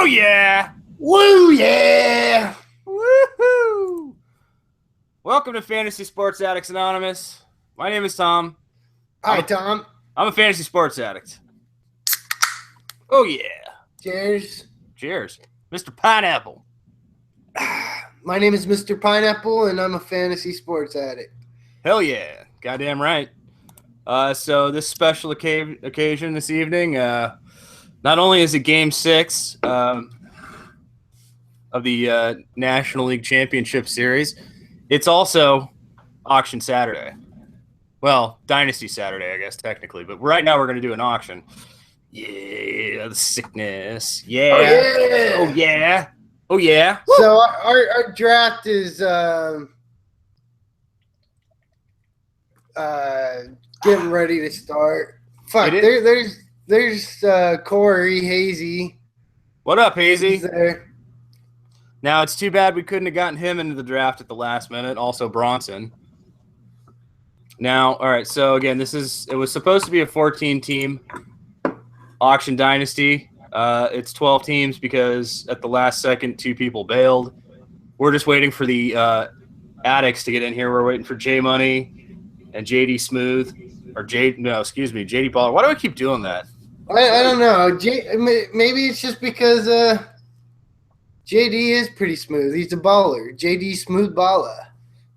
Oh, yeah. Woo, yeah. Woohoo. Welcome to Fantasy Sports Addicts Anonymous. My name is Tom. Hi, Tom. I'm a fantasy sports addict. Oh, yeah. Cheers. Cheers. Mr. Pineapple. My name is Mr. Pineapple, and I'm a fantasy sports addict. Hell yeah. Goddamn right. So this special occasion this evening, not only is it Game 6 of the National League Championship Series, it's also Auction Saturday. Well, Dynasty Saturday, I guess, technically. But right now we're going to do an auction. Yeah, the sickness. Yeah. Oh, yeah. Oh, yeah. Oh, yeah. So our draft is getting ready to start. Fuck, there's Corey Hazy. What up, Hazy? He's there. Now, it's too bad we couldn't have gotten him into the draft at the last minute. Also, Bronson. Now, all right, so again, it was supposed to be a 14-team auction dynasty. It's 12 teams because at the last second, 2 people bailed. We're just waiting for the Addicts to get in here. We're waiting for J Money and JD Smooth, or JD Baller. Why do I keep doing that? I don't know. Maybe it's just because JD is pretty smooth. He's a baller. JD Smooth Baller.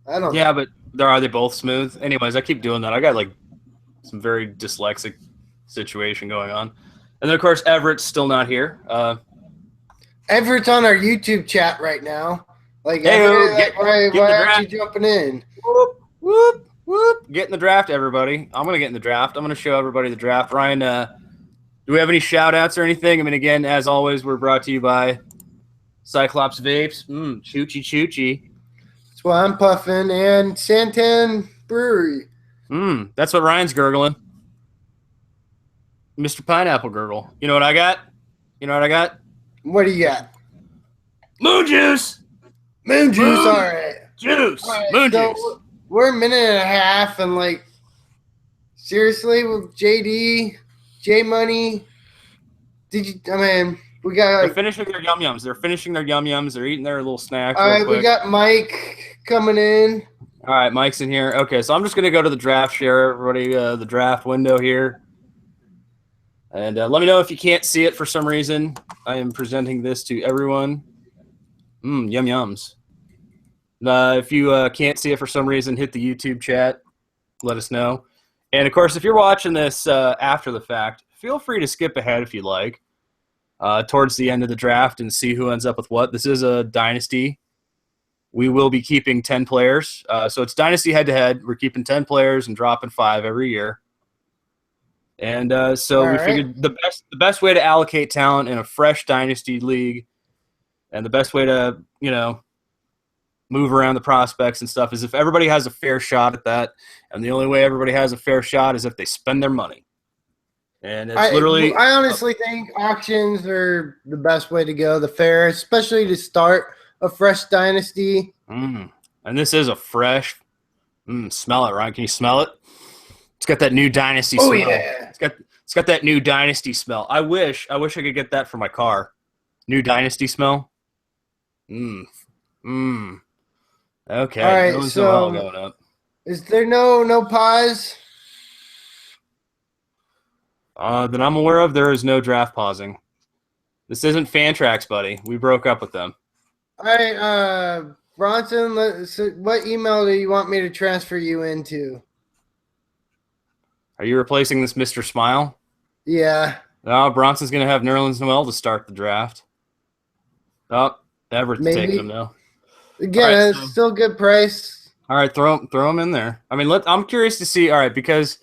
I don't know. Yeah, but are they both smooth? Anyways, I keep doing that. I got like some very dyslexic situation going on. And then, of course, Everett's still not here. Everett's on our YouTube chat right now. Like, hey, why aren't you jumping in? Whoop, whoop, whoop. Get in the draft, everybody. I'm going to get in the draft. I'm going to show everybody the draft. Ryan, do we have any shout-outs or anything? I mean, again, as always, we're brought to you by Cyclops Vapes. Choochie, choochie. That's what I'm puffing. And Santan Brewery. That's what Ryan's gurgling. Mr. Pineapple gurgle. You know what I got? What do you got? Moon juice. Moon juice, all right. Juice. All right, Moon so juice. We're a minute and a half, and like, seriously, with JD, J Money, we got like. They're finishing their yum-yums. They're eating their little snacks. All right, we got Mike coming in. All right, Mike's in here. Okay, so I'm just going to go to the draft, share everybody the draft window here. And let me know if you can't see it for some reason. I am presenting this to everyone. Yum-yums. If you can't see it for some reason, hit the YouTube chat. Let us know. And, of course, if you're watching this after the fact, feel free to skip ahead if you like towards the end of the draft and see who ends up with what. This is a dynasty. We will be keeping 10 players. So it's dynasty head-to-head. We're keeping 10 players and dropping 5 every year. And so we figured the best way to allocate talent in a fresh dynasty league and the best way to, move around the prospects and stuff is if everybody has a fair shot at that. And the only way everybody has a fair shot is if they spend their money. And it's I honestly think auctions are the best way to go, the fair, especially to start a fresh dynasty. And this is a fresh, smell it, Ryan. Can you smell it? It's got that new dynasty smell. Yeah. It's got that new dynasty smell. I wish I could get that for my car. New dynasty smell. Okay. All right, so going up. Is there no pause? That I'm aware of, there is no draft pausing. This isn't Fantrax, buddy. We broke up with them. All right, Bronson, what email do you want me to transfer you into? Are you replacing this Mr. Smile? Yeah. No, Bronson's going to have Nerlens Noel to start the draft. Oh, Everett's taking him now. Again, it's still a good price. All right, throw him in there. I mean, I'm curious to see. All right, because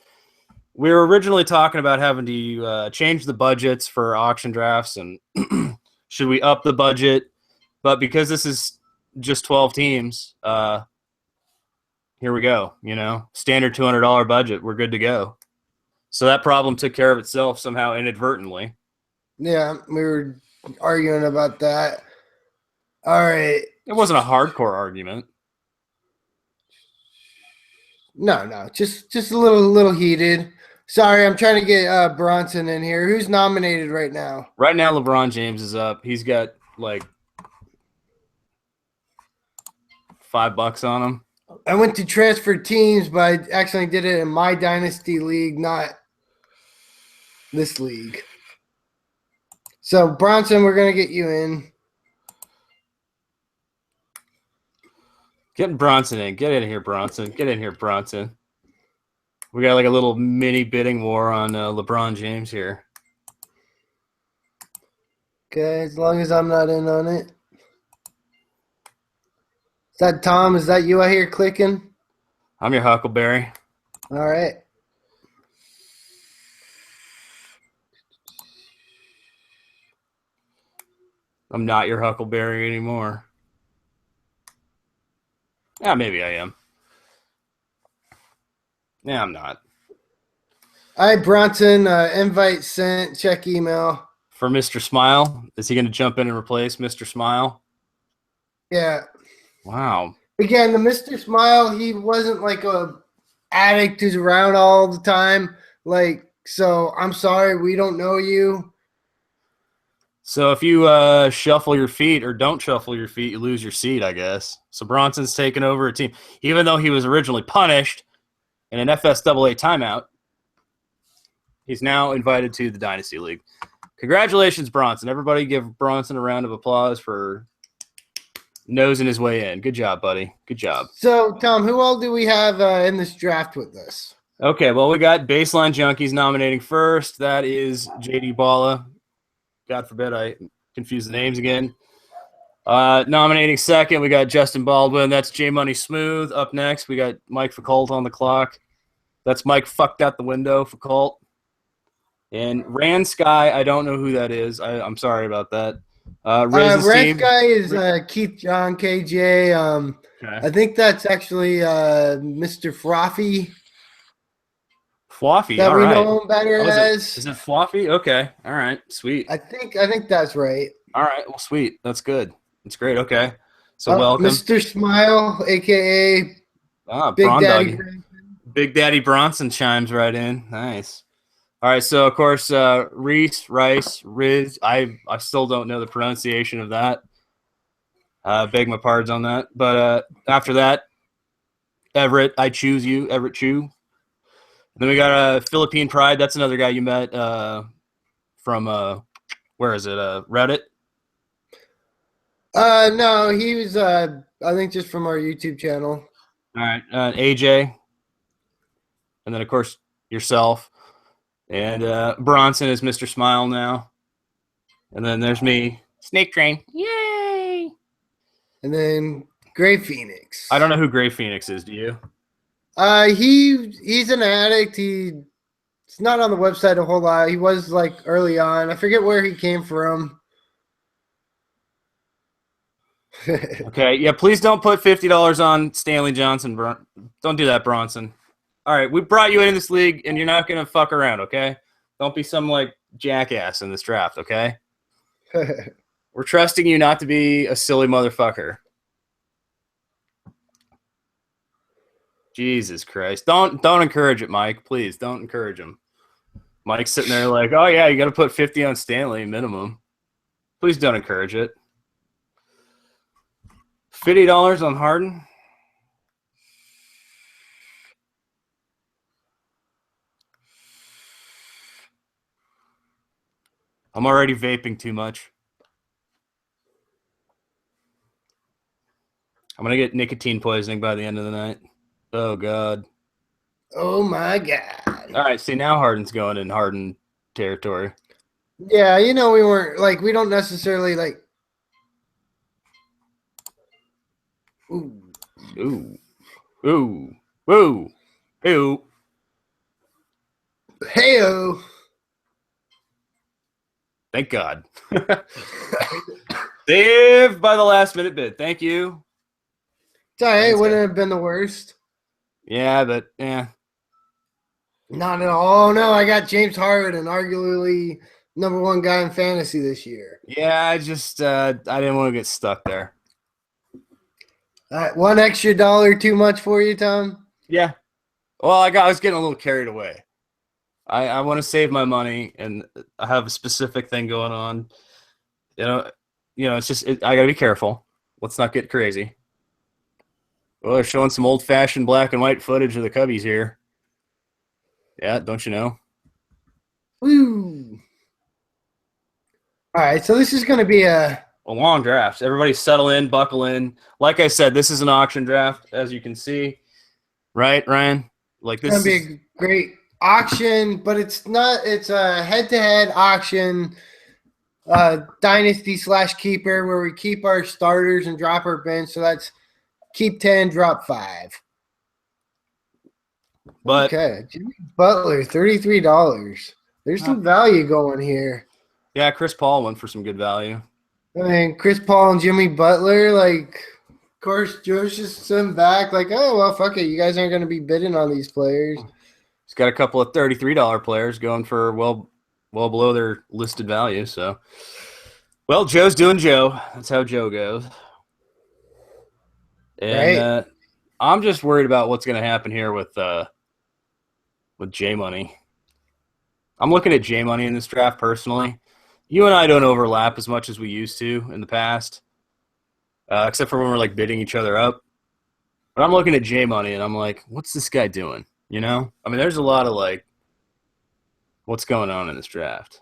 we were originally talking about having to change the budgets for auction drafts, and should we up the budget? But because this is just 12 teams, here we go. Standard $200 budget. We're good to go. So that problem took care of itself somehow inadvertently. Yeah, we were arguing about that. All right. It wasn't a hardcore argument. No, just a little heated. Sorry, I'm trying to get Bronson in here. Who's nominated right now? Right now, LeBron James is up. He's got like $5 on him. I went to transfer teams, but I actually did it in my Dynasty league, not this league. So, Bronson, we're going to get you in. Getting Bronson in. Get in here, Bronson. Get in here, Bronson. We got like a little mini bidding war on LeBron James here. Okay, as long as I'm not in on it. Is that Tom? Is that you out here clicking? I'm your Huckleberry. All right. I'm not your Huckleberry anymore. Yeah, maybe I am. Yeah, I'm not. All right, Bronson, invite sent, check email. For Mr. Smile, is he going to jump in and replace Mr. Smile? Yeah. Wow. Again, the Mr. Smile, he wasn't like a addict who's around all the time. Like, so I'm sorry, we don't know you. So if you shuffle your feet or don't shuffle your feet, you lose your seat, I guess. So Bronson's taken over a team. Even though he was originally punished in an FSAA timeout, he's now invited to the Dynasty League. Congratulations, Bronson. Everybody give Bronson a round of applause for nosing his way in. Good job, buddy. Good job. So, Tom, who all do we have in this draft with us? Okay, well, we got Baseline Junkies nominating first. That is J.D. Balla. God forbid I confuse the names again. Nominating second, we got Justin Baldwin. That's J Money Smooth. Up next, we got Mike Foucault on the clock. That's Mike fucked out the window, Foucault. And Rand Sky, I don't know who that is. I'm sorry about that. Rand Sky is Keith John KJ. Okay. I think that's actually Mr. Froffy. Fluffy, that all we right. know him better as. Is it Fluffy? Okay, all right, sweet. I think that's right. All right, well, sweet. That's good. That's great. Okay, so welcome, Mr. Smile, aka Big Daddy. Big Daddy Bronson chimes right in. Nice. All right, so of course, Reese, Rice, Riz. I still don't know the pronunciation of that. Beg my pardons on that. But after that, Everett, I choose you, Everett Chew. Then we got Philippine Pride. That's another guy you met from where is it? Reddit. No, he was I think just from our YouTube channel. All right, AJ, and then of course yourself, and Bronson is Mr. Smile now, and then there's me, Snake Train. Yay! And then Gray Phoenix. I don't know who Gray Phoenix is. Do you? He's an addict. He's not on the website a whole lot. He was like early on. I forget where he came from. Okay, yeah. Please don't put $50 on Stanley Johnson. Don't do that, Bronson. All right, we brought you in this league, and you're not gonna fuck around, okay? Don't be some like jackass in this draft, okay? We're trusting you not to be a silly motherfucker. Jesus Christ. Don't encourage it, Mike. Please don't encourage him. Mike's sitting there like, oh yeah, you got to put 50 on Stanley minimum. Please don't encourage it. $50 on Harden. I'm already vaping too much. I'm going to get nicotine poisoning by the end of the night. Oh, God. Oh, my God. All right, see, now Harden's going in Harden territory. Yeah, we weren't, like, we don't necessarily, like. Ooh. Ooh. Ooh. Ooh. Ooh. Hey-o. Thank God. Saved by the last minute bid. Thank you. Sorry, it wouldn't have been the worst. Yeah, but yeah. Not at all. Oh, no, I got James Harden, arguably #1 guy in fantasy this year. Yeah, I just I didn't want to get stuck there. All right, $1 extra too much for you, Tom? Yeah. Well, I was getting a little carried away. I want to save my money, and I have a specific thing going on. You know, it's just I gotta be careful. Let's not get crazy. Well, they're showing some old-fashioned black and white footage of the Cubbies here. Yeah, don't you know? Woo! All right, so this is going to be a Long drafts. Everybody settle in, buckle in. Like I said, this is an auction draft, as you can see. Right, Ryan? Like It's gonna this be is a great auction, but it's not. It's a head-to-head auction, dynasty / keeper, where we keep our starters and drop our bench. So that's keep 10, drop 5. but Okay, Jimmy Butler, $33. There's some value going here. yeah, Chris Paul went for some good value. I mean, Chris Paul and Jimmy Butler, like, of course, Joe's just sent back, like, oh well, fuck it, you guys aren't going to be bidding on these players. He's got a couple of $33 players going for well below their listed value. So, well, Joe's doing Joe. That's how Joe goes. And Right? I'm just worried about what's going to happen here with J Money. I'm looking at J Money in this draft personally. You and I don't overlap as much as we used to in the past, except for when we're like bidding each other up. But I'm looking at J Money and I'm like, what's this guy doing? You know? I mean, there's a lot of like, what's going on in this draft?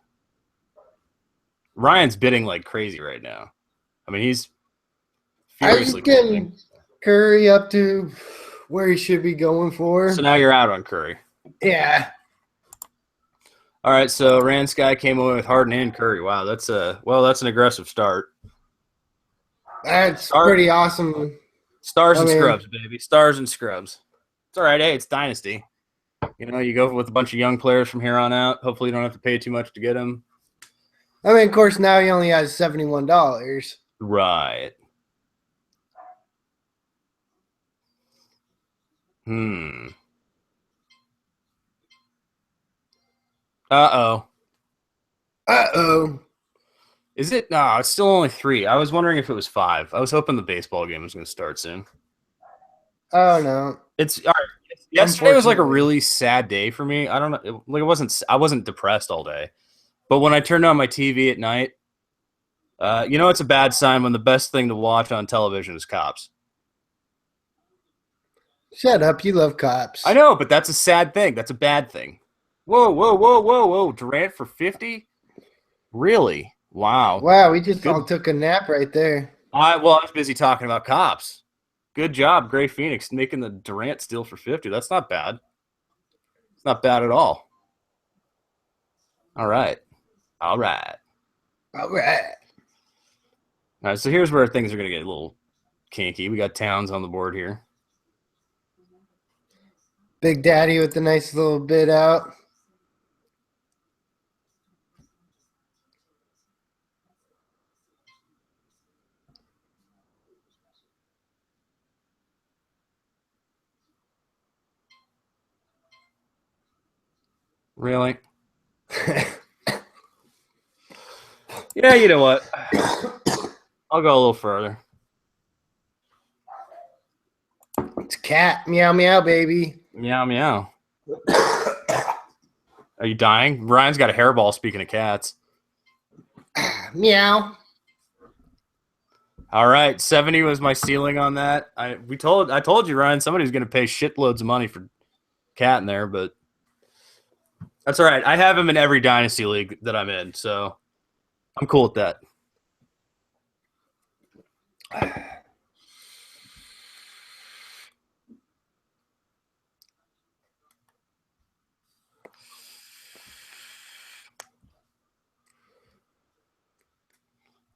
Ryan's bidding like crazy right now. I mean, he's I was furiously bidding. getting Curry up to where he should be going for. So now you're out on Curry. Yeah. All right, so Rand Sky came away with Harden and Curry. Wow, that's an aggressive start. That's pretty awesome. Stars and scrubs, baby. Stars and scrubs. It's all right. Hey, it's Dynasty. You know, you go with a bunch of young players from here on out. Hopefully, you don't have to pay too much to get them. I mean, of course, now he only has $71. Right. Uh-oh. Uh-oh. Is it? No, it's still only 3. I was wondering if it was 5. I was hoping the baseball game was going to start soon. Oh, no. It's all right. Yesterday was like a really sad day for me. I don't know. Like I wasn't depressed all day. But when I turned on my TV at night, you know it's a bad sign when the best thing to watch on television is Cops. Shut up. You love Cops. I know, but that's a sad thing. That's a bad thing. Whoa. Durant for 50? Really? Wow. Wow, we just all took a nap right there. I was busy talking about Cops. Good job, Gray Phoenix, making the Durant steal for 50. That's not bad. It's not bad at all. All right. All right, so here's where things are going to get a little kinky. We got Towns on the board here. Big Daddy with the nice little bid out. Really? Yeah, you know what? I'll go a little further. It's a cat. Meow, meow, baby. Meow, meow. Are you dying? Ryan's got a hairball, speaking of cats. Meow. All right, 70 was my ceiling on that. I told you, Ryan, somebody's going to pay shitloads of money for cat in there, but that's all right. I have him in every Dynasty league that I'm in, so I'm cool with that.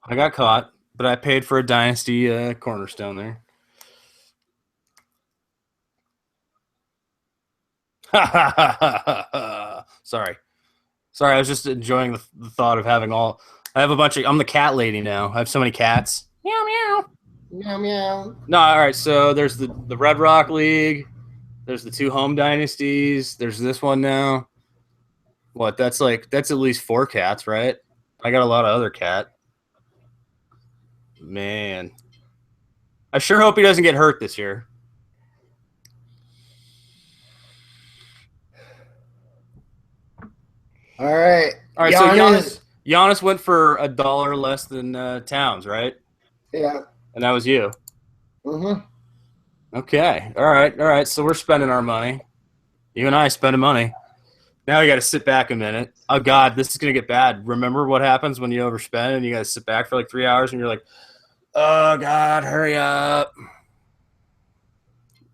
I got caught, but I paid for a Dynasty cornerstone there. Sorry, I was just enjoying the thought of having all. I have a bunch of. I'm the cat lady now. I have so many cats. Meow meow. Meow, meow. No, all right. So there's the Red Rock League. There's the 2 home dynasties. There's this one now. What? That's at least 4 cats, right? I got a lot of other cat. Man, I sure hope he doesn't get hurt this year. All right. All right, so Giannis went for $1 less than Towns, right? Yeah. And that was you. Mm-hmm. Okay. All right. So we're spending our money. You and I spending money. Now you got to sit back a minute. Oh God, this is gonna get bad. Remember what happens when you overspend and you got to sit back for like 3 hours and you're like, oh God, hurry up.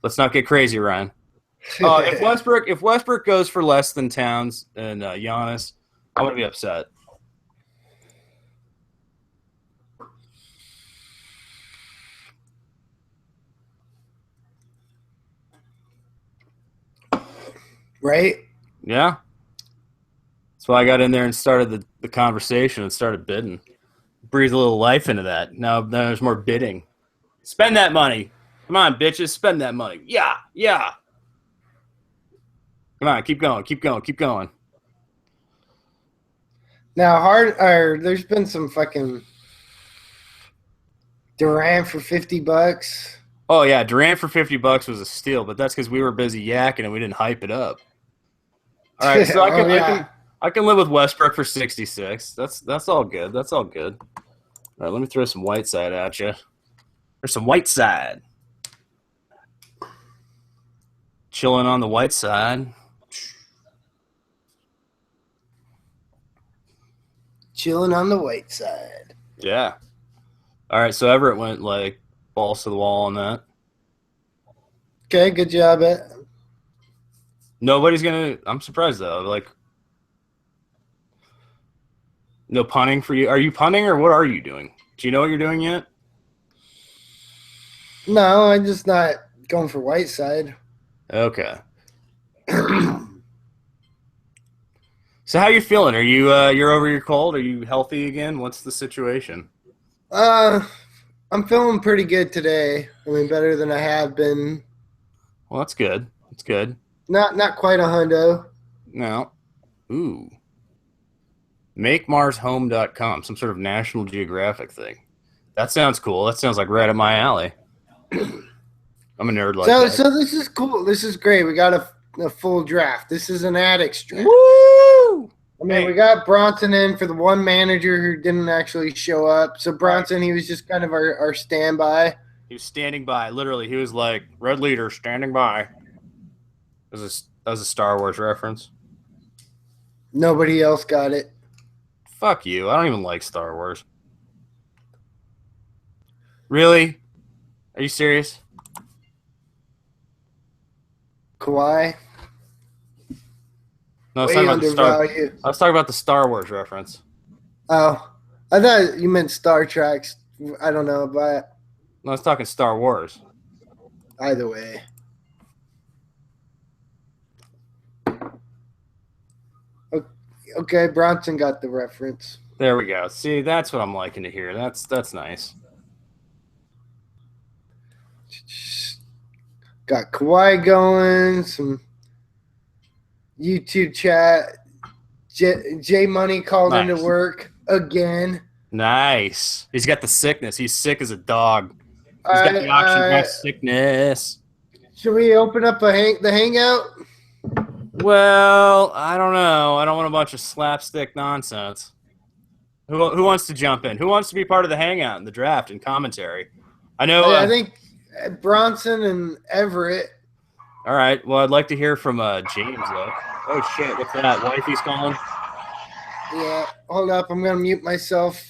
Let's not get crazy, Ryan. If Westbrook goes for less than Towns and Giannis, I'm gonna be upset. Right? Yeah. That's why I got in there and started the conversation and started bidding. Breathe a little life into that. Now there's more bidding. Spend that money. Come on, bitches, spend that money. Yeah, yeah. Come on, keep going, keep going, keep going. Now, there's been some fucking Durant for $50. Oh yeah, Durant for $50 was a steal, but that's because we were busy yakking and we didn't hype it up. All right, so Oh, yeah. I can live with Westbrook for 66. That's all good. That's all good. All right, let me throw some Whiteside at you. There's some Whiteside. Chilling on the white side. Chilling on the white side. Yeah. All right, so Everett went like balls to the wall on that. Okay, good job. Nobody's gonna. I'm surprised though. Like, no punting for you. Are you punting or what are you doing? Do you know what you're doing yet? No, I'm just not going for white side. Okay. So how you feeling? Are you you're over your cold? Are you healthy again? What's the situation? I'm feeling pretty good today. I mean, better than I have been. Well, that's good. That's good. Not quite a hundo. Now, ooh, MakeMarsHome.com, some sort of National Geographic thing. That sounds cool. That sounds like right up my alley. I'm a nerd like that. So this is cool. This is great. We got a full draft. This is an Addicts draft. Woo! I mean, we got Bronson in for the one manager who didn't actually show up. So Bronson, he was just kind of our standby. He was standing by. Literally, he was like, Red Leader standing by. That was a Star Wars reference. Nobody else got it. Fuck you. I don't even like Star Wars. Really? Are you serious? Kawhi. No, I was Way talking about undervalued. I was talking about the Star Wars reference. Oh, I thought you meant Star Trek. I don't know, but No, I was talking Star Wars. either way. Okay, Bronson got the reference. There we go. See, that's what I'm liking to hear. That's nice. Got Kawhi going, some YouTube chat. J Money called Nice. into work again. Nice. He's got the sickness. He's sick as a dog. He's got the auction draft sickness. Should we open up the hangout? Well, I don't know. I don't want a bunch of slapstick nonsense. Who wants to jump in? Who wants to be part of the hangout and the draft and commentary? I know. I think Bronson and Everett. All right. Well, I'd like to hear from James, though. Oh, shit. What's that? Wifey's calling? Yeah, hold up. I'm going to mute myself.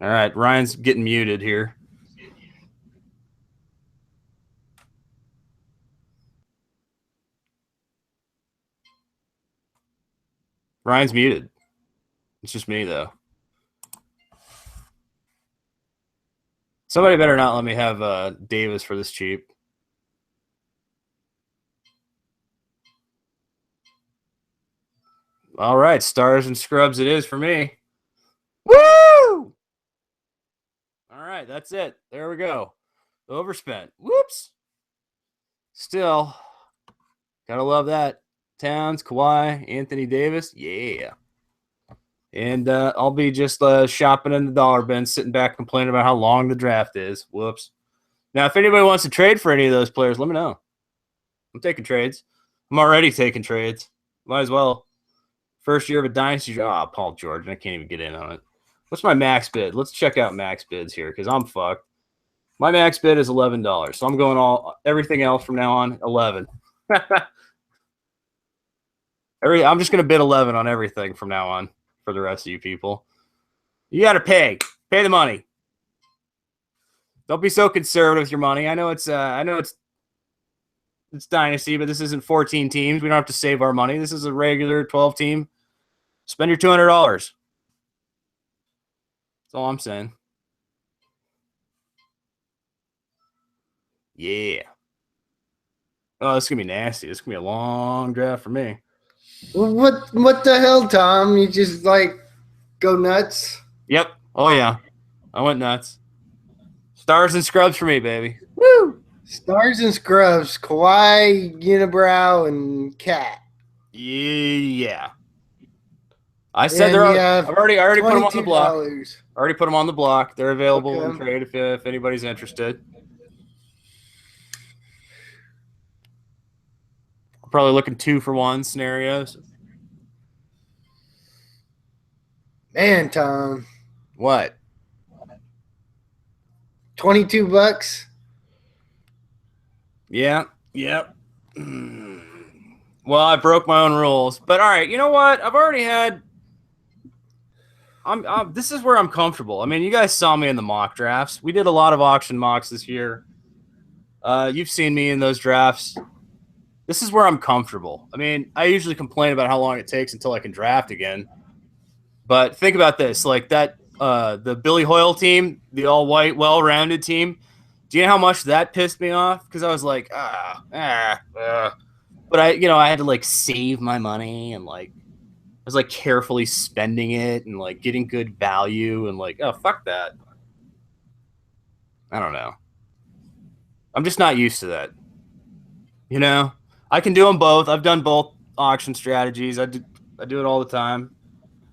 All right. Ryan's getting muted here. Ryan's muted. It's just me, though. Somebody better not let me have Davis for this cheap. All right, stars and scrubs it is for me. Woo! All right, that's it. There we go. Overspent. Whoops. Still, gotta love that. Towns, Kawhi, Anthony Davis. Yeah. And I'll be just shopping in the dollar bin, sitting back complaining about how long the draft is. Whoops. Now, if anybody wants to trade for any of those players, let me know. I'm taking trades. I'm already taking trades. Might as well. First year of a dynasty. Paul George. I can't even get in on it. What's my max bid? Let's check out max bids here because I'm fucked. My max bid is $11, so I'm going everything else from now on 11. I'm just gonna bid 11 on everything from now on for the rest of you people. You got to pay the money. Don't be so conservative with your money. I know it's Dynasty, but this isn't 14 teams. We don't have to save our money. This is a regular 12 team. Spend your $200. That's all I'm saying. Yeah. Oh, this is gonna be nasty. This is gonna be a long draft for me. What the hell, Tom? You just like go nuts? Yep. Oh yeah. I went nuts. Stars and scrubs for me, baby. Woo! Stars and scrubs, Kawhi, Unibrow, and Cat. Yeah. I said I've already put them on the block. Already put them on the block. They're available in trade if anybody's interested. Probably looking 2-for-1 scenarios. Man, Tom. What? $22. Yeah. Yep. Well, I broke my own rules, but all right. You know what? I've already had. This is where I'm comfortable. I mean, you guys saw me in the mock drafts. We did a lot of auction mocks this year. You've seen me in those drafts. This is where I'm comfortable. I mean, I usually complain about how long it takes until I can draft again. But think about this. Like that, the Billy Hoyle team, the all-white, well-rounded team, do you know how much that pissed me off? Because I was like, But I had to, like, save my money and, like, I was, like, carefully spending it and, like, getting good value and, like, oh, fuck that. I don't know. I'm just not used to that. You know? I can do them both. I've done both auction strategies. I do it all the time,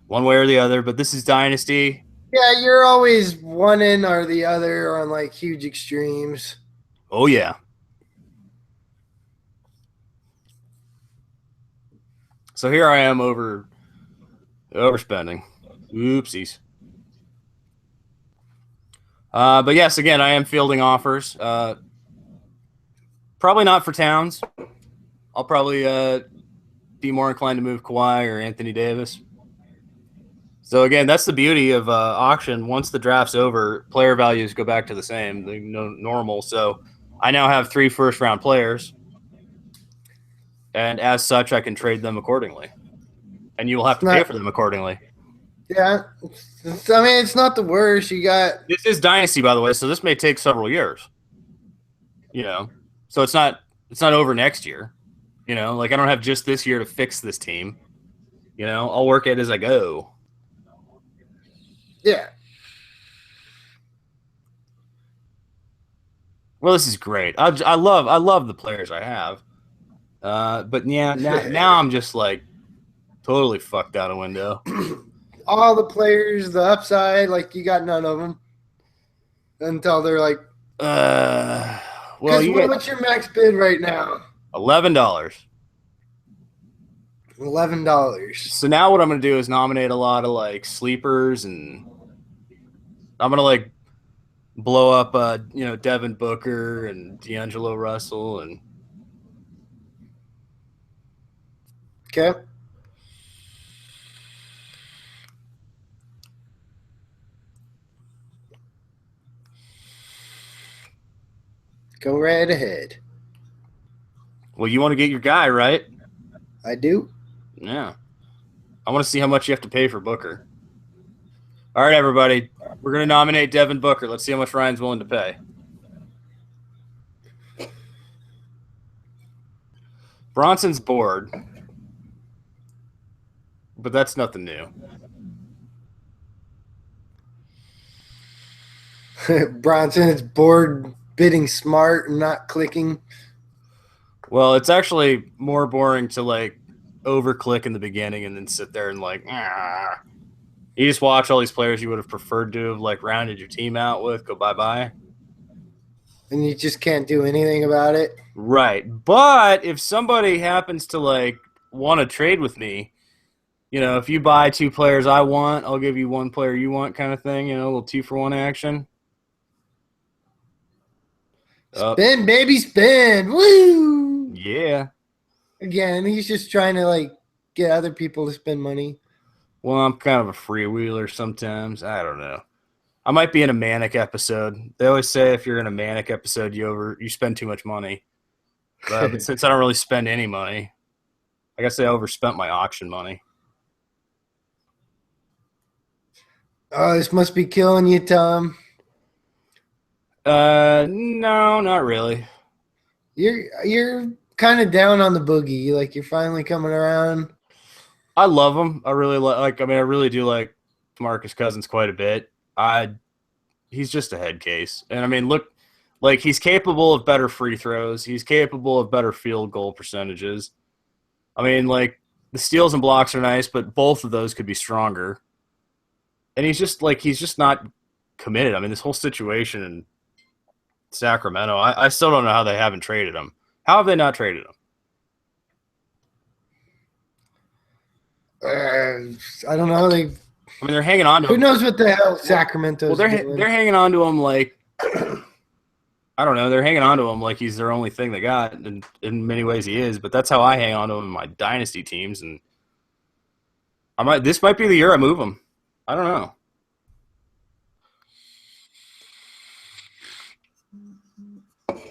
one way or the other. But this is Dynasty. Yeah, you're always one end or the other on like huge extremes. Oh yeah. So here I am overspending. Oopsies. But yes, again, I am fielding offers. Probably not for Towns. I'll probably be more inclined to move Kawhi or Anthony Davis. So again, that's the beauty of auction. Once the draft's over, player values go back to the same, normal. So I now have 3 first-round players, and as such, I can trade them accordingly. And you will have to pay for them accordingly. Yeah, I mean, it's not the worst. You got this is Dynasty, by the way, so this may take several years. So it's not over next year. Like I don't have just this year to fix this team. I'll work it as I go. Yeah. Well, this is great. I love the players I have. But yeah, now I'm just like totally fucked out a window. All the players, the upside, like you got none of them until they're like. Well, what's your max bid right now? $11. $11. So now what I'm gonna do is nominate a lot of like sleepers, and I'm gonna like blow up, Devin Booker and D'Angelo Russell and. Okay. Go right ahead. Well, you want to get your guy, right? I do. Yeah. I want to see how much you have to pay for Booker. All right, everybody. We're going to nominate Devin Booker. Let's see how much Ryan's willing to pay. Bronson's bored. But that's nothing new. Bronson is bored bidding smart and not clicking. Well, it's actually more boring to like over-click in the beginning and then sit there and like, you just watch all these players you would have preferred to have like rounded your team out with go bye-bye. And you just can't do anything about it. Right. But if somebody happens to like want to trade with me if you buy 2 players I want, I'll give you 1 player you want kind of thing, a little 2-for-1 action. Spin, baby, spin. Woo! Yeah. Again, he's just trying to like get other people to spend money. Well, I'm kind of a freewheeler sometimes. I don't know. I might be in a manic episode. They always say if you're in a manic episode, you spend too much money. But since I don't really spend any money, I guess I overspent my auction money. Oh, this must be killing you, Tom. No, not really. You're kind of down on the boogie. Like you're finally coming around. I love him. I really like. I mean, I really do like Marcus Cousins quite a bit. He's just a head case, and I mean, look, like he's capable of better free throws. He's capable of better field goal percentages. I mean, like the steals and blocks are nice, but both of those could be stronger. And he's just not committed. I mean, this whole situation in Sacramento, I still don't know how they haven't traded him. How have they not traded him? I don't know. They're hanging on to him. Who knows what the hell Sacramento's doing? They're hanging on to him like I don't know. They're hanging on to him like he's their only thing they got. And in many ways, he is. But that's how I hang on to him in my dynasty teams. And this might be the year I move him. I don't know.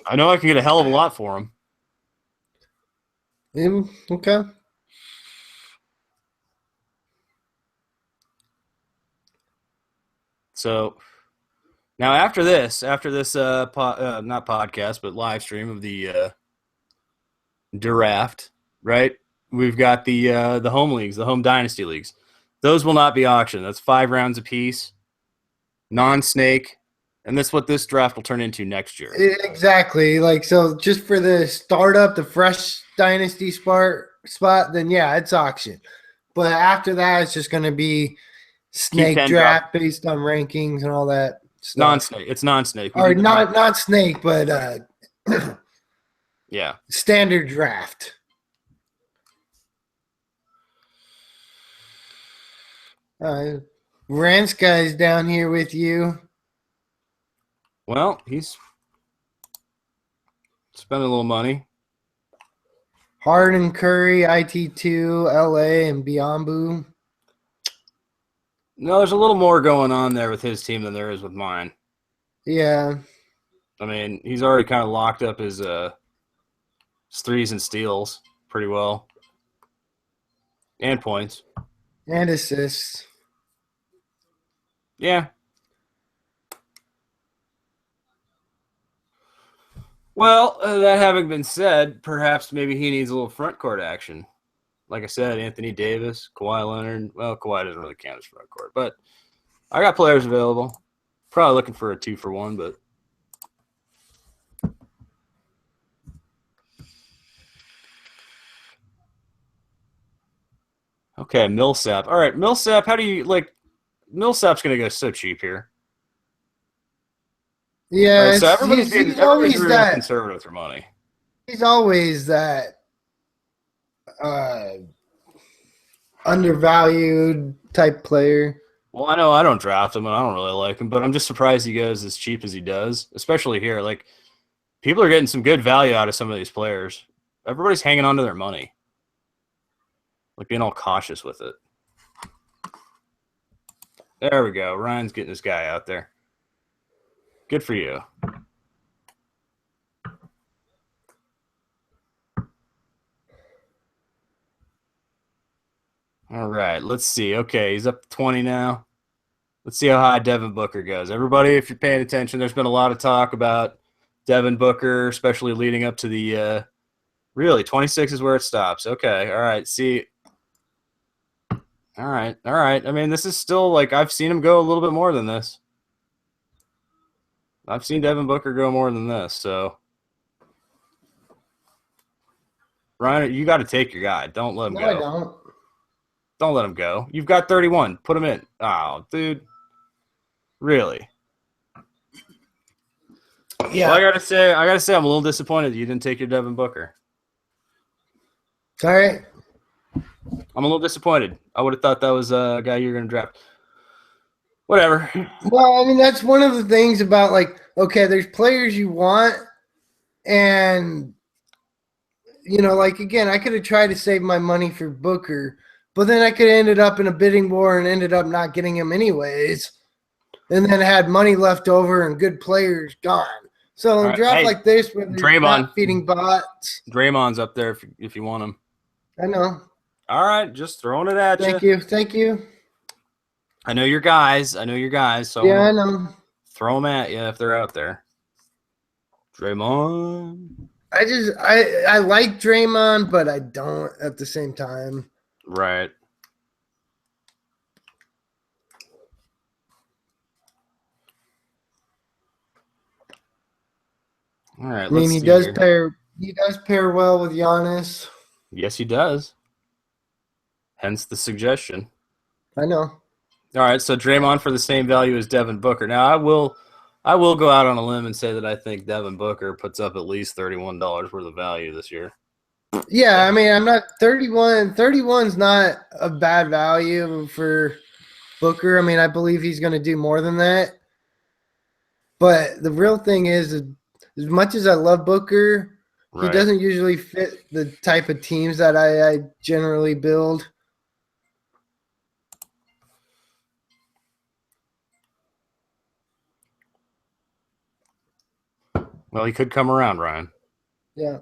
I know I can get a hell of a lot for him. Okay. So now after this not podcast, but live stream of the draft, right? We've got the home leagues, the home dynasty leagues. Those will not be auctioned. That's 5 rounds apiece, non-snake, and that's what this draft will turn into next year. Exactly. Like so, just for the startup, the fresh dynasty spot, then yeah, it's auction. But after that, it's just going to be snake draft based on rankings and all that stuff. Non-snake. It's non-snake. Or not snake, but yeah, standard draft. Rance guy's down here with you. Well, he's spending a little money. Harden, Curry, IT2, LA, and Biombo. No, there's a little more going on there with his team than there is with mine. Yeah. I mean, he's already kind of locked up his threes and steals pretty well. And points. And assists. Yeah. Well, that having been said, perhaps maybe he needs a little front court action. Like I said, Anthony Davis, Kawhi Leonard. Well, Kawhi doesn't really count as front court, but I got players available. Probably looking for a 2-for-1, but okay, Millsap. All right, Millsap. How do you like? Millsap's going to go so cheap here. Yeah, right, so everybody's being that conservative with their money. He's always that undervalued type player. Well, I know I don't draft him, and I don't really like him, but I'm just surprised he goes as cheap as he does, especially here. Like, people are getting some good value out of some of these players. Everybody's hanging on to their money. Like, being all cautious with it. There we go. Ryan's getting this guy out there. Good for you. All right, let's see. Okay, he's up to 20 now. Let's see how high Devin Booker goes. Everybody, if you're paying attention, there's been a lot of talk about Devin Booker, especially leading up to the really 26 is where it stops. Okay, all right. See, all right. I mean, this is still like I've seen him go a little bit more than this. I've seen Devin Booker go more than this. So, Ryan, you got to take your guy. Don't let him go. I don't. Don't let him go. You've got 31. Put him in. Oh, dude. Really? Yeah. Well, I gotta say, I'm a little disappointed you didn't take your Devin Booker. All right. I'm a little disappointed. I would have thought that was a guy you were going to draft. Whatever. Well, I mean, that's one of the things about, like, okay, there's players you want, and, you know, like, again, I could have tried to save my money for Booker, but then I could have ended up in a bidding war and ended up not getting him anyways, and then had money left over and good players gone. So in a draft like this, where they're not feeding bots. Draymond's up there if you want him. I know. All right, just throwing it at you. Thank you. I know your guys. So yeah, I know. Throw them at you if they're out there. Draymond. I like Draymond, but I don't at the same time. Right. All right. I mean, he does pair well with Giannis. Yes, he does. Hence the suggestion. I know. All right, so Draymond for the same value as Devin Booker. Now, I will go out on a limb and say that I think Devin Booker puts up at least $31 worth of value this year. Yeah, I mean, I'm not 31. 31's not a bad value for Booker. I mean, I believe he's going to do more than that. But the real thing is, as much as I love Booker, he doesn't usually fit the type of teams that I generally build. Well, he could come around, Ryan. Yeah.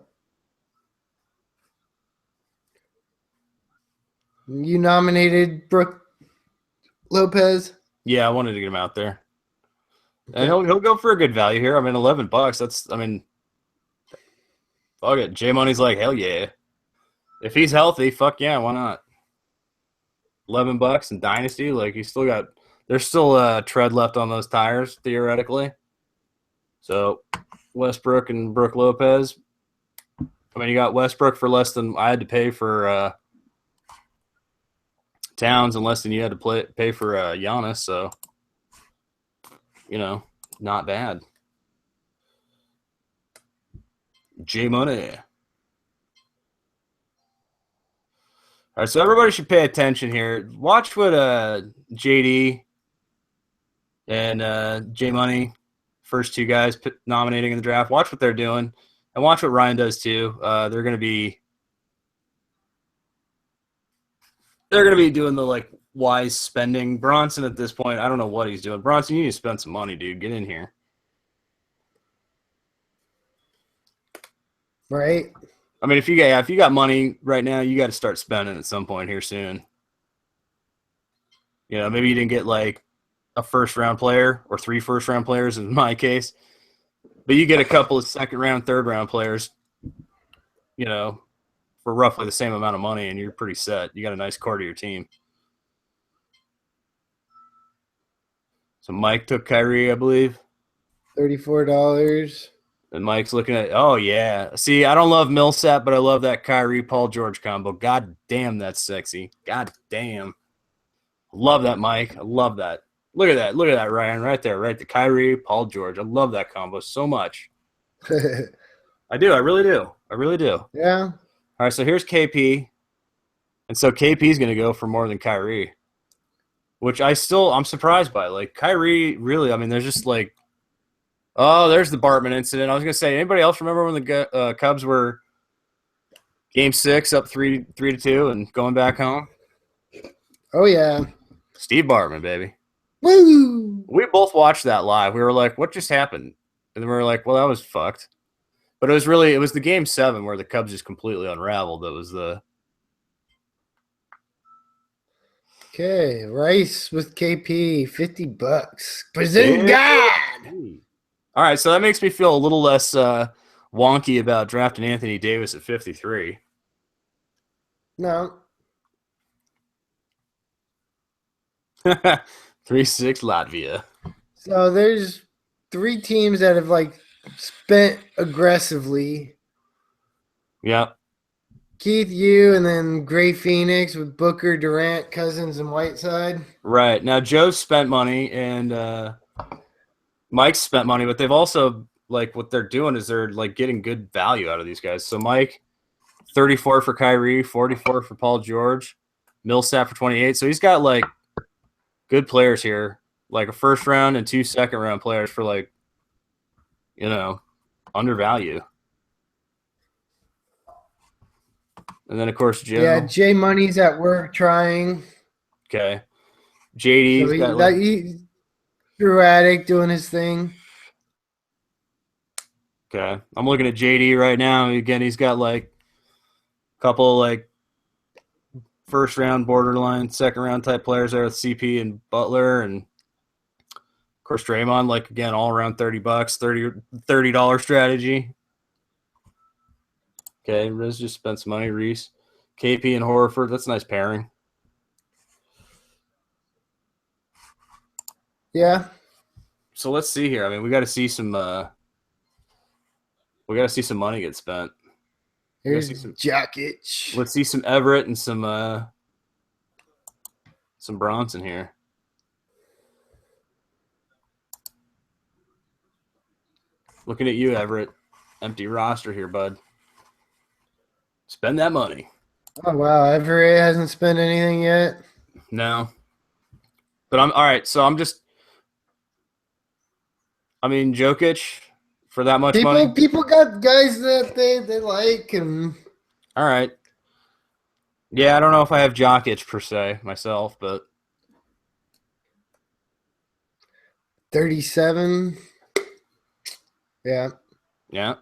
You nominated Brook Lopez? Yeah, I wanted to get him out there. Okay. And he'll go for a good value here. I mean, $11. Fuck it. J Money's like, hell yeah. If he's healthy, fuck yeah, why not? $11 in Dynasty, like there's still tread left on those tires, theoretically. So Westbrook and Brook Lopez. I mean, you got Westbrook for less than I had to pay for Towns, and less than you had to pay for Giannis. So, not bad. J Money. All right, so everybody should pay attention here. Watch what JD and J Money, first two guys nominating in the draft. Watch what they're doing, and watch what Ryan does too. They're going to be doing the wise spending. Bronson at this point, I don't know what he's doing. Bronson, you need to spend some money, dude. Get in here. Right. I mean, if you got money right now, you got to start spending at some point here soon. Maybe you didn't get a first-round player or 3 first-round players in my case, but you get a couple of second-round, third-round players, for roughly the same amount of money, and you're pretty set. You got a nice core to your team. So Mike took Kyrie, I believe. $34. And Mike's looking at, oh, yeah. See, I don't love Millsap, but I love that Kyrie-Paul George combo. God damn, that's sexy. God damn. Love that, Mike. I love that. Look at that. Look at that, Ryan, right there. Right, the Kyrie, Paul George. I love that combo so much. I do. I really do. I really do. Yeah. All right, so here's KP. And so KP's going to go for more than Kyrie, which I'm surprised by. Kyrie, really, I mean, there's just oh, there's the Bartman incident. I was going to say, anybody else remember when the Cubs were Game 6 up 3-2 and going back home? Oh, yeah. Steve Bartman, baby. Woo! We both watched that live. We were like, what just happened? And then we were like, well, that was fucked. But it was the Game 7 where the Cubs just completely unraveled. That was the... Okay, Rice with KP, $50. Present God! All right, so that makes me feel a little less wonky about drafting Anthony Davis at 53. No. 3-6 Latvia. So there's 3 teams that have spent aggressively. Yep. Keith, you, and then Gray Phoenix with Booker, Durant, Cousins, and Whiteside. Right. Now Joe's spent money and Mike's spent money, but they've also what they're doing is they're getting good value out of these guys. So Mike, 34 for Kyrie, 44 for Paul George, Millsap for 28. So he's got like good players here, like a first round and 2 second round players for like, undervalue. And then of course Joe. Yeah, J Money's at work trying. Okay. JD's So got like, he through Addict doing his thing. okay. I'm looking at JD right now. Again, he's got like a couple like first round borderline, second round type players there with CP and Butler, and of course Draymond, like again, all around $30, $30 strategy. Okay, Riz just spent some money. Reese, KP and Horford. That's a nice pairing. Yeah. So let's see here. I mean, we got to see some. We got to see some money get spent. Here's Jokic. Let's see some Everett and some Bronson here. Looking at you, Everett. Empty roster here, bud. Spend that money. Oh wow, Everett hasn't spent anything yet. No. But I'm all right. So I'm just. I mean, Jokic for that much money. People got guys that they like, and all right. Yeah, I don't know if I have Jokic per se myself, but 37. Yeah. Yeah.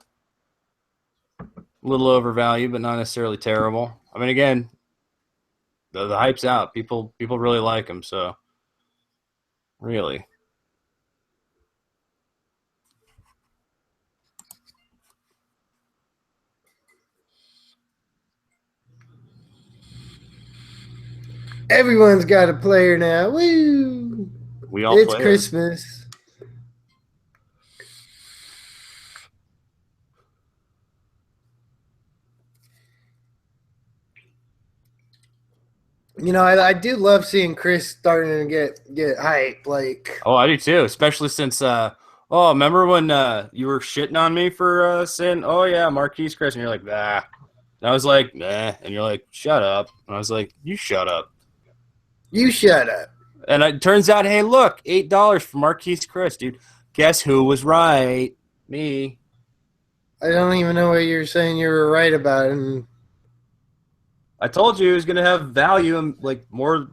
A little overvalued, but not necessarily terrible. I mean, again, the hype's out. People really like him, so really. Everyone's got a player now. Woo! We all It's play Christmas. I do love seeing Chris starting to get hype. Like, oh, I do too, especially since remember when you were shitting on me for saying, oh yeah, Marquise Chris, and you're like, nah. And I was like, nah, and you're like, shut up. And I was like, you shut up. You shut up. And it turns out, hey, look, $8 for Marquise Chris, dude. Guess who was right? Me. I don't even know what you're saying you were right about. And I told you he was going to have value and like more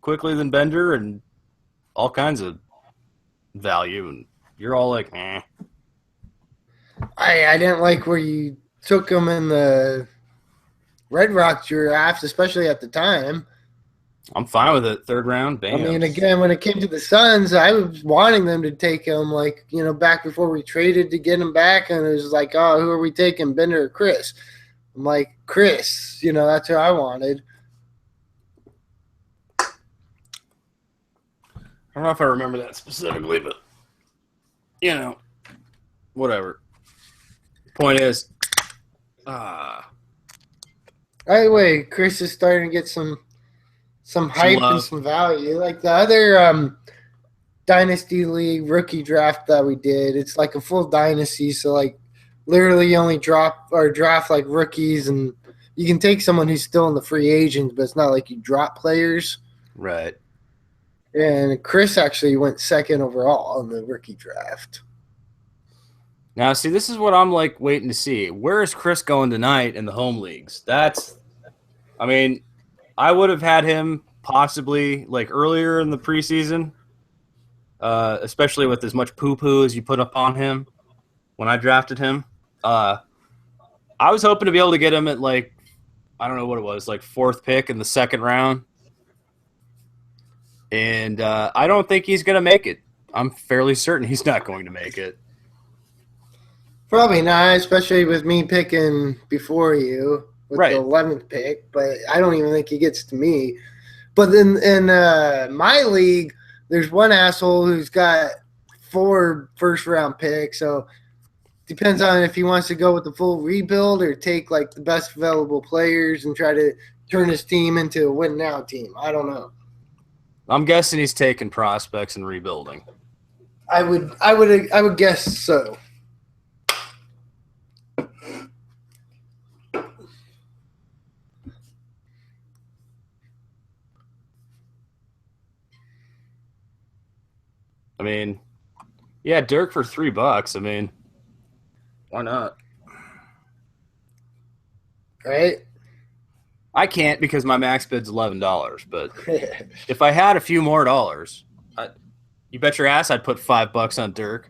quickly than Bender and all kinds of value. And you're all like, eh. I didn't like where you took him in the Red Rock draft, especially at the time. I'm fine with it. Third round, bam. I mean, again, when it came to the Suns, I was wanting them to take him, like, back before we traded to get him back, and it was like, oh, who are we taking, Bender or Chris? I'm like, Chris, that's who I wanted. I don't know if I remember that specifically, but, whatever. Point is, Anyway, Chris is starting to get some hype and some value. Like the other Dynasty League rookie draft that we did, it's like a full dynasty. So like literally you only draft like rookies, and you can take someone who's still in the free agents, but it's not like you drop players. Right. And Chris actually went second overall in the rookie draft. Now, see, this is what I'm like waiting to see. Where is Chris going tonight in the home leagues? I would have had him possibly like earlier in the preseason, especially with as much poo-poo as you put up on him when I drafted him. I was hoping to be able to get him at like, I don't know what it was, like 4th pick in the 2nd round. And I don't think he's going to make it. I'm fairly certain he's not going to make it. Probably not, especially with me picking before you with the 11th pick. But I don't even think he gets to me. But then in my league, there's one asshole who's got 4 first-round picks. So depends on if he wants to go with the full rebuild or take like the best available players and try to turn his team into a win-now team. I don't know. I'm guessing he's taking prospects and rebuilding. I would guess so. I mean, yeah, Dirk for $3. I mean, why not? Right? I can't because my max bid's $11. But if I had a few more dollars, you bet your ass I'd put $5 on Dirk.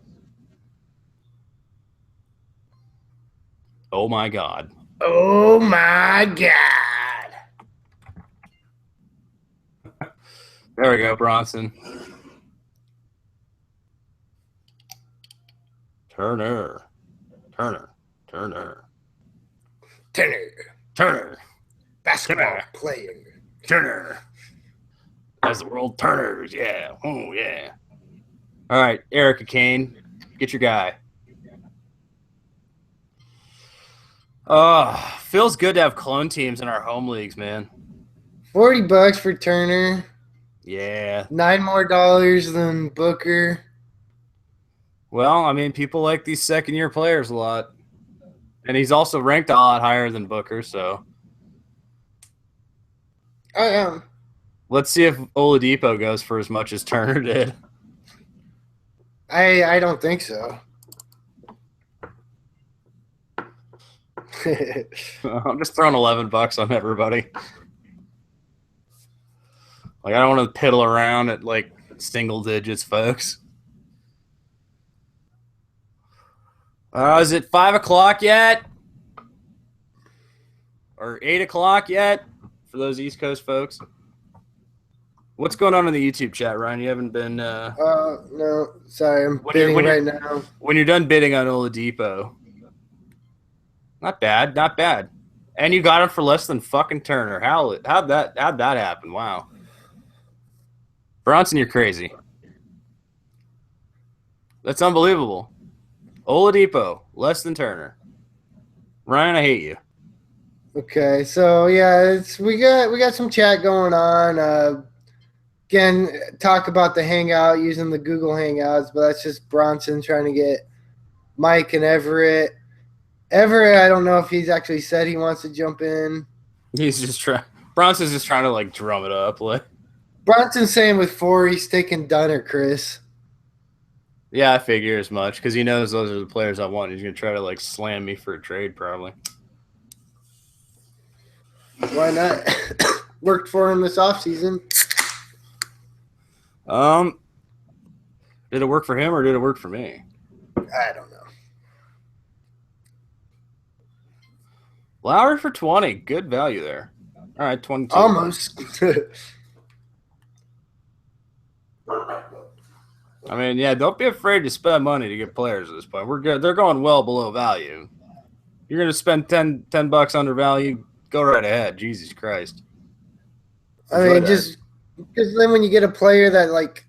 Oh my God. Oh my God. There we go, Bronson. Turner. Basketball playing. Turner. As the world turners, yeah. Oh, yeah. All right, Erica Kane, get your guy. Feels good to have clone teams in our home leagues, man. $40 for Turner. Yeah. $9 more than Booker. Well, I mean, people like these second-year players a lot. And he's also ranked a lot higher than Booker, so. I am. Let's see if Oladipo goes for as much as Turner did. I don't think so. I'm just throwing $11 on everybody. Like, I don't want to piddle around at, like, single digits, folks. Is it 5 o'clock yet? Or 8 o'clock yet? For those East Coast folks. What's going on in the YouTube chat, Ryan? You haven't been... no. Sorry, I'm bidding right now. When you're done bidding on Oladipo. Not bad, not bad. And you got him for less than fucking Turner. How'd that happen? Wow. Bronson, you're crazy. That's unbelievable. Oladipo, less than Turner. Ryan, I hate you. Okay, so yeah, we got some chat going on. Again, talk about the Hangout using the Google Hangouts, but that's just Bronson trying to get Mike and Everett. Everett, I don't know if he's actually said he wants to jump in. Bronson's just trying to like drum it up. Like Bronson's saying with 4, he's taking Dunn or Chris. Yeah, I figure as much because he knows those are the players I want. He's gonna try to like slam me for a trade, probably. Why not? Worked for him this offseason. Did it work for him or did it work for me? I don't know. Lowry for 20. Good value there. All right, 22. Almost. I mean, yeah, don't be afraid to spend money to get players at this point. We're good. They're going well below value. You're going to spend $10 under value, go right ahead. Jesus Christ. I mean, just because then when you get a player that like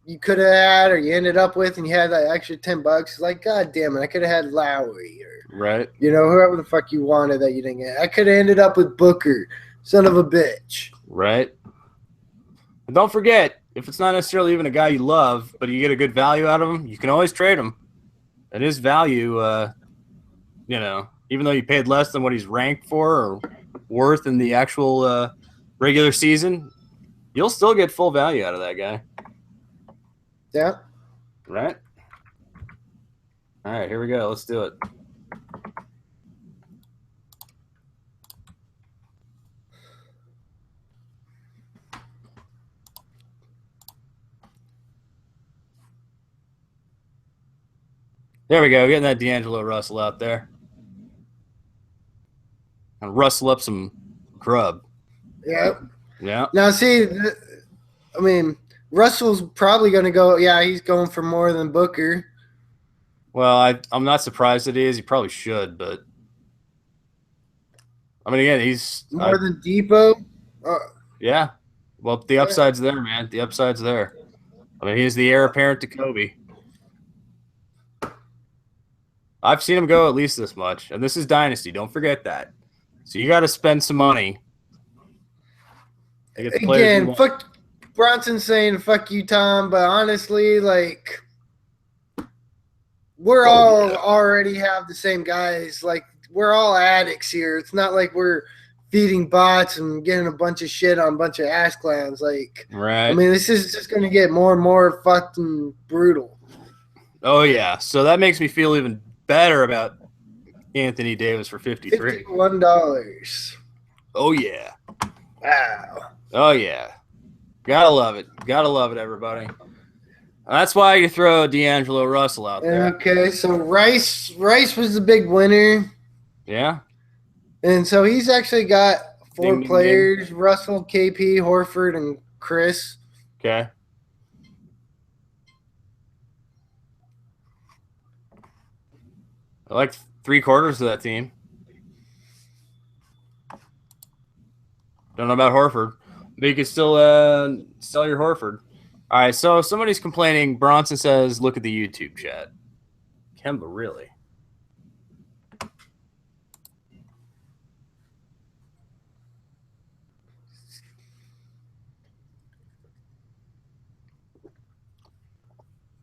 you could have had or you ended up with and you had that extra $10, it's like, God damn it, I could have had Lowry or right. Whoever the fuck you wanted that you didn't get. I could have ended up with Booker, son of a bitch. Right. And don't forget, if it's not necessarily even a guy you love, but you get a good value out of him, you can always trade him. And his value, even though you paid less than what he's ranked for or worth in the actual regular season, you'll still get full value out of that guy. Yeah. Right? All right, here we go. Let's do it. There we go. Getting that D'Angelo Russell out there. And rustle up some grub. Yeah. Yeah. Now, see, I mean, Russell's probably going to go. Yeah, he's going for more than Booker. Well, I'm not surprised that he is. He probably should, but I mean, again, he's more than Depot. Yeah. Well, the upside's there, man. The upside's there. I mean, he's the heir apparent to Kobe. I've seen him go at least this much, and this is Dynasty. Don't forget that. So you got to spend some money. Again, fuck Bronson saying "fuck you, Tom," but honestly, like we're all already have the same guys. Like we're all addicts here. It's not like we're feeding bots and getting a bunch of shit on a bunch of ass clowns. Like, Right. I mean, this is just going to get more and more fucking brutal. Oh, yeah. So that makes me feel even better about Anthony Davis for 53. $51. Oh, yeah. Wow. Oh, yeah. Gotta love it. Gotta love it, everybody. That's why you throw D'Angelo Russell out there. Okay, so Rice was the big winner. Yeah. And so he's actually got four Ding, ding, players: Russell, KP, Horford, and Chris. Okay. I like 3/4 of that team. Don't know about Horford, but you can still sell your Horford. All right, so somebody's complaining. Bronson says, look at the YouTube chat. Kemba, really?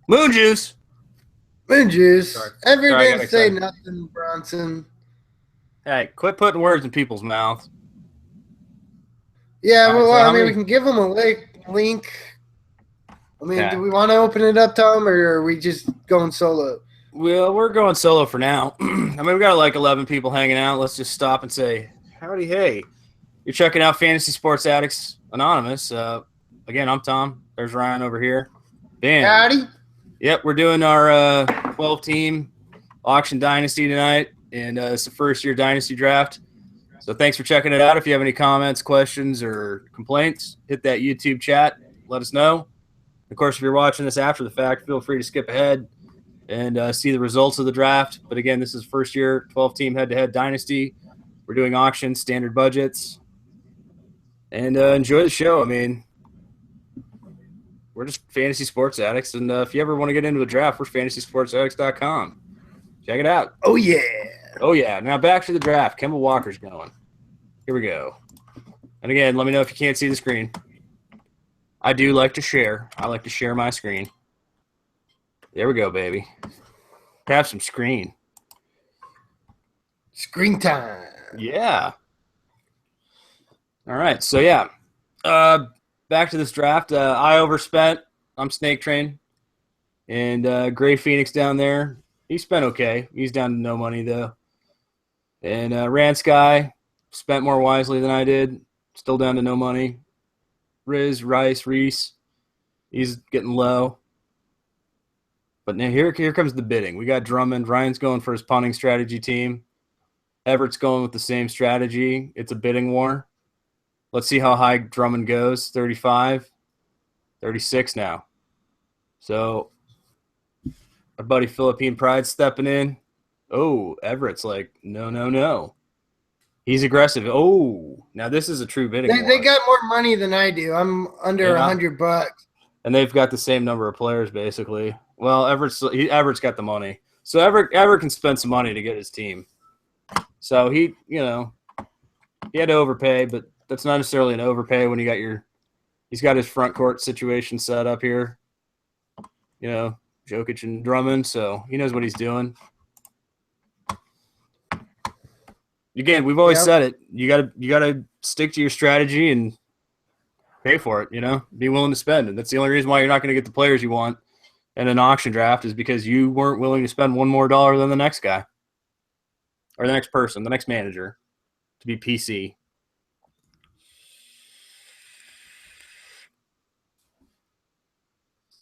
Moon juice. Moon juice. Sorry. Ever Sorry, I got didn't say excited. nothing, Bronson. Hey, quit putting words in people's mouths. Yeah, All right, well, so I how mean, many- we can give him a link. I mean, Okay. do we want to open it up, Tom, or are we just going solo? Well, we're going solo for now. I mean, we got like 11 people hanging out. Let's just stop and say, howdy, hey. You're checking out Fantasy Sports Addicts Anonymous. Again, I'm Tom. There's Ryan over here. Bam. Howdy. Yep, we're doing our 12-team auction dynasty tonight, and it's the first-year dynasty draft. So thanks for checking it out. If you have any comments, questions, or complaints, hit that YouTube chat. Let us know. Of course, if you're watching this after the fact, feel free to skip ahead and see the results of the draft. But again, this is first-year 12-team head-to-head dynasty. We're doing auctions, standard budgets, and enjoy the show. I mean, we're just fantasy sports addicts, and if you ever want to get into a draft, we're fantasysportsaddicts.com. Check it out. Oh, yeah. Oh, yeah. Now back to the draft. Kemba Walker's going. Here we go. And again, let me know if you can't see the screen. I do like to share. I like to share my screen. There we go, baby. Have some screen. Screen time. Yeah. All right. So, yeah. Back to this draft. I overspent. I'm Snake Train. And Gray Phoenix down there. He spent okay. He's down to no money, though. And Rand Sky spent more wisely than I did. Still down to no money. Riz, Rice, Reese. He's getting low. But now here comes the bidding. We got Drummond. Ryan's going for his punting strategy team. Everett's going with the same strategy. It's a bidding war. Let's see how high Drummond goes. 35, 36 now. So our buddy Philippine Pride stepping in. Oh, Everett's like, no. He's aggressive. Oh, now this is a true bidding war. They got more money than I do. I'm under $100. And they've got the same number of players, basically. Well, Everett's got the money. So Everett can spend some money to get his team. So he had to overpay, but that's not necessarily an overpay when he's got his front court situation set up here. Jokic and Drummond, so he knows what he's doing. Again, we've always said it. You gotta stick to your strategy and pay for it, be willing to spend. And that's the only reason why you're not going to get the players you want in an auction draft is because you weren't willing to spend one more dollar than the next guy or the next person, the next manager to be PC.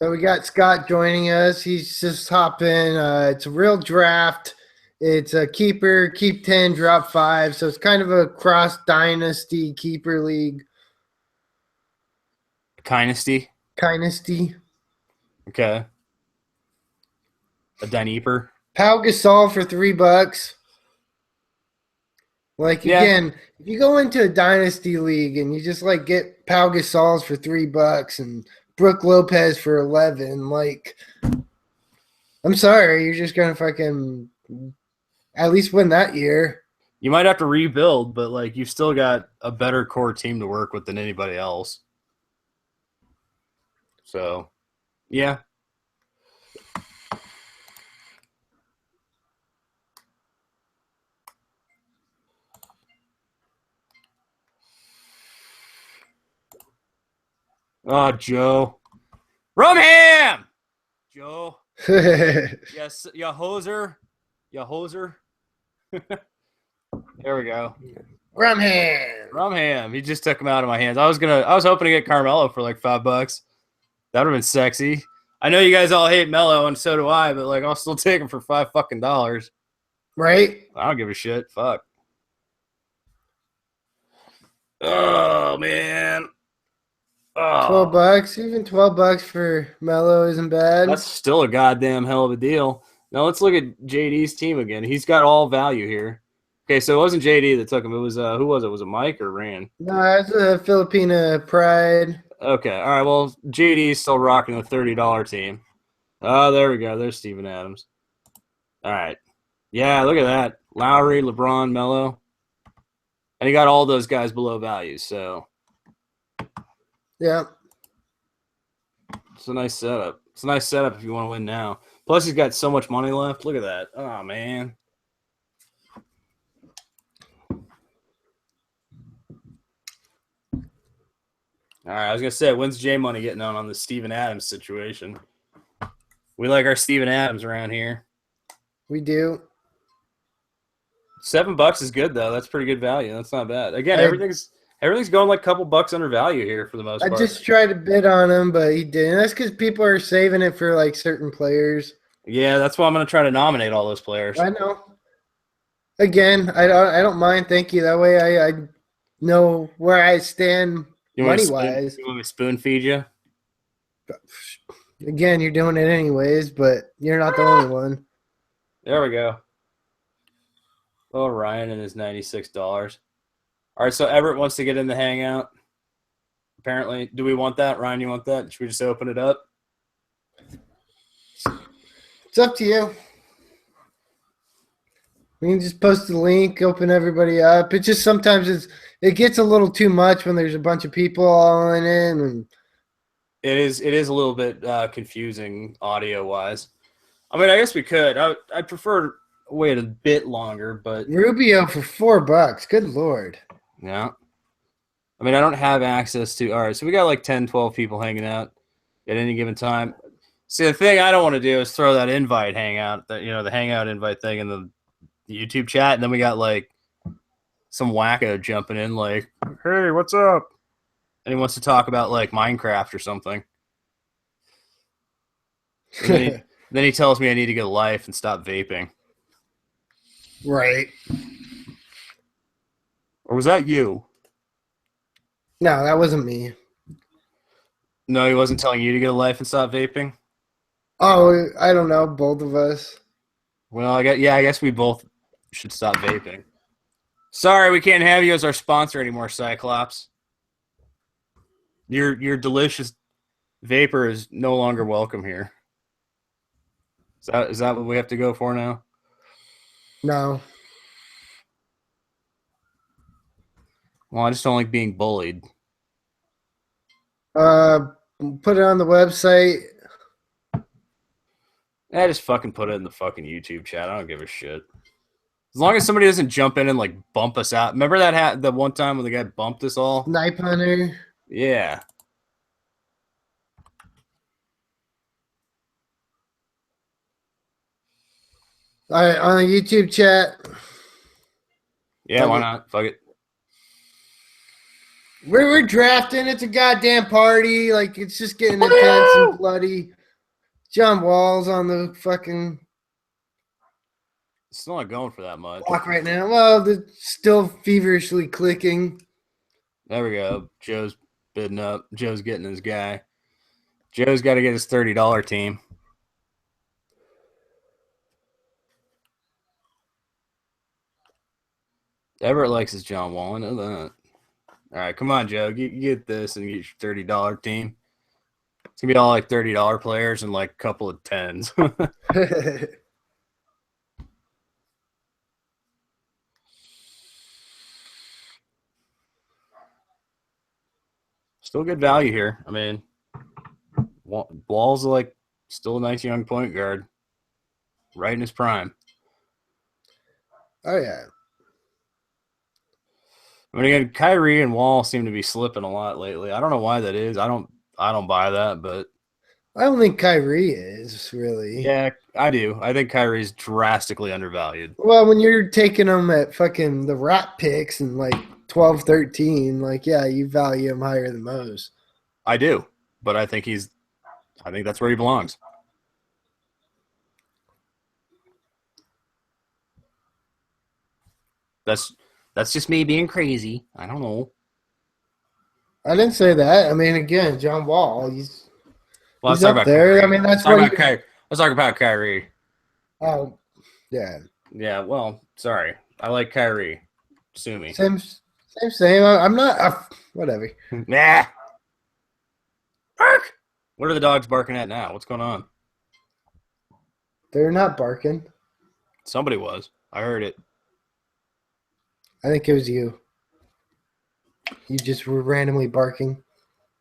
So we got Scott joining us. He's just hopping. It's a real draft. It's a keeper, keep 10, drop 5. So it's kind of a cross dynasty keeper league. Dynasty. Okay. A Dyneeper. Pau Gasol for $3. Like, again, if you go into a dynasty league and you just get Pau Gasols for $3 and Brooke Lopez for 11, I'm sorry, you're just gonna fucking at least win that year. You might have to rebuild, but you've still got a better core team to work with than anybody else. So, yeah. Oh, Joe. Rumham! Joe. Yes, ya hoser. Ya hoser. There we go. Rumham. He just took him out of my hands. I was hoping to get Carmelo for like $5. That would have been sexy. I know you guys all hate Melo, and so do I, but like I'll still take him for $5 fucking. Right? I don't give a shit. Fuck. Oh man. Oh. $12. Even $12 for Melo isn't bad. That's still a goddamn hell of a deal. Now let's look at JD's team again. He's got all value here. Okay, so it wasn't JD that took him. It was who was it? Was it Mike or Rand? No, that's a Filipina pride. Okay, all right. Well, JD's still rocking the $30 team. Oh, there we go. There's Steven Adams. All right. Yeah, look at that. Lowry, LeBron, Melo. And he got all those guys below value, so Yeah. it's a nice setup. It's a nice setup if you want to win now. Plus, he's got so much money left. Look at that. Oh, man. All right, I was going to say, when's J Money getting on the Steven Adams situation? We like our Steven Adams around here. We do. $7 is good, though. That's pretty good value. That's not bad. Again, everything's going like a couple bucks under value here for the most part. I just tried to bid on him, but he didn't. That's because people are saving it for like certain players. Yeah, that's why I'm going to try to nominate all those players. I know. Again, I don't mind. Thank you. That way I know where I stand money-wise. You want me to spoon feed you? Again, you're doing it anyways, but you're not the only one. There we go. Oh, Ryan and his $96. All right, so Everett wants to get in the hangout. Apparently, do we want that? Ryan, you want that? Should we just open it up? It's up to you. We can just post the link, open everybody up. It just sometimes it gets a little too much when there's a bunch of people all in it. And it is a little bit confusing audio wise. I mean, I guess we could. I prefer wait a bit longer, but Rubio for $4. Good Lord. Yeah. I mean, I don't have access to. All right, so we got like 10, 12 people hanging out at any given time. See, the thing I don't want to do is throw that invite hangout, the hangout invite thing in the YouTube chat, and then we got like some wacko jumping in like, hey, what's up? And he wants to talk about like Minecraft or something. And then he tells me I need to get a life and stop vaping. Right. Or was that you? No, that wasn't me. No, he wasn't telling you to get a life and stop vaping? Oh, I don't know. Both of us. Well, I guess we both should stop vaping. Sorry, we can't have you as our sponsor anymore, Cyclops. Your delicious vapor is no longer welcome here. Is that what we have to go for now? No. Well, I just don't like being bullied. Put it on the website. I just fucking put it in the fucking YouTube chat. I don't give a shit. As long as somebody doesn't jump in and like bump us out. Remember that the one time when the guy bumped us all? Snipe Hunter. Yeah. All right, on the YouTube chat. Yeah, why not? Fuck it. We're drafting. It's a goddamn party. Like, it's just getting intense and bloody. John Wall's on the fucking It's not going for that much. clock right now. Well, they're still feverishly clicking. There we go. Joe's bidding up. Joe's getting his guy. Joe's got to get his $30 team. Everett likes his John Wall. I know that. All right, come on, Joe. Get this and get your $30 team. It's going to be all like $30 players and like a couple of tens. Still good value here. I mean, Wall's like still a nice young point guard. Right in his prime. Oh, yeah. I mean, again, Kyrie and Wall seem to be slipping a lot lately. I don't know why that is. I I don't buy that, but I don't think Kyrie is really. yeah, I do. I think Kyrie's drastically undervalued. Well, when you're taking him at fucking the rat picks and like 12, 13, like, yeah, you value him higher than most. I do, but I think that's where he belongs. That's just me being crazy. I don't know. I didn't say that. I mean, again, John Wall, he's Well, up there. Kyrie. I mean, that's what Let's talk about Kyrie. Oh, yeah. Yeah, well, sorry. I like Kyrie. Sue me. Same. I'm not. Whatever. Nah. Bark. What are the dogs barking at now? What's going on? They're not barking. Somebody was. I heard it. I think it was you. You just were randomly barking.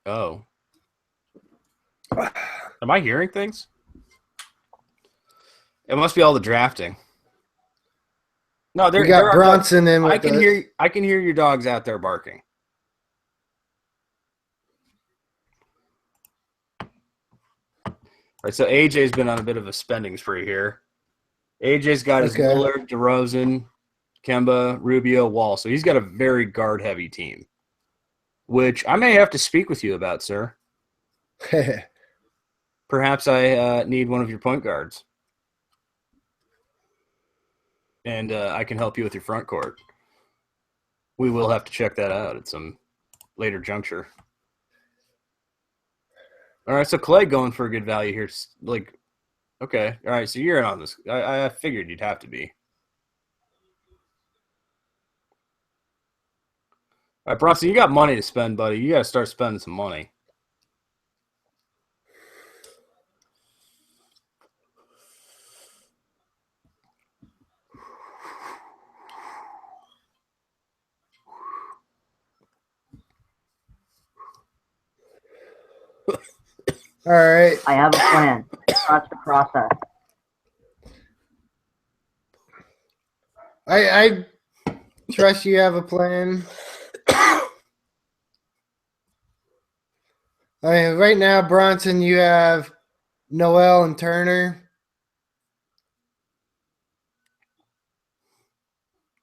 Oh. Am I hearing things? It must be all the drafting. No, We got Bronson in with I can hear your dogs out there barking. All right, so AJ's been on a bit of a spending spree here. AJ's got his Lillard, DeRozan, Kemba, Rubio, Wall. So he's got a very guard-heavy team, which I may have to speak with you about, sir. Perhaps I need one of your point guards. And I can help you with your front court. We will have to check that out at some later juncture. All right, so Clay going for a good value here. Like, okay, all right, so you're in on this. I figured you'd have to be. All right, Bronson, you got money to spend, buddy. You got to start spending some money. All right. I have a plan. Trust the process. I trust you have a plan. I mean, right now, Bronson, you have Noel and Turner.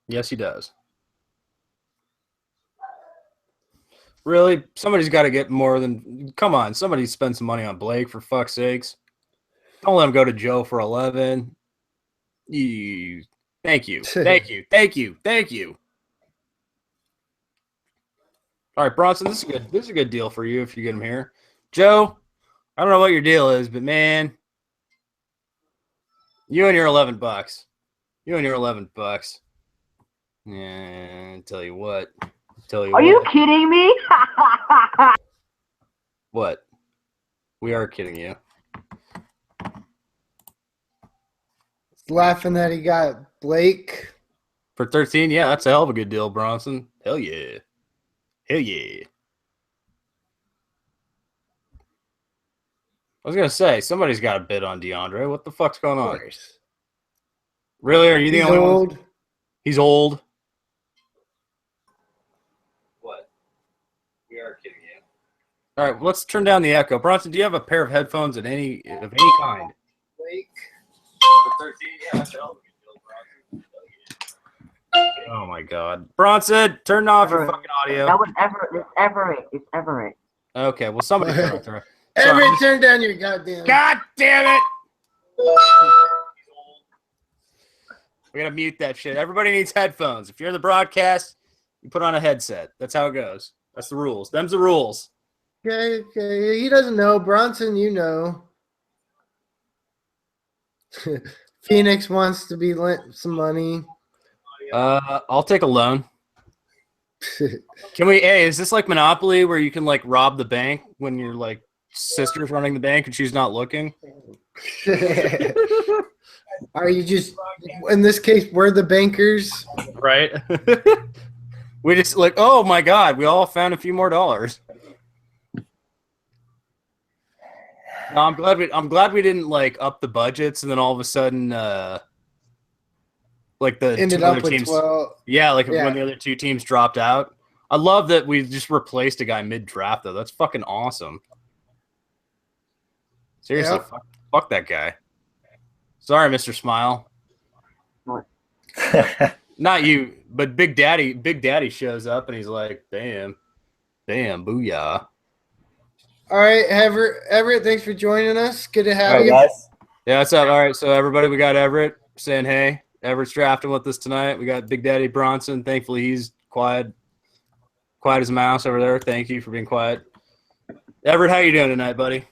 Yes, he does. Really? Somebody's got to get more than – come on. Somebody spend some money on Blake, for fuck's sakes. Don't let him go to Joe for 11. Thank you. Thank you. Thank you. Thank you. All right, Bronson, this is a good deal for you if you get him here. Joe, I don't know what your deal is, but, man, you and your $11. You and your $11. Yeah, tell you what. Are you kidding me? What? We are kidding you. Laughing that he got Blake. For 13, yeah, that's a hell of a good deal, Bronson. Hell yeah. Hell yeah. I was going to say, somebody's got a bid on DeAndre. What the fuck's going on? Really? Are you the only one? He's old. What? We are kidding you. All right, let's turn down the echo. Bronson, do you have a pair of headphones of any kind? Blake. For 13, yeah, that's a hell of a good deal, Bronson. Oh my God, Bronson, turn off your fucking audio. That was Everett. It's Everett. Okay, well somebody turn off. Everett, turn down your goddamn. God damn it! We gotta mute that shit. Everybody needs headphones. If you're in the broadcast, you put on a headset. That's how it goes. That's the rules. Them's the rules. Okay. He doesn't know. Bronson, you know. Phoenix wants to be lent some money. I'll take a loan. Can we? Hey, is this like Monopoly where you can like rob the bank when your like sister's running the bank and she's not looking? Are you just in this case? We're the bankers, right? We just like, oh my God, we all found a few more dollars. No, I'm glad we didn't like up the budgets and then all of a sudden, like the ended two up other with teams. 12. Yeah, when the other two teams dropped out. I love that we just replaced a guy mid-draft, though. That's fucking awesome. Seriously, Yep. fuck that guy. Sorry, Mr. Smile. What? Not you, but Big Daddy. Big Daddy shows up and he's like, "Damn, booyah." All right, Everett, thanks for joining us. Good to All have right, you. guys. Yeah, what's up? All right, so everybody, we got Everett saying hey. Everett's drafting with us tonight. We got Big Daddy Bronson. Thankfully, he's quiet as a mouse over there. Thank you for being quiet. Everett, how you doing tonight, buddy?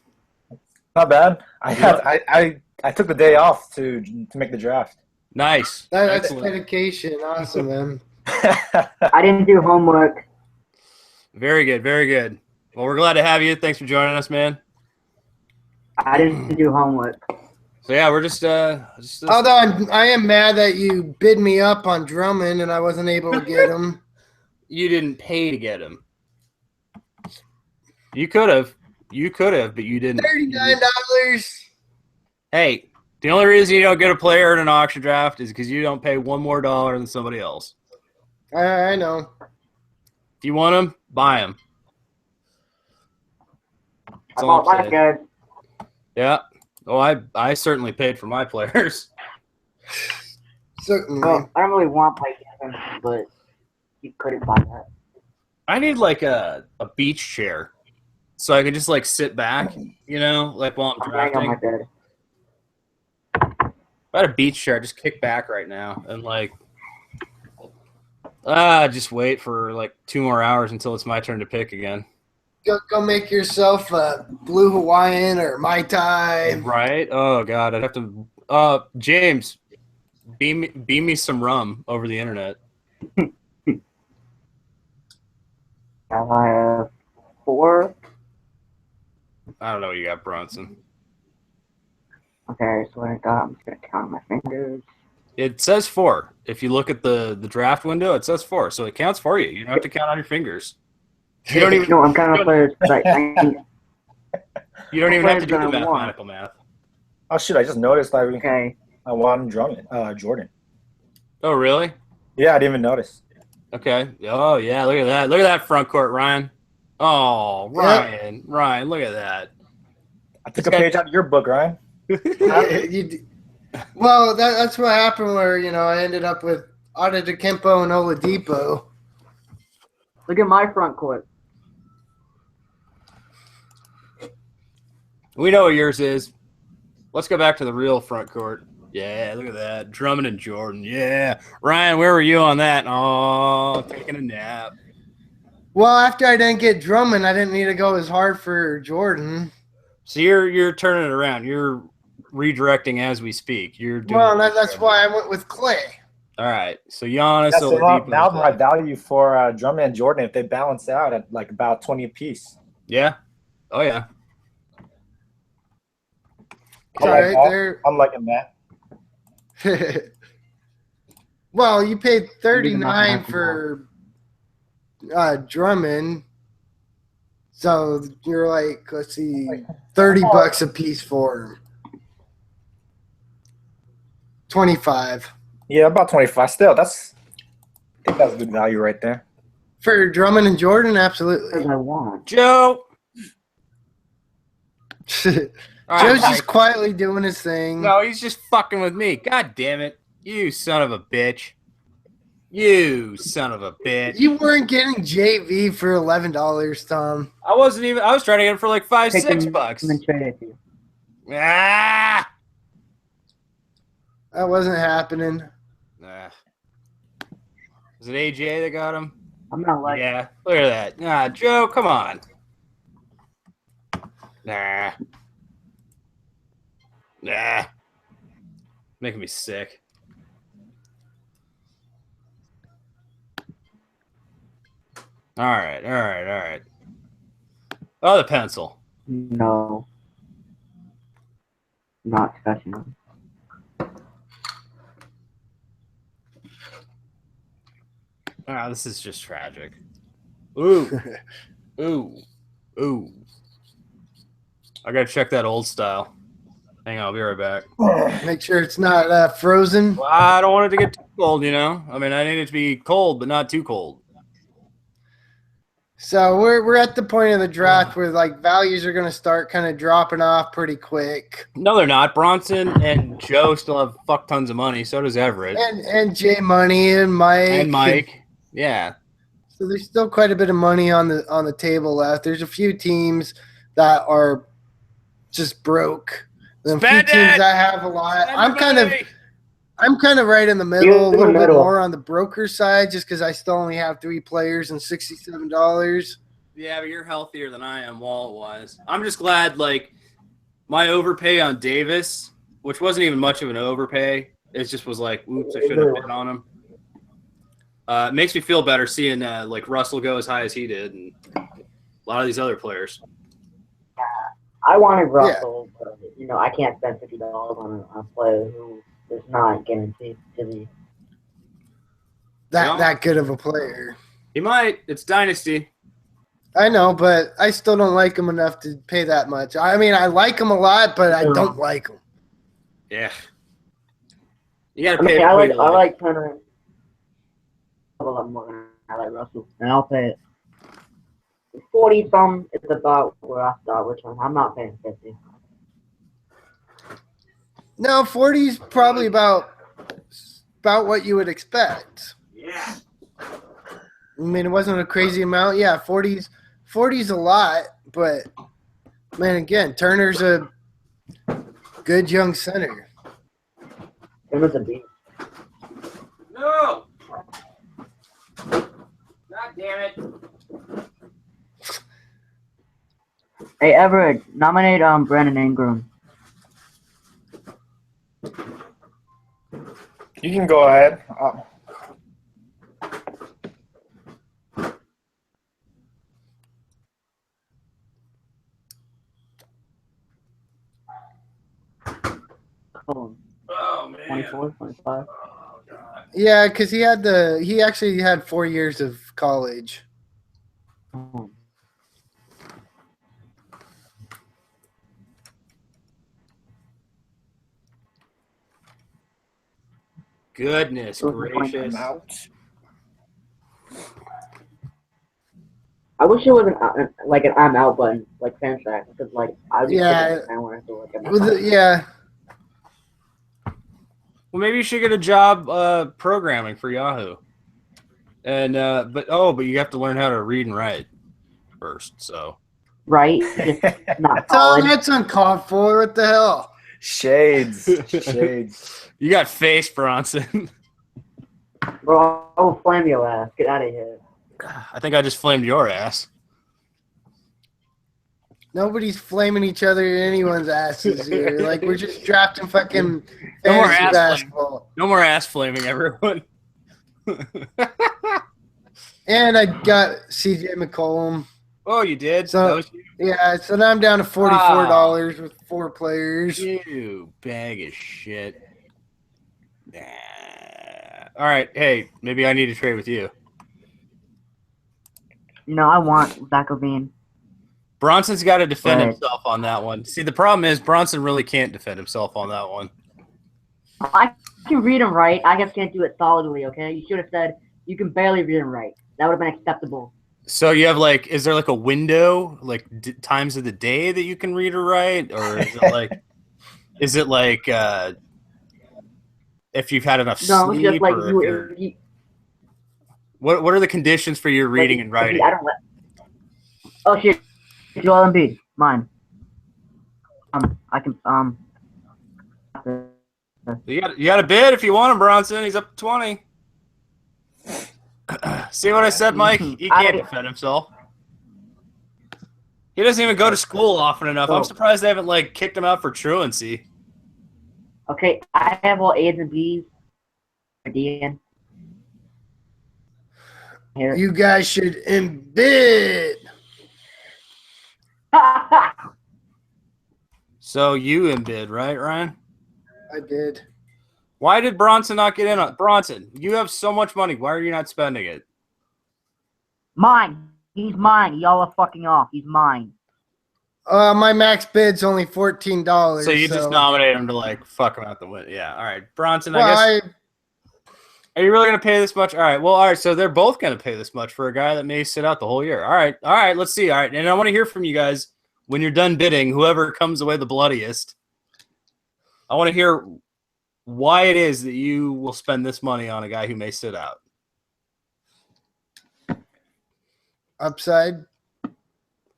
Not bad. I took the day off to make the draft. Nice. That's Excellent. dedication. Awesome, man. I didn't do homework. Very good. Very good. Well, we're glad to have you. Thanks for joining us, man. I didn't do homework. So yeah, we're just Although I am mad that you bid me up on Drummond and I wasn't able to get him. You didn't pay to get him. You could have, but you didn't. $39. Hey, the only reason you don't get a player in an auction draft is because you don't pay $1 more than somebody else. I know. If you want them, buy them. I bought my guy. Yeah. Oh, I certainly paid for my players. Certainly. Well, I don't really want to play him, but you couldn't buy that. I need like a beach chair, so I can just like sit back, like while I'm I'm laying on my drafting. bed. If I had a beach chair, I'd just kick back right now and just wait for like 2 more hours until it's my turn to pick again. Go make yourself a blue Hawaiian or Mai Tai. Right? Oh God, I'd have to. James, beam me some rum over the internet. I have 4. I don't know what you got, Bronson. Okay, so what I got, I'm just going to count my fingers. It says 4. If you look at the draft window, it says 4, so it counts for you. You don't have to count on your fingers. You don't even. No, I'm counting players. Like, You don't even have to do the Players that I want. mathematical math. Oh shit! I just noticed okay. I won Drummond, Jordan. Oh really? Yeah, I didn't even notice. Okay. Oh yeah, look at that. Look at that front court, Ryan. Oh, Ryan. Ryan, look at that. I took a page out of your book, Ryan. Well, that's what happened where, I ended up with Adetokounmpo and Oladipo. Look at my front court. We know what yours is. Let's go back to the real front court. Yeah, look at that. Drummond and Jordan. Yeah. Ryan, where were you on that? Oh, taking a nap. Well, after I didn't get Drummond, I didn't need to go as hard for Jordan. So you're turning it around. You're redirecting as we speak. You're doing Well, that's why I went with Clay. All right. So Giannis, Yeah, so Oladipo, now Clay. my value for Drummond and Jordan, if they balance out at like about 20 apiece. Yeah. Oh yeah. All right, there. I'm liking that. Well, you paid $39 for Drummond, so you're like, let's see, $30 a piece for him. 25 Yeah, about 25. Still, I think that's good value right there. for Drummond and Jordan. Because Absolutely. I want. Joe. All right, Joe's Mike. just quietly doing his thing. No, he's just fucking with me. God damn it. You son of a bitch. You son of a bitch. You weren't getting JV for $11, Tom. I was trying to get it for like $5, $6. And then trade it to you. Ah! That wasn't happening. Nah. Was it AJ that got him? I'm not like. Yeah. Look at that. Nah, Joe, come on. Nah. Making me sick. All right. Oh, the pencil. No. Not touching them. Ah, this is just tragic. Ooh. Ooh. I gotta check that old style. Hang on, I'll be right back. Make sure it's not frozen. Well, I don't want it to get too cold, I mean, I need it to be cold, but not too cold. So we're at the point of the draft where like values are going to start kind of dropping off pretty quick. No, they're not. Bronson and Joe still have fuck tons of money. So does Everett And Jay Money and Mike. and Mike. Yeah. So there's still quite a bit of money on the table left. There's a few teams that are just broke. And a few Spend teams it! that have a lot. Spend I'm the kind of money! I'm kind of right in the middle, You're a in the little bit middle. more on the broker side, just because I still only have 3 players and $67. Yeah, but you're healthier than I am wallet-wise. I'm just glad, like, my overpay on Davis, which wasn't even much of an overpay, it just was like, oops, I should have bid on him. It makes me feel better seeing, like, Russell go as high as he did and a lot of these other players. I wanted Russell, but I can't spend $50 on a player who is not guaranteed to be. That good of a player. He might. It's Dynasty. I know, but I still don't like him enough to pay that much. I mean, I like him a lot, but I don't like him. Yeah. You got I to pay mean, it. I like Turner a lot more than I like Russell, and I'll pay it. 40 some is about where I start with him. I'm not paying 50. No, 40 is probably about what you would expect. Yeah. I mean, it wasn't a crazy amount. Yeah, 40's a lot, but man, again, Turner's a good young center. Turner's a beast. No! God damn it. Hey, Everett, nominate Brandon Ingram. You can go ahead. Oh, Oh, man. 24, 25. Oh, God. Yeah, because he actually had 4 years of college. Oh. Goodness gracious. I'm out. I wish it was an I'm out button, like Fantrack, because I just Yeah. when I do like I'm With out. yeah, Well, maybe you should get a job programming for Yahoo. And but you have to learn how to read and write first. So Right? Just not oh, solid. that's uncalled for. What the hell? Shades. Shades. you got face, Bronson. Bro, I will flame your ass. Get out of here. I think I just flamed your ass. Nobody's flaming each other in anyone's asses here. Like we're just drafting fucking No more fantasy ass basketball. No more ass flaming, everyone. And I got CJ McCollum. Oh, you did? So- That was Yeah, so now I'm down to $44 with 4 players. you bag of shit. Nah. All right. Hey, maybe I need to trade with you. I want Zach Levine. Bronson's got to defend Right. himself on that one. See, the problem is Bronson really can't defend himself on that one. I can read and write. I just can't do it solidly, okay? You should have said you can barely read and write. That would have been acceptable. So you have is there like a window, like times of the day that you can read or write, or is it like if you've had enough No, it's sleep, just like or if you're, what are the conditions for your reading and writing? I don't let. Oh shit! Joel Embiid, mine. I can You got a bid if you want him, Bronson. He's up to 20. See what I said, Mike? He can't defend himself. He doesn't even go to school often enough. I'm surprised they haven't kicked him out for truancy. Okay, I have all A's and B's. Here. You guys should embed. So you embid, right, Ryan? I did. Why did Bronson not get in on Bronson? You have so much money. Why are you not spending it? Mine. He's mine. Y'all are fucking off. He's mine. My max bid's only $14. So you just nominate him to fuck him out the win. Yeah, all right, Bronson. Well, I guess Are you really going to pay this much? All right. Well, all right. So they're both going to pay this much for a guy that may sit out the whole year. All right. All right. Let's see. All right. And I want to hear from you guys when you're done bidding, whoever comes away the bloodiest. I want to hear why it is that you will spend this money on a guy who may sit out. Upside.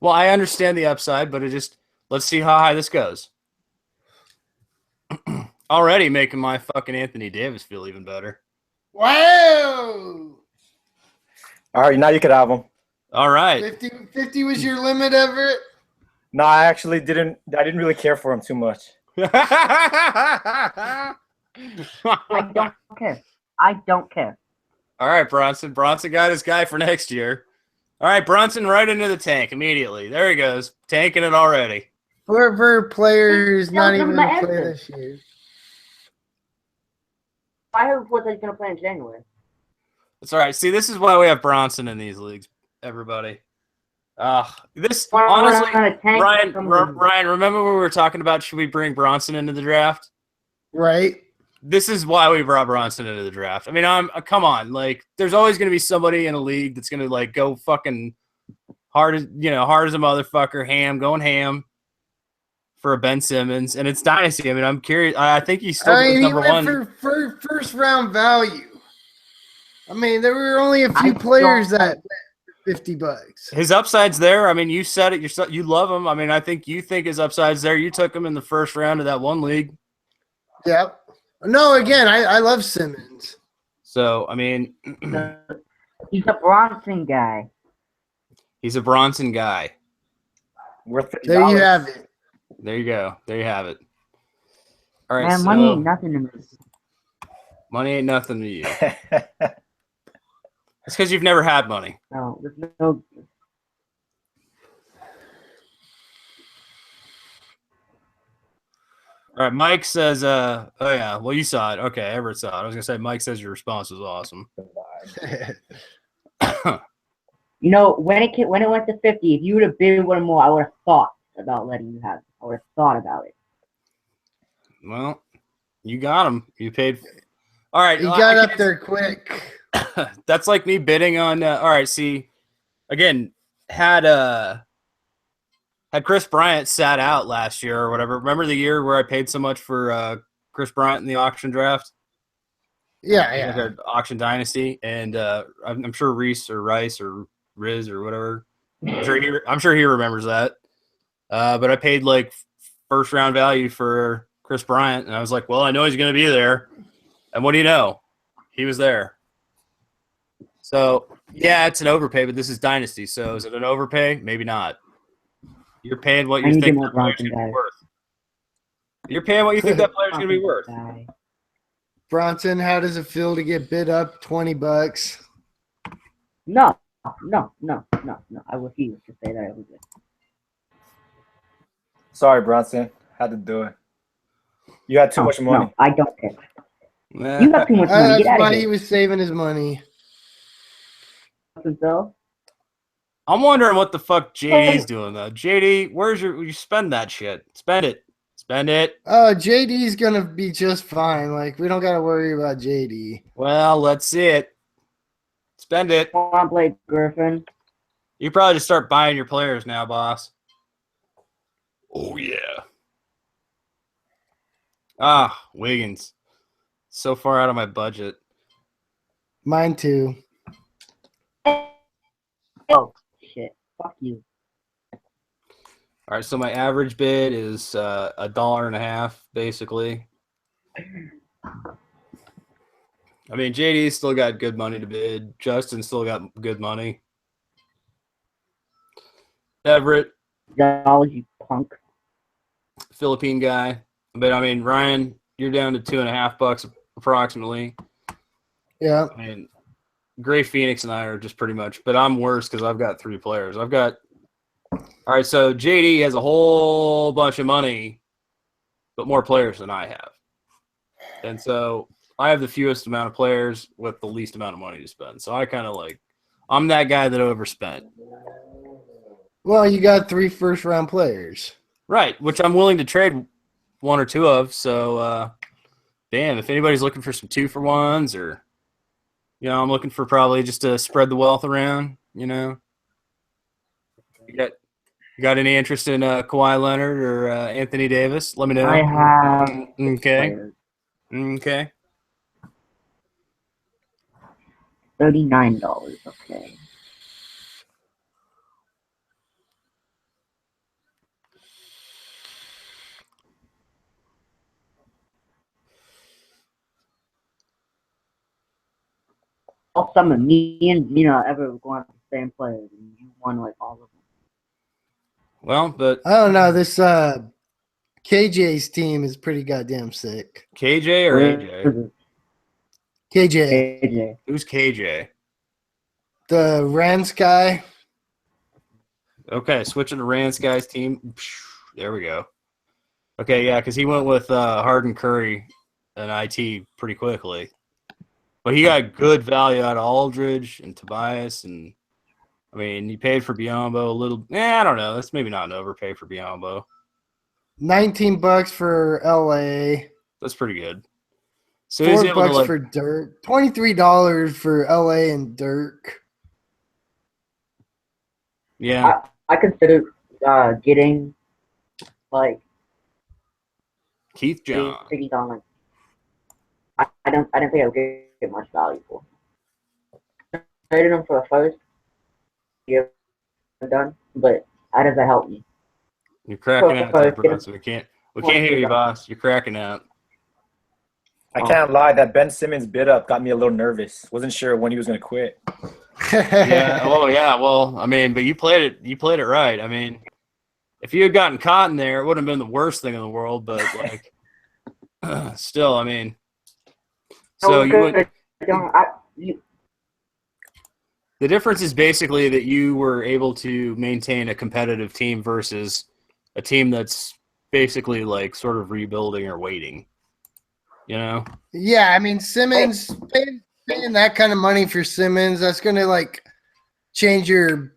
Well, I understand the upside, but let's see how high this goes. Already making my fucking Anthony Davis feel even better. Wow. All right, now you could have him. All right. 50 was your limit, Everett? No, I actually didn't. I didn't really care for him too much. I don't care. I don't care. All right, Bronson. Bronson got his guy for next year. All right, Bronson right into the tank immediately. There he goes. Tanking it already. For a player who's not even going to play Everett. this year. I heard reports that he's going to play in January. It's all right. See, this is why we have Bronson in these leagues, everybody. This We're honestly, not gonna tank Ryan, remember when we were talking about should we bring Bronson into the draft? Right. This is why we brought Bronson into the draft. I mean, come on, like, there's always going to be somebody in a league that's going to like go fucking hard as a motherfucker, going ham for a Ben Simmons, and it's Dynasty. I mean, I'm curious. I think he's still number one for first round value. I mean, there were only a few players that $50. His upside's there. I mean, you said it yourself. You love him. I mean, I think you think his upside's there. You took him in the first round of that one league. Yep. No, again, I love Simmons. So, I mean, He's a Bronson guy. he's a Bronson guy. Worth $50. There you have it. There you go. There you have it. All right. Man, so money ain't nothing to me. money ain't nothing to you. It's because you've never had money. No, there's no. All right, Mike says, oh yeah, well you saw it. Okay, Everett saw it. I was gonna say Mike says your response was awesome. You know, when it went to 50, if you would have bid one more, I would have thought about letting you have it. I would have thought about it. Well, you got him. You paid. All right, He got up there quick. That's like me bidding on. All right, see, again, had Chris Bryant sat out last year or whatever. Remember the year where I paid so much for Chris Bryant in the auction draft? Yeah. Like an auction dynasty, and I'm sure Reese or Rice or Riz or whatever. I'm sure he remembers that. But I paid like first round value for Chris Bryant, and I was like, well, I know he's going to be there. And what do you know? He was there. So yeah, it's an overpay, but this is Dynasty. So is it an overpay? Maybe not. You're paying what you think that player's going to be worth. You're paying what you think that player's going to be worth. Bronson, how does it feel to get bid up $20? No. I refuse to say that it was good. Sorry, Bronson. Had to do it. You had too much money. No, I don't care. You have too much money. That's Get out why of he here. was saving his money. So, I'm wondering what the fuck JD's doing though. JD, you spend that shit? Spend it. Spend it. JD's gonna be just fine. Like, we don't gotta worry about JD. Well, let's see it. Spend it. come on, Blake Griffin. You probably just start buying your players now, boss. Oh yeah. Wiggins. So far out of my budget. Mine too. Oh shit! Fuck you. All right, so my average bid is $1.50, basically. I mean, JD's still got good money to bid. Justin still got good money. Everett, Dollars, you punk. Philippine guy. But I mean, Ryan, you're down to $2.50 approximately. Yeah. I mean, Gray Phoenix and I are just pretty much, but I'm worse because I've got 3 players. All right, so JD has a whole bunch of money, but more players than I have. And so I have the fewest amount of players with the least amount of money to spend. So I kind of I'm that guy that overspent. Well, you got 3 first-round players. Right, which I'm willing to trade 1 or 2 of. So, damn, if anybody's looking for some 2-for-1s or I'm looking for probably just to spread the wealth around. You got any interest in Kawhi Leonard or Anthony Davis? Let me know. I have Okay. players. Okay. $39. Okay. All summer, me and Nina ever going to the same players, and you won like all of them. Well, but I don't know. This KJ's team is pretty goddamn sick. KJ or AJ? KJ, KJ. Who's KJ? the Rams guy. Okay, switching to Rand's guy's team. There we go. Okay, yeah, because he went with Harden, Curry, and IT pretty quickly. But he got good value out of Aldridge and Tobias, and I mean, he paid for Biyombo a little. I don't know. That's maybe not an overpay for Biyombo. $19 for LA. That's pretty good. So he's able to $4 for Dirk. $23 for LA and Dirk. yeah. I considered getting like Keith John. Piggy on like I didn't think I would get much value for him. Traded him for a first year done, but how does that help me? You're cracking out there, bro. So we can't hear you, boss. You're cracking out. I can't lie. That Ben Simmons bid up got me a little nervous. Wasn't sure when he was going to quit. Yeah. Oh, yeah. Well, I mean, but you played it. You played it right. I mean, if you had gotten caught in there, it wouldn't have been the worst thing in the world. But like, still, I mean, so you would. The difference is basically that you were able to maintain a competitive team versus a team that's basically like sort of rebuilding or waiting. Yeah, I mean, Simmons, paying that kind of money for Simmons, that's going to like change your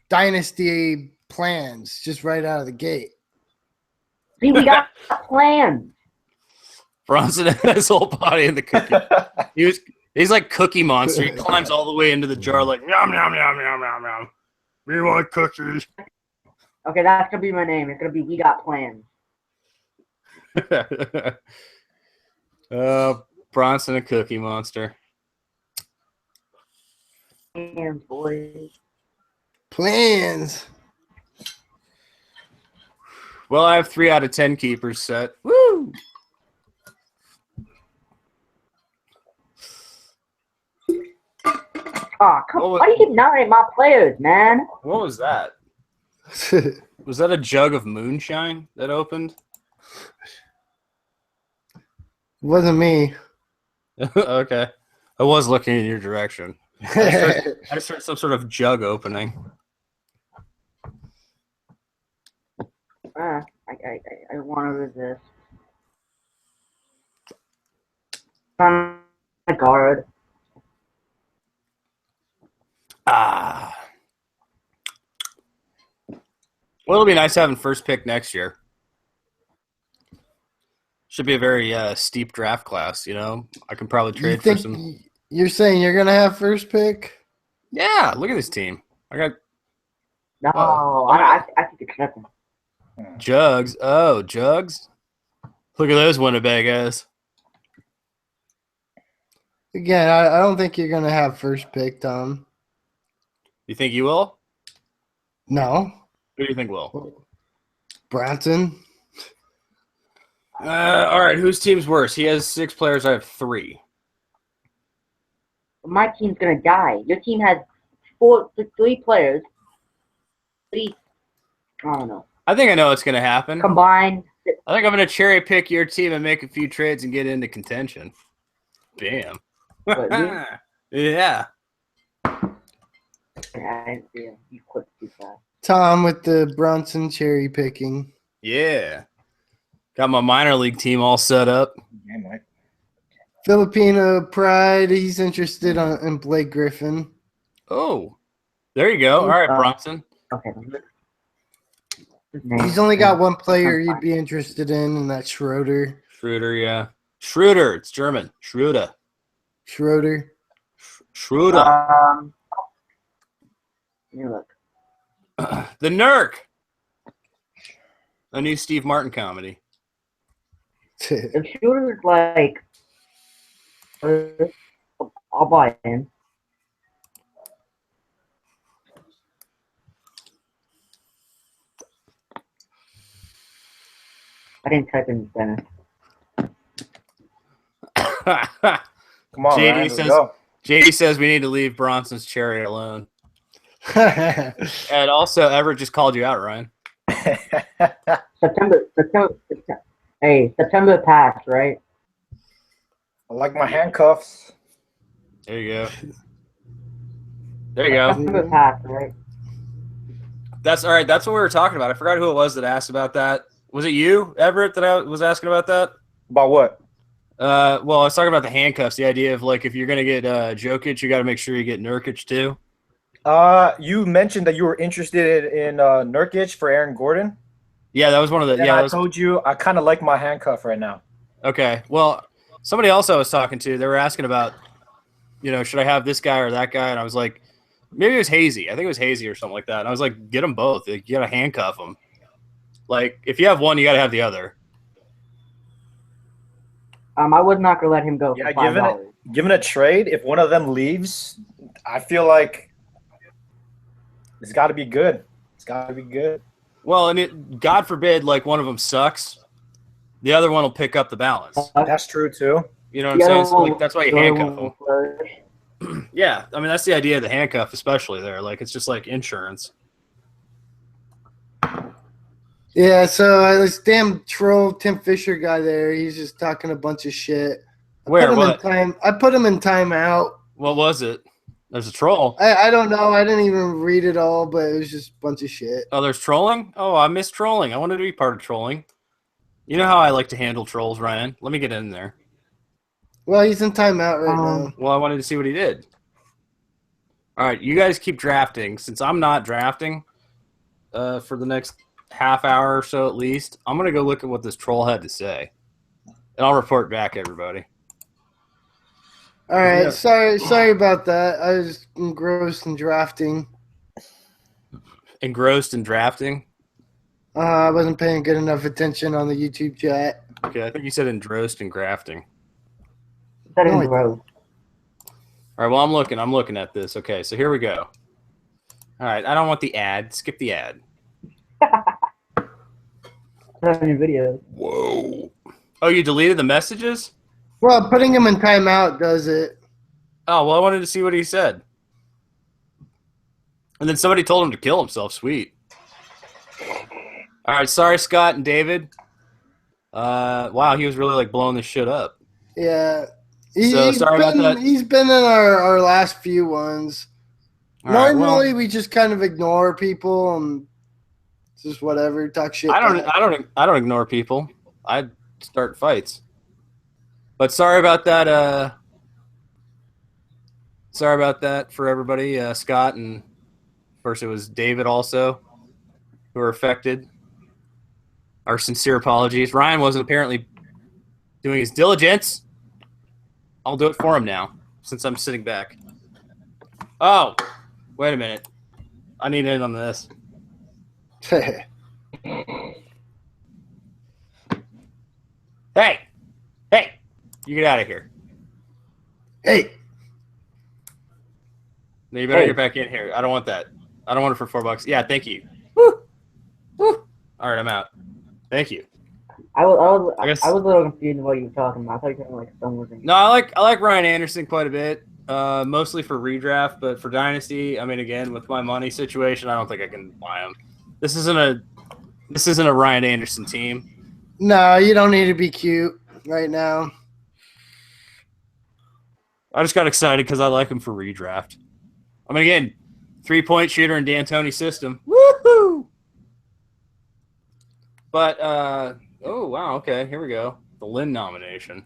dynasty plans just right out of the gate. See, we got plans. Bronson had his whole body in the cookie. He's like Cookie Monster. He climbs all the way into the jar like yum yum yum yum yum yum. We want cookies. Okay, that's gonna be my name. It's gonna be We Got Plans. Bronson a Cookie Monster. Plans, boys. Plans. Well, I have 3 out of 10 keepers set. Woo! Oh, come on. Why do you keep nominating my players, man? What was that? Was that a jug of moonshine that opened? Wasn't me. Okay. I was looking in your direction. I just heard some sort of jug opening. I want to resist. On a guard. Well, it'll be nice having first pick next year. Should be a very steep draft class, I can probably trade for some. You're saying you're going to have first pick? Yeah, look at this team. I got No, I think it's nothing. Jugs. Oh, Jugs. Look at those Winnebagoes. Again, I don't think you're going to have first pick, Tom. You think you will? No. Who do you think will? Bronson. All right, whose team's worse? He has 6 players. I have 3. My team's gonna die. Your team has 3 players. 3. I don't know. I think I know what's going to happen. Combined. I think I'm going to cherry pick your team and make a few trades and get into contention. Bam. Yeah. You quit too fast. Tom with the Bronson cherry picking. Yeah. Got my minor league team all set up. Yeah, Mike. Filipino Pride. He's interested in Blake Griffin. Oh, there you go. All right, Bronson. Okay. He's only got one player you'd be interested in, and that's Schroeder. Schroeder, yeah. Schroeder. It's German. Schroeder. Schroeder. Schroeder. Let me look. The Nurk. A new Steve Martin comedy. If Shooter's like, I'll buy in. I didn't type in Dennis. Come on, JD Ryan, let's says go. JD says we need to leave Bronson's cherry alone. And also, Everett just called you out, Ryan. September. Hey, September passed, right? I like my handcuffs. There you go. There you go. September passed, right? That's all right. That's what we were talking about. I forgot who it was that asked about that. Was it you, Everett, that I was asking about that? About what? Well, I was talking about the handcuffs. The idea of like if you're gonna get Jokic, you got to make sure you get Nurkic too. You mentioned that you were interested in Nurkic for Aaron Gordon. Yeah, that was one of the. And Yeah, I told you I kind of like my handcuff right now. Okay. Well, somebody else I was talking to, they were asking about, should I have this guy or that guy? And I was like, maybe it was Hazy. I think it was Hazy or something like that. And I was like, get them both. You got to handcuff them. Like, if you have one, you got to have the other. I was not gonna let him go for Yeah, $5. given a trade, if one of them leaves, I feel like it's got to be good. It's got to be good. Well, and God forbid, like one of them sucks, the other one will pick up the balance. That's true too. You know what I'm saying? So, like, that's why you handcuff them. Yeah, I mean that's the idea of the handcuff, especially there. Like it's just like insurance. Yeah, so this damn troll Tim Fisher guy there, he's just talking a bunch of shit. Where? I put him in timeout. What was it? There's a troll. I don't know. I didn't even read it all, but it was just a bunch of shit. Oh, there's trolling? Oh, I miss trolling. I wanted to be part of trolling. You know how I like to handle trolls, Ryan. Let me get in there. Well, he's in timeout right now. Well, I wanted to see what he did. All right, you guys keep drafting. Since I'm not drafting for the next half hour or so at least, I'm going to go look at what this troll had to say. And I'll report back, everybody. All right, sorry about that. I was engrossed in drafting. Engrossed in drafting? I wasn't paying good enough attention on the YouTube chat. Okay, I think you said engrossed in grafting. That No, is gross. All right, well, I'm looking at this. Okay, so here we go. All right, I don't want the ad. Skip the ad. On your video. Whoa. Oh, you deleted the messages? Well, putting him in timeout does it. Oh, well, I wanted to see what he said. And then somebody told him to kill himself. Sweet. All right, sorry, Scott and David. Wow, he was really like blowing this shit up. Yeah. Sorry about that. He's been in our last few ones. All right, Normally, well, we just kind of ignore people and just whatever, talk shit. I don't ignore people. I start fights. But sorry about that. Sorry about that for everybody. Scott and of course it was David also who were affected. Our sincere apologies. Ryan wasn't apparently doing his diligence. I'll do it for him now since I'm sitting back. Oh, wait a minute. I need in on this. Hey, you get out of here. Hey. No, you better get back in here. I don't want that. I don't want it for $4. Yeah, thank you. Woo. Woo. All right, I'm out. Thank you. I was a little confused what you were talking about. I thought you were talking like someone. No, I like Ryan Anderson quite a bit. Mostly for redraft, but for Dynasty, I mean, again, with my money situation, I don't think I can buy him. This isn't a Ryan Anderson team. No, you don't need to be cute right now. I just got excited because I like him for redraft. I mean, again, 3-point shooter in D'Antoni's system. Woohoo! But, oh, wow, okay, here we go. The Lynn nomination.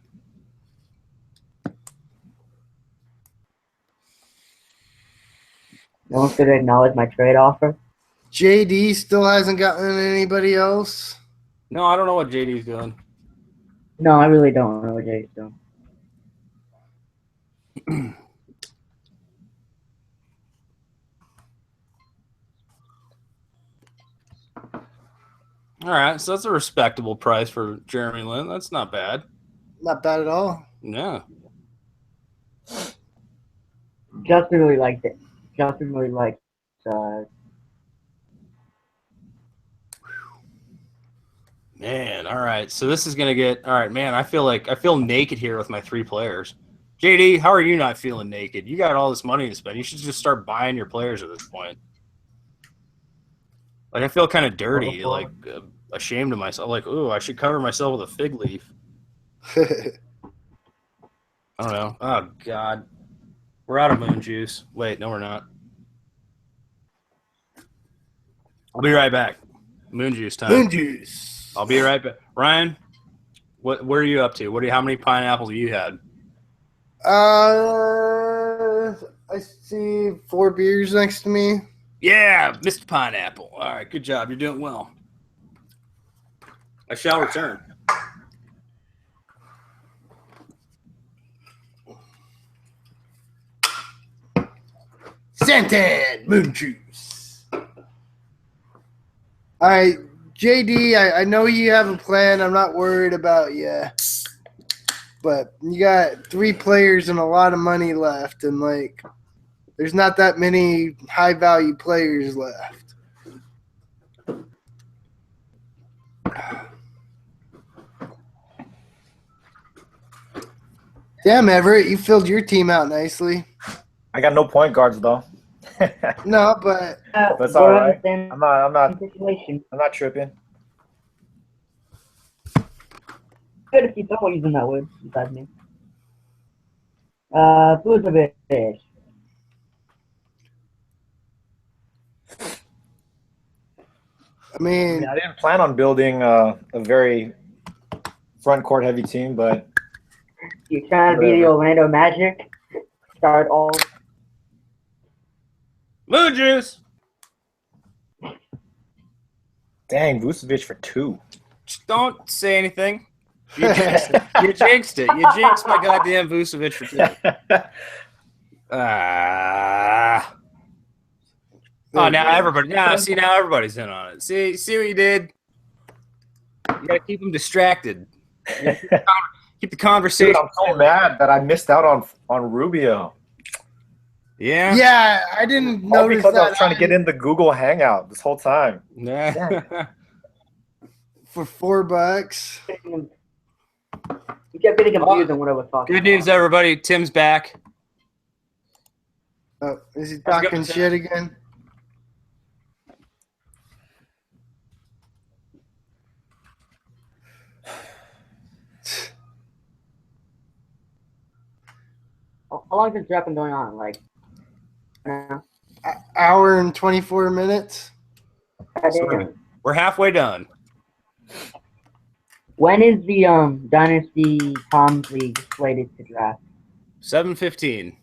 No one's gonna acknowledge my trade offer. JD still hasn't gotten anybody else. No, I don't know what JD's doing. No, I really don't know what Jay's doing. All right, so that's a respectable price for Jeremy Lin. That's not bad. Not bad at all. No. Justin really liked it. Justin really liked Man, all right. So this is gonna get all right, man. I feel naked here with my 3 players. JD, how are you not feeling naked? You got all this money to spend. You should just start buying your players at this point. Like I feel kind of dirty, like ashamed of myself. Like, ooh, I should cover myself with a fig leaf. I don't know. Oh God, we're out of moon juice. Wait, no, we're not. I'll be right back. Moon juice time. Moon juice. I'll be right back. Ryan, what are you up to? How many pineapples have you had? I see 4 beers next to me. Yeah, Mr. Pineapple. All right, good job. You're doing well. I shall return. Santan moon juice. All right, JD, I know you have a plan. I'm not worried about you. But you got 3 players and a lot of money left, and like there's not that many high value players left. Damn, Everett, you filled your team out nicely. I got no point guards though. No, but That's all right. I'm I'm not situation. tripping. Good if you don't using that word besides me. Vucevic. I mean, I didn't plan on building a very front court heavy team, but You trying to be the Orlando Magic? Start all. Moon juice. dang, Vucevic for 2. Just don't say anything. You jinxed it. You jinxed it. You jinxed my goddamn Vucevic for 2. Oh, now everybody. Now, see, now everybody's in on it. See what you did. You gotta keep them distracted. Keep the conversation. Dude, I'm so mad that I missed out on Rubio. Yeah. yeah, I didn't All notice because that I was trying to get in the Google Hangout this whole time. Yeah. for $4. You kept getting confused on what I was talking Good news, about. everybody. Tim's back. Oh, is he How's it talking going, Tim? shit again? How long has this draft been going on? Like, Hour and 24 minutes. goddamn. We're halfway done. When is the Dynasty Palms League slated to draft? 7:15.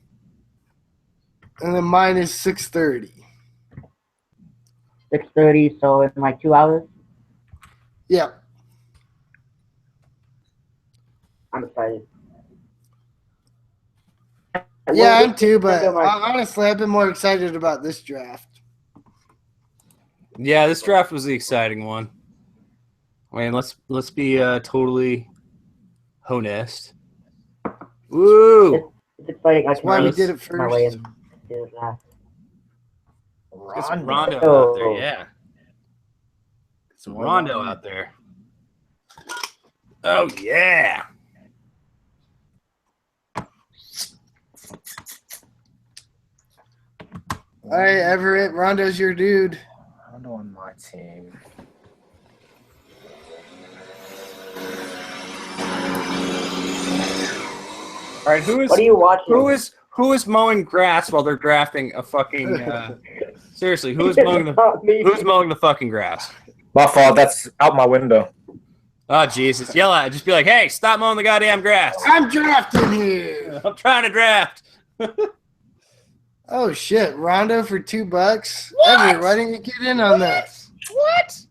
And then mine is 6:30. 6:30, so in like 2 hours. Yeah. I'm excited. Yeah, I'm too, but Go, Mark. honestly, I've been more excited about this draft. Yeah, this draft was the exciting one. I mean, let's be totally honest. Woo! It's exciting. That's why we did it My way first. and did it last. Get some Rondo Oh. out there, yeah. Get some Rondo out there. Oh yeah. All right, Everett, Rondo's your dude. Rondo on my team. All right, who is What are you watching? who is mowing grass while they're drafting a fucking? Seriously, who's mowing the fucking grass? My fault. That's out my window. Oh Jesus! Yell at it. Just be like, hey, stop mowing the goddamn grass. I'm drafting here. I'm trying to draft. Oh shit, Rondo for $2. What? Everett, why didn't you get in on that? What?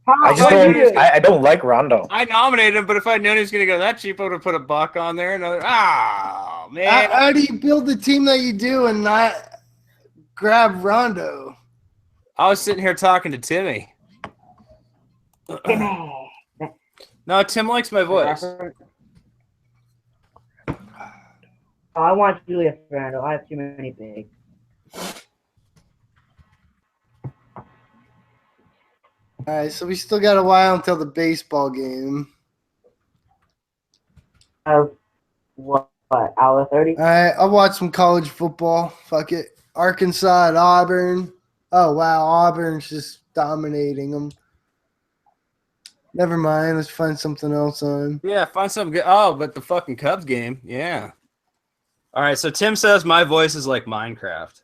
I just don't. I don't like Rondo. I nominated him, but if I'd known he was going to go that cheap, I would have put a buck on there. Oh man! How do you build the team that you do and not grab Rondo? I was sitting here talking to Timmy. Timmy. No, Tim likes my voice. Oh, I want Julia Fernando. I have too many bigs. All right, so we still got a while until the baseball game. What? Hour 30? All right, I'll watch some college football. Fuck it. Arkansas at Auburn. Oh, wow. Auburn's just dominating them. Never mind. Let's find something else on. Yeah, find something good. Oh, but the fucking Cubs game. Yeah. All right, so Tim says my voice is like Minecraft.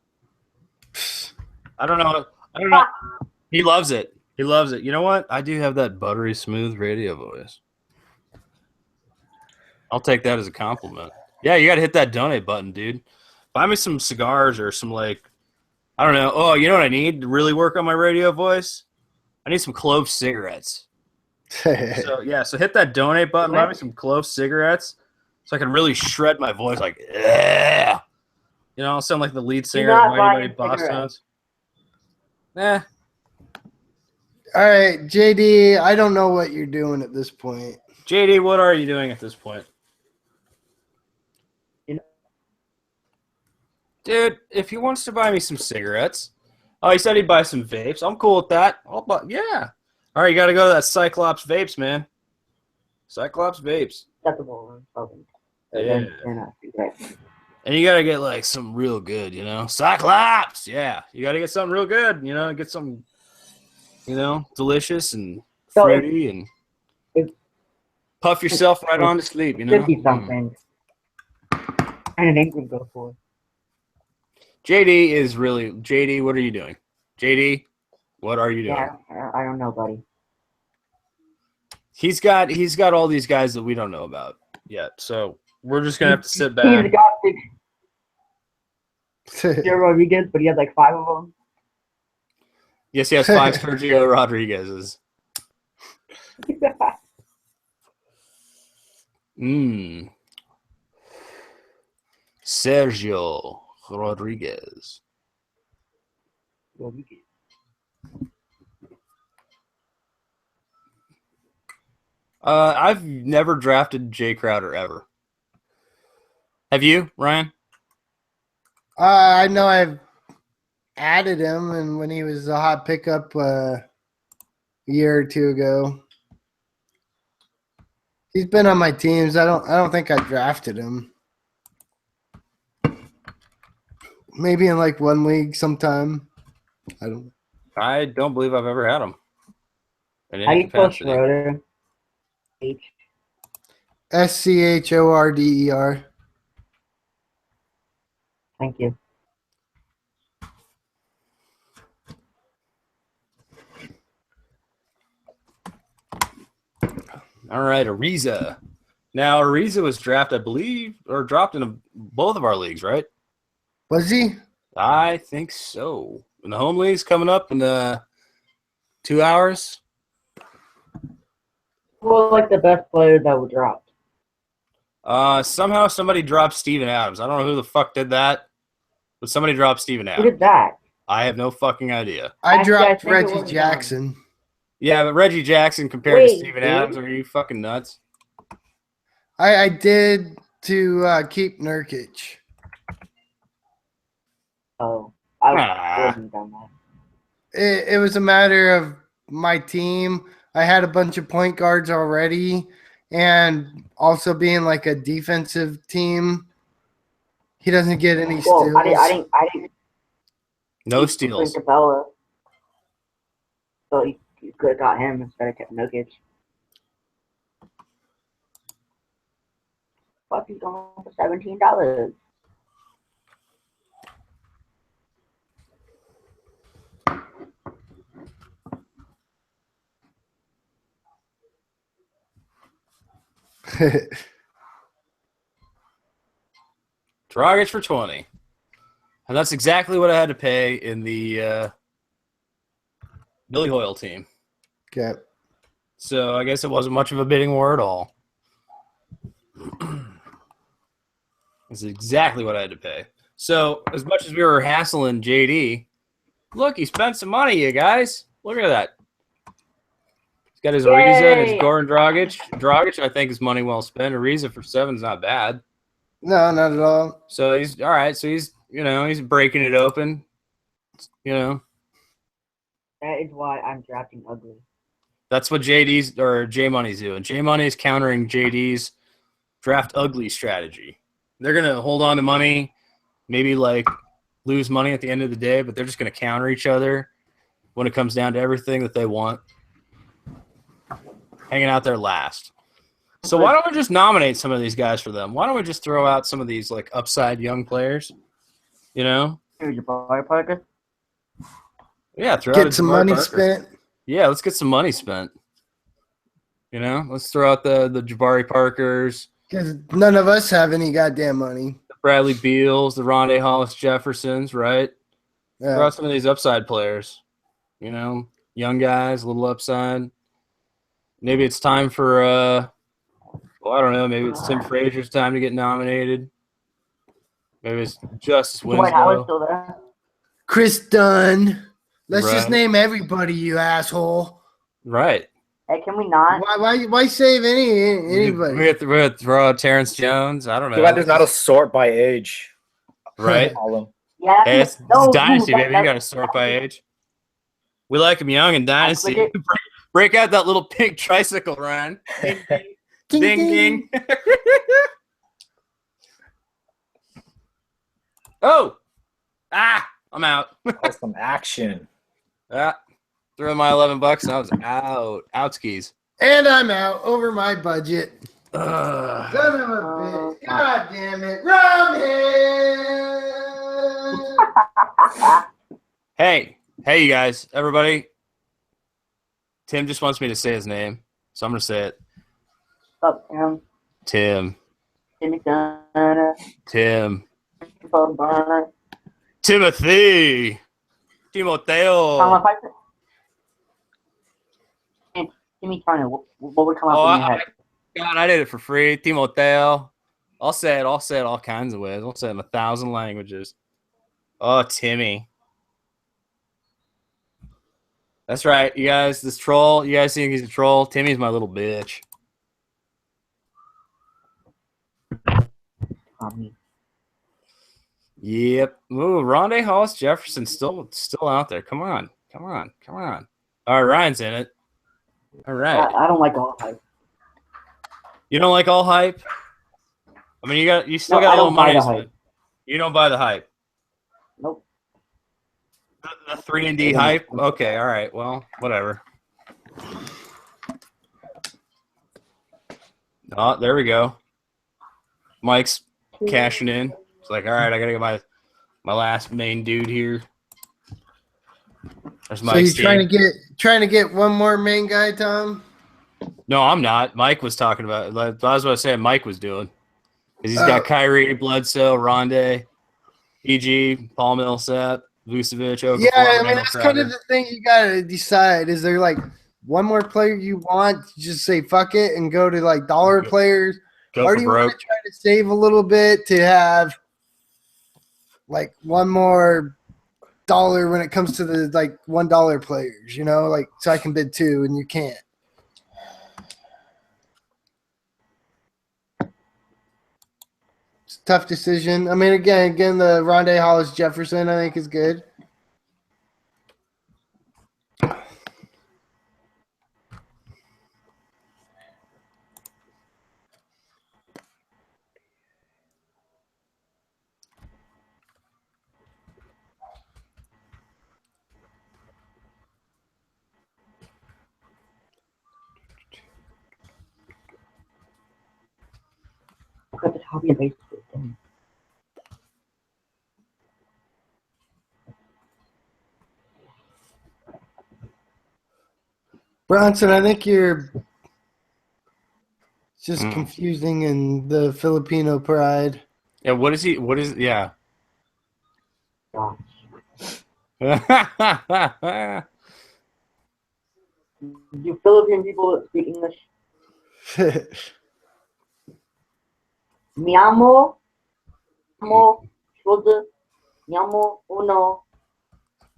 I don't know. He loves it. He loves it. You know what? I do have that buttery smooth radio voice. I'll take that as a compliment. Yeah, you got to hit that donate button, dude. Buy me some cigars or some, like, I don't know. Oh, you know what I need to really work on my radio voice? I need some clove cigarettes. So hit that donate button. Buy me some clove cigarettes so I can really shred my voice like, yeah. You know, I'll sound like the lead singer of Mighty Mighty Boss Tones. Eh. All right, JD, I don't know what you're doing at this point. JD, what are you doing at this point? Dude, if he wants to buy me some cigarettes. Oh, he said he'd buy some vapes. I'm cool with that. Yeah. All right, you got to go to that Cyclops Vapes, man. Cyclops Vapes. Acceptable. Yeah. And you got to get, like, some real good, you know? Cyclops! Yeah. You got to get something real good, you know? Get something, you know, delicious and fruity and puff yourself right on to sleep, you know? 50-something. And an ink would go for. JD is really... JD, what are you doing? JD, what are you doing? Yeah, I don't know, buddy. He's got all these guys that we don't know about yet, so we're just gonna have to sit back. He's got Sergio Rodriguez, but he has like 5 of them. Yes, he has 5 Sergio Rodriguez's. Sergio Rodriguez. I've never drafted Jay Crowder ever. Have you, Ryan? I know I've added him, and when he was a hot pickup a year or two ago, he's been on my teams. I don't think I drafted him. Maybe in like one league sometime. I don't believe I've ever had him. How do you spell Schroeder? SCHORDER. Thank you. All right, Ariza. Now, Ariza was drafted, I believe, or dropped in both of our leagues, right? Was he? I think so. And the home league's coming up in 2 hours. Well, like the best player that was dropped. Somehow somebody dropped Steven Adams. I don't know who the fuck did that, but somebody dropped Steven Adams. Who did that? I have no fucking idea. I dropped think it Reggie was Jackson. Yeah, but Reggie Jackson compared to Steven Adams, are you fucking nuts? I did to keep Nurkic. Oh, I wouldn't have done that. It was a matter of my team. I had a bunch of point guards already, and also being like a defensive team, he doesn't get any steals. I didn't. No steals. Capella. So you could have got him instead of kept Nurkic. Fuck, he's going for $17. Dragic for 20. And that's exactly what I had to pay in the Billy Hoyle team. Okay. So I guess it wasn't much of a bidding war at all. That's exactly what I had to pay. So as much as we were hassling JD, look, he spent some money, you guys. Look at that. He's got his Ariza and his Yay! Goran Dragic. Dragic, I think, is money well spent. Ariza for 7 is not bad. No, not at all. So he's all right. So he's he's breaking it open. That is why I'm drafting ugly. That's what JD's or J Money's doing. J Money's countering JD's draft ugly strategy. They're gonna hold on to money, maybe like lose money at the end of the day, but they're just gonna counter each other when it comes down to everything that they want. Hanging out there last. So why don't we just nominate some of these guys for them? Why don't we just throw out some of these like upside young players? You know? Here's your boy Parker. Yeah, throw out Get a some Jabari money Parker. spent. Yeah, let's get some money spent. You know, let's throw out the Jabari Parkers, Because none of us have any goddamn money. the Bradley Beals, the Rondé Hollis Jeffersons, right? Throw Yeah. out some of these upside players. You know, young guys, a little upside. Maybe it's time for well, I don't know. Maybe it's Tim Frazier's time to get nominated. Maybe it's Justice Dwight Howard's Winslow. still there. Chris Dunn. Let's just Right. name everybody, you asshole. Right. Hey, can we not? Why save anybody? We have to throw out Terrence Jones. I don't know. Too bad there's not a sort by age. Right. Column. Yeah. Hey, it's no, Dynasty, dude, baby. You got to sort by age. We like him young and Dynasty. click Break out that little pink tricycle, Ryan. Ding, ding. Ding, Ding, ding. ding. Oh! Ah! I'm out. That's some action. Ah, threw in my $11 and I was out. Out skis. And I'm out over my budget. Ugh. Son of a bitch. God damn it. Rumhead. Hey, you guys, everybody. Tim just wants me to say his name, so I'm gonna say it. What's up, Tim? Tim. Timmy Turner. Tim. Bob Burner. Timothy. Tom, Timoteo. if I said- Hey, Timmy Turner, what would come Oh, up in your head? God, I did it for free. Timoteo. I'll say it all kinds of ways. I'll say it in 1,000 languages. Oh, Timmy. That's right, you guys. This troll, you guys think he's a troll? Timmy's my little bitch. Tommy. Yep. Ooh, Rondé Hollis Jefferson still out there. Come on. All right, Ryan's in it. All right. I don't like all hype. You don't like all hype? I mean, you still No, got I a little don't buy money the to spend. hype. You don't buy the hype. Nope. The 3-and-D hype? Okay, all right. Well, whatever. Oh, there we go. Mike's cashing in. It's like, all right, I gotta get my last main dude here. There's So Mike's you're team. trying to get one more main guy, Tom? No, I'm not. Mike was talking about. I was about to say Mike was doing. 'Cause he's got Kyrie, Bledsoe, Rondé, EG, Paul Millsap, Vucevic, Okafor, Yeah, I mean Randall that's Crowder. kind of the thing you gotta decide. Is there like one more player you want? Just say fuck it and go to like dollar players, Go or for do you want broke. to try to save a little bit to have like one more dollar when it comes to the like $1 players? You know, like so I can bid 2 and you can't. It's a tough decision. I mean, again, the Rondé Hollis Jefferson I think is good. Look at the copy and paste it. Damn. Bronson, I think you're just Mm. confusing in the Filipino pride. Yeah, what is he? What is? Yeah. Gosh. Do Philippine people speak English? Mi amo, shoulder, mi amo, uno.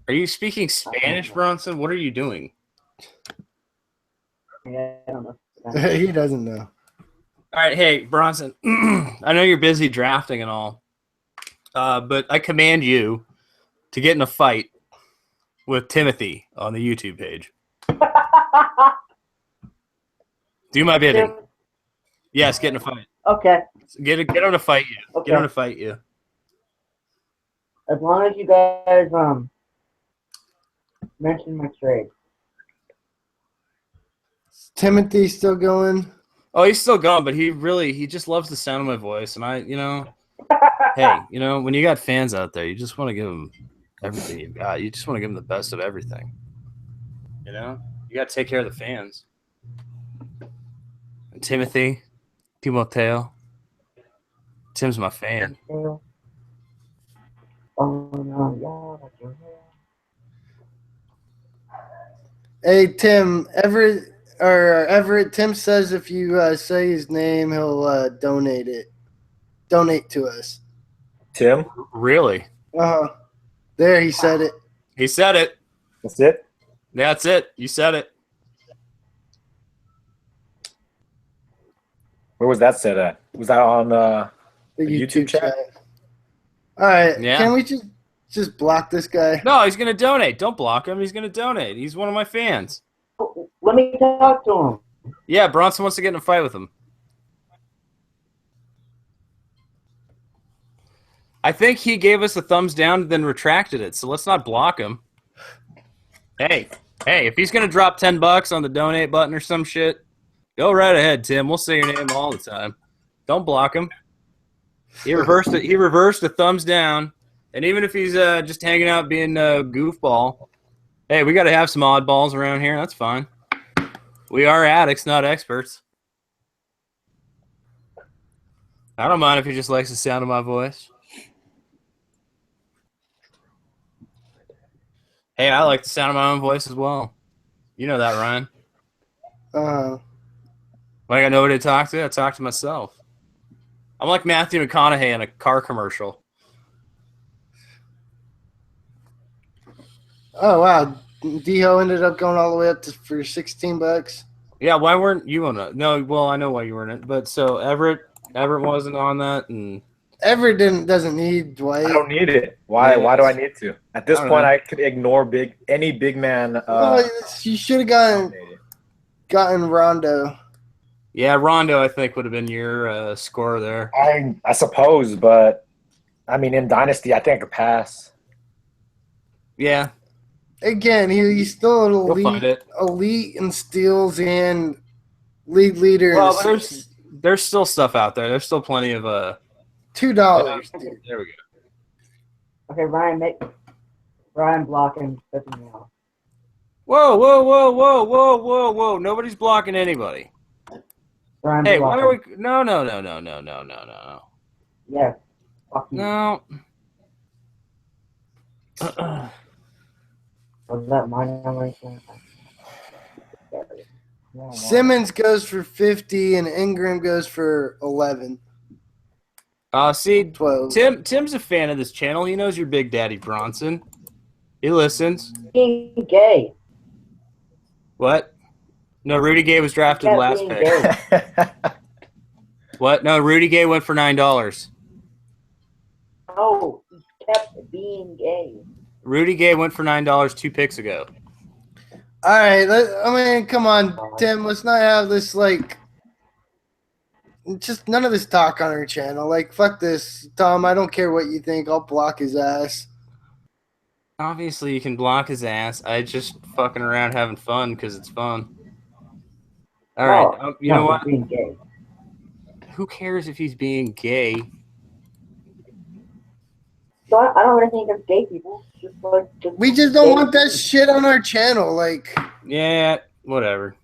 Are you speaking Spanish, Bronson? What are you doing? Yeah, I don't know. He doesn't know. All right, hey Bronson, I know you're busy drafting and all, but I command you to get in a fight with Timothy on the YouTube page. Do my bidding. Yes, get in a fight. Okay. Get on to fight you. Okay. Get on to fight you. As long as you guys mention my trade. Timothy still going? Oh, he's still gone, but he just loves the sound of my voice, and hey, when you got fans out there, you just want to give them everything you've got. You just want to give them the best of everything. You got to take care of the fans. And Timoteo, Tim's my fan. Oh no, yeah, that's your hair. Hey, Tim, Everett, Tim says if you say his name, he'll donate to us. Tim, Really? There, he said it. He said it. that's it. That's it. You said it. Where was that set at? Was that on The The YouTube chat? All right, Yeah. can we just block this guy? No, he's gonna donate. Don't block him. He's gonna donate. He's one of my fans. Let me talk to him. Yeah, Bronson wants to get in a fight with him. I think he gave us a thumbs down, then retracted it. So let's not block him. Hey, if he's gonna drop $10 on the donate button or some shit, go right ahead, Tim. We'll say your name all the time. Don't block him. He reversed it. He reversed a thumbs down, and even if he's just hanging out being a goofball, hey, we got to have some oddballs around here. That's fine. We are addicts, not experts. I don't mind if he just likes the sound of my voice. Hey, I like the sound of my own voice as well. You know that, Ryan. When I got nobody to talk to, I talk to myself. I'm like Matthew McConaughey in a car commercial. Oh wow, D-Ho ended up going all the way up for $16. Yeah, why weren't you on it? No, well, I know why you weren't in it. But so Everett wasn't on that, and Everett doesn't need Dwight. I don't need it. Why? Yeah, Why do I need to? At this I don't point, know. I could ignore any big man. You should have gotten Rondo. yeah, Rondo I think would have been your score there. I suppose, but I mean, in Dynasty, I think I could pass. Yeah, Again, he's still an you'll find it. elite in steals and league leader. Well, in but assists. there's still stuff out there. There's still plenty of $2. There we go. Okay, Ryan blocking, pissing me off. Whoa! Nobody's blocking anybody. Ryan Hey, blocking. why are we? No. Yes. Fuck you. No. Was that my number? Yeah, Simmons goes for 50 and Ingram goes for 11, See, 12. Tim's a fan of this channel. He knows your Big Daddy Bronson. He listens. being gay. What? No, Rudy Gay was drafted Yeah, last being pick. gay. What? No, Rudy Gay went for $9. No, he kept being gay. Rudy Gay went for $9 2 picks ago. All right, come on, Tim. Let's not have this just none of this talk on our channel. Like, fuck this, Tom. I don't care what you think. I'll block his ass. Obviously, you can block his ass. I just fucking around having fun because it's fun. All right, you know what? Being gay. Who cares if he's being gay? So I don't really think it's gay people. We just don't want that shit on our channel. Like, Yeah, whatever.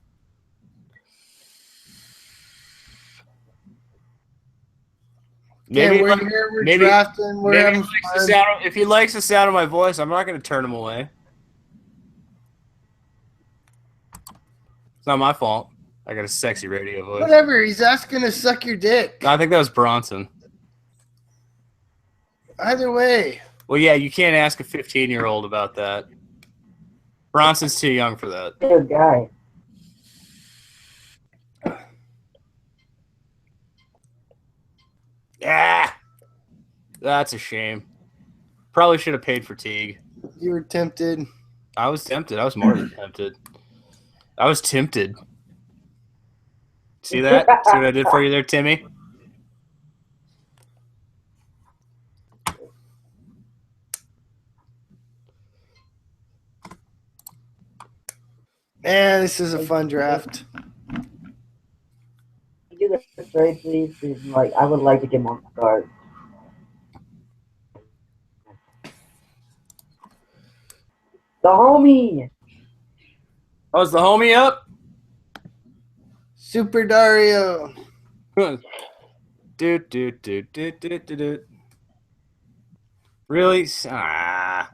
we're here, we're drafting, we're having fun. If he likes the sound of my voice, I'm not going to turn him away. It's not my fault. I got a sexy radio voice. Whatever. He's asking to suck your dick. I think that was Bronson. Either way. Well, yeah, you can't ask a 15-year-old about that. Bronson's too young for that. Good guy. Yeah, that's a shame. Probably should have paid for Teague. You were tempted. I was tempted. I was more than tempted. I was tempted. See that? See what I did for you there, Timmy? Man, this is a fun draft. You do the trade, please. Because, like, I would like to get more cards. The homie. Oh, is the homie up? Super Dario. Do. Really? Ah.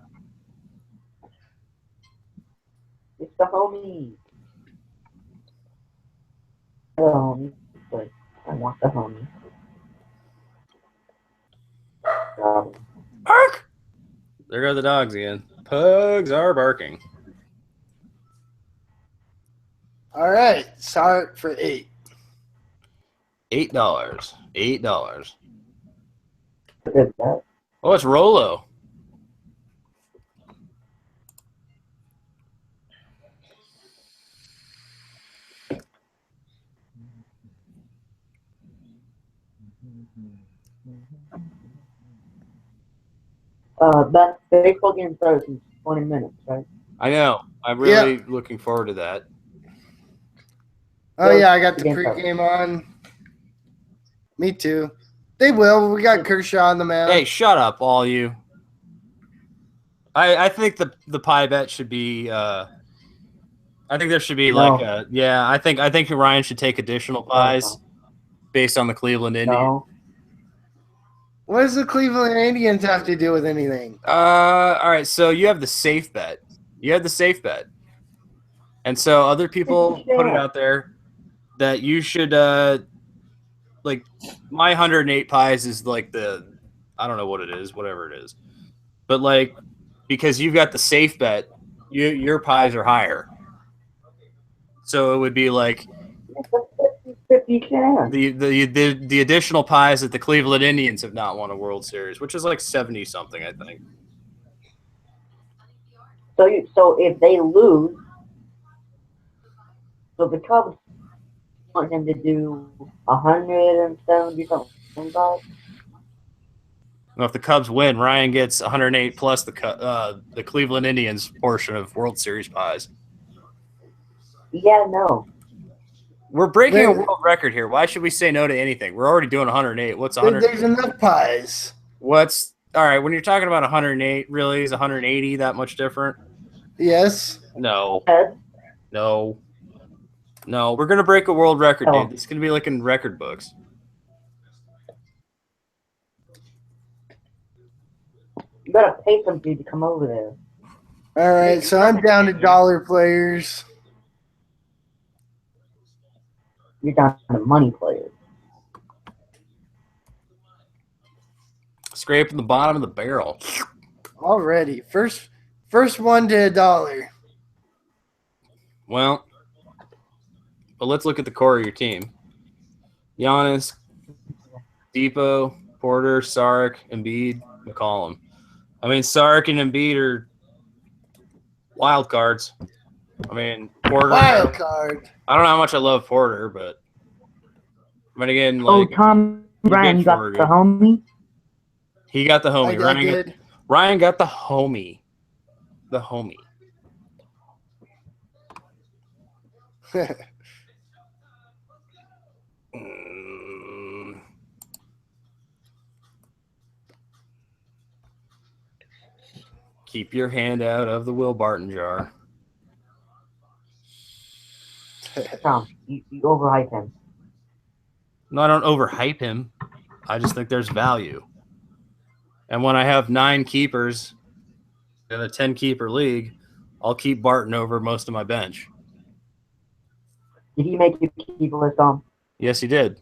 It's the homie. The homie. But I want the homie. Bark! There go the dogs again. Pugs are barking. All right. Saw it for 8. $8. $8. Good bet. Oh, it's Rolo. That baseball game starts in 20 minutes, right? I know. I'm really looking forward to that. Oh, yeah. I got the Game pregame on. Me too. They will. We got Kershaw on the mound. Hey, shut up, all you. I think the pie bet should be. I think there should be No. like a I think Ryan should take additional pies based on the Cleveland Indians. No. What does the Cleveland Indians have to do with anything? All right. So you have the safe bet. You had the safe bet, and so other people put it out there that you should like my 108 pies is like the I don't know what it is, whatever it is, but like because you've got the safe bet, your pies are higher. So it would be like It's a 50-50 chance. the additional pies that the Cleveland Indians have not won a World Series, which is like 70 something, I think. So if they lose, so the Cubs want him to do 170 something. Well, if the Cubs win, Ryan gets 108 plus the Cleveland Indians portion of World Series pies. Yeah, no. We're breaking a world record here. Why should we say no to anything? We're already doing 108. What's 100? There's enough pies. What's all right? When you're talking about 108, really is 180 that much different? Yes. No, Ted? no. We're gonna break a world record, Oh. dude. It's gonna be like in record books. You gotta pay some dude to come over there. All right. So I'm down to dollar players. You're down to money players. Scraping the bottom of the barrel. Already. First one to $1. Well, but let's look at the core of your team. Giannis, Depot, Porter, Sark, Embiid, McCollum. I mean, Sark and Embiid are wild cards. I mean, Porter. Wild card. I don't know how much I love Porter, but I mean, again, Oh, like Tom Bryan, you got for the good. homie? he got the homie. I did. Ryan got the homie. The homie. Keep your hand out of the Will Barton jar. Tom, you overhype him. No, I don't overhype him. I just think there's value. And when I have 9 keepers in a 10-keeper league, I'll keep Barton over most of my bench. Did he make you keep a list, Tom? Yes, he did.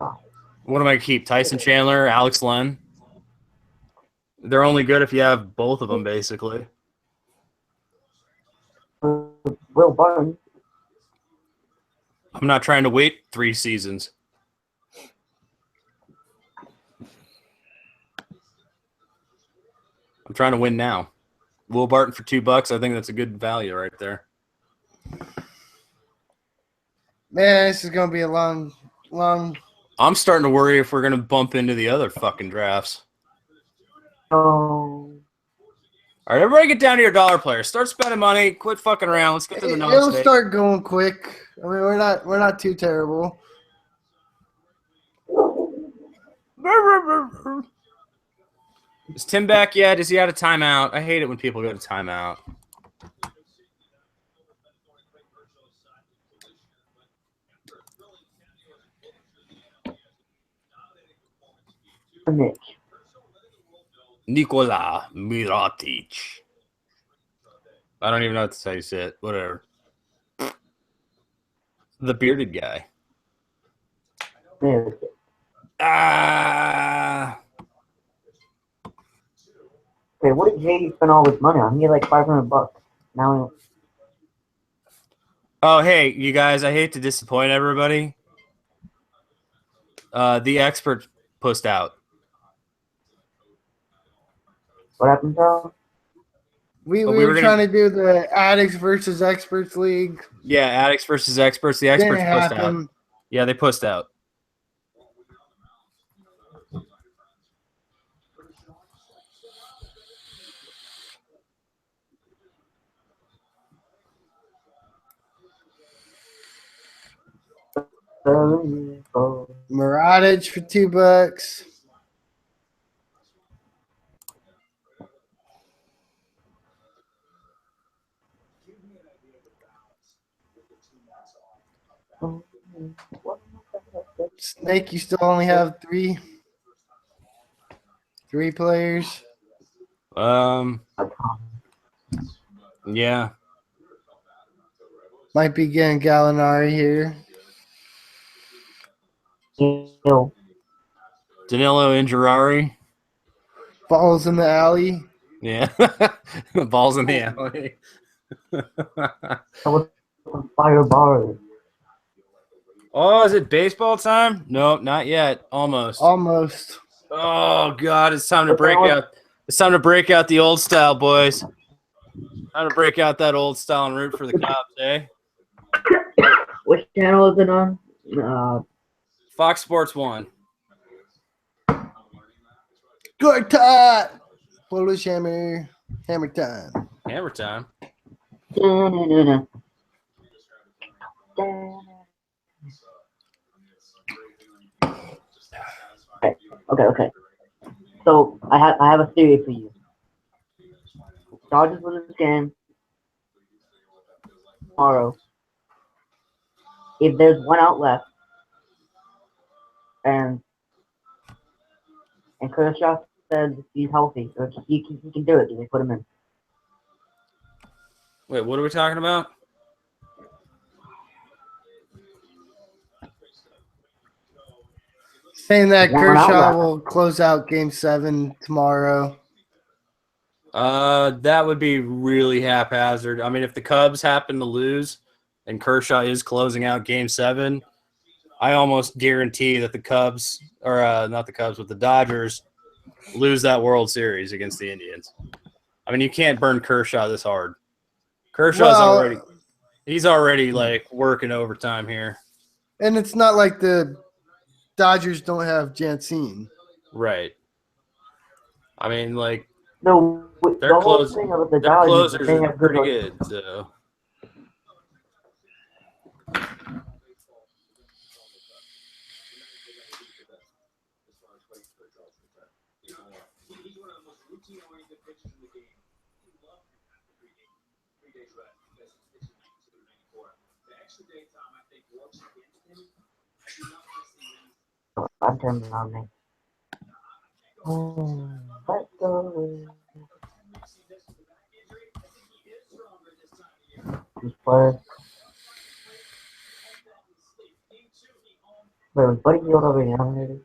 Oh. What am I keep? Tyson Chandler, Alex Len. They're only good if you have both of them, basically. Will Barton. I'm not trying to wait 3 seasons. I'm trying to win now. Will Barton for $2. I think that's a good value right there. Man, this is gonna be a long. I'm starting to worry if we're going to bump into the other fucking drafts. Oh, All right, everybody get down to your dollar players. Start spending money. Quit fucking around. Let's get to the It'll non-state. start going quick. I mean, we're not too terrible. Is Tim back yet? Is he out of timeout? I hate it when people go to timeout. Mitch. Nikola Mirotic. I don't even know what to say. Say it. Whatever. The bearded guy. Yeah. Ah. Okay, what did JD spend all his money on? He had like $500. Now Oh, hey, you guys. I hate to disappoint everybody. The expert pushed out. what happened, Charles? We we were were trying to do the Addicts versus Experts League. Yeah, addicts versus experts. The experts Didn't pushed out. happen. Yeah, they pushed out. Miratic for $2. Snake, you still only have three players. Yeah. Might be getting Gallinari here. Ew. Danilo and Girardi. Balls in the alley. Yeah. Balls in the alley. That was some fire bars. Oh, is it baseball time? No, not yet. Almost. Almost. Oh God, it's time to break out. It's time to break out the old style, boys. Time to break out that old style and root for the Cubs, eh? Which channel is it on? Fox Sports 1. Good time. Polish hammer. Hammer time. Hammer time. Okay. So I have a theory for you. Dodgers win this game tomorrow. If there's 1 out left, and Kershaw says he's healthy, or he can do it, do they put him in? Wait, what are we talking about? Saying that One Kershaw out will close out Game 7 tomorrow. That would be really haphazard. I mean, if the Cubs happen to lose and Kershaw is closing out Game 7, I almost guarantee that the Cubs, or not the Cubs, but the Dodgers lose that World Series against the Indians. I mean, you can't burn Kershaw this hard. He's already like working overtime here. And it's not like the Dodgers don't have Jansen. Right. I mean, like, No, their the whole thing about the Dodgers, closers they are have pretty good, so. I'm turning on me. Let's go. This player. Wait, was Buddy Hield already nominated?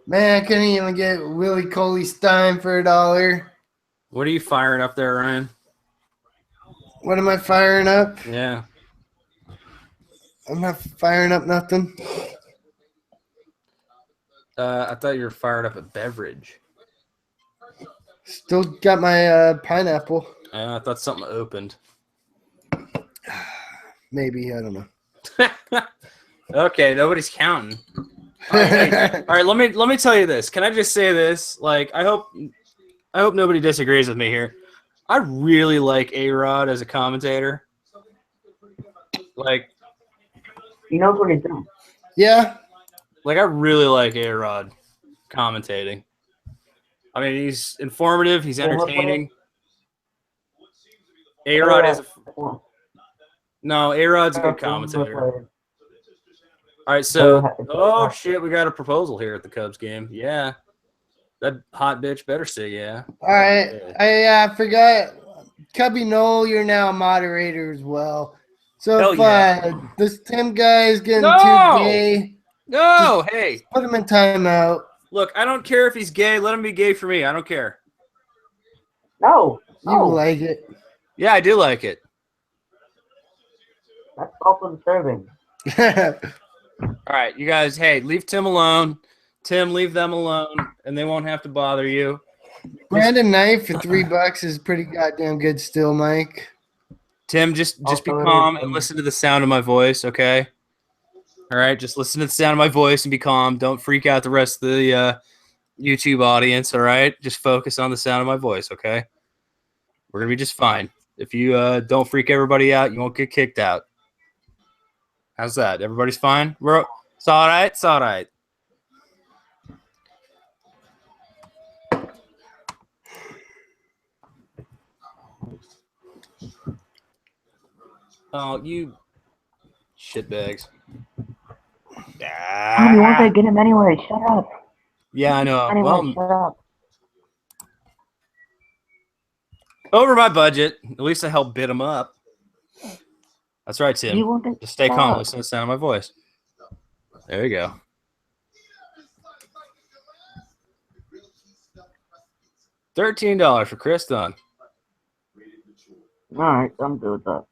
Man, I couldn't even get Willie Cauley Stein for $1. What are you firing up there, Ryan? What am I firing up? Yeah. I'm not firing up nothing. I thought you were fired up a beverage. Still got my pineapple. I thought something opened. Maybe, I don't know. Okay, nobody's counting. All right, let me tell you this. Can I just say this? Like, I hope nobody disagrees with me here. I really like A-Rod as a commentator. Like, He knows what he's doing. Yeah. I really like A-Rod commentating. I mean, he's informative. He's entertaining. A-Rod is no, A-Rod's a good commentator. All right, so shit, we got a proposal here at the Cubs game. Yeah, that hot bitch better say yeah. All right. I forgot. Cubby Noel, you're now a moderator as well. So Hell if yeah. this Tim guy is getting No! too gay, No, hey, put him in timeout. look, I don't care if he's gay. Let him be gay for me. I don't care. No. You No. like it. Yeah, I do like it. That's self-serving. All right, you guys, hey, leave Tim alone. Tim, leave them alone, and they won't have to bother you. Brandon Knight for $3 is pretty goddamn good still, Mike. Tim, just be Also, it calm is- and listen to the sound of my voice, okay? All right, just listen to the sound of my voice and be calm. Don't freak out the rest of the YouTube audience, all right? Just focus on the sound of my voice, okay? We're going to be just fine. If you don't freak everybody out, you won't get kicked out. How's that? Everybody's fine? It's all right? It's all right. Oh, you shitbags. Tommy, you weren't gonna get him anyway. Shut up. Yeah, I know. Anyway, Well, shut up. over my budget. At least I helped bid him up. That's right, Tim. You won't get Just stay shut calm. up. Listen to the sound of my voice. There you go. $13 for Chris Dunn. All right, I'm good with that.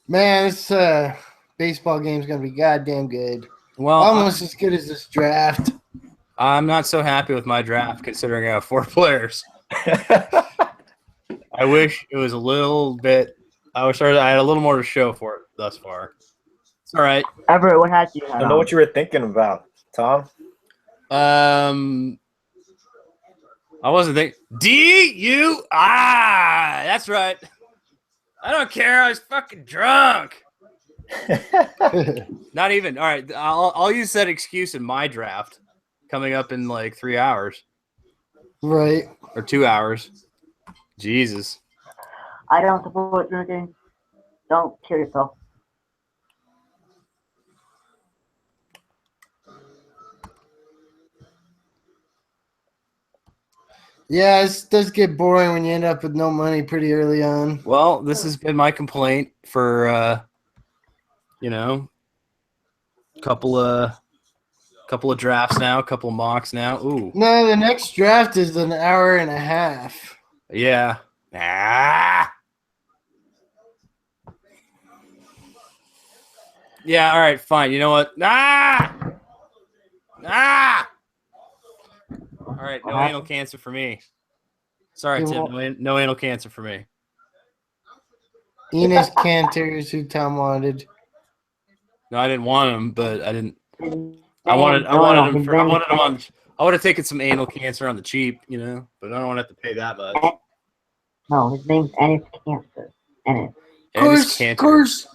Man, this baseball game's going to be goddamn good. Well, Almost as good as this draft. I'm not so happy with my draft considering I have 4 players. I wish it was a little bit. I wish I had a little more to show for it thus far. It's all right. Everett, what hat do you have? I don't know what you were thinking about, Tom. I wasn't thinking. D-U-I. That's right. I don't care. I was fucking drunk. Not even. All right. I'll use that excuse in my draft coming up in like 3 hours. Right. Or 2 hours. Jesus. I don't support drinking. Don't kill yourself. Yeah, it does get boring when you end up with no money pretty early on. Well, this has been my complaint for, a couple of drafts now, a couple of mocks now. Ooh. No, the next draft is an hour and a half. Yeah. Ah. Yeah, all right, fine. You know what? All right, no anal cancer for me. Sorry, Tim. No anal cancer for me. Enos Cantor is who Tom wanted. No, I didn't want him, but I didn't. I wanted him. I would have taken some anal cancer on the cheap, but I don't want to have to pay that much. No, his name's Ennis Cancer. Ennis. Of course,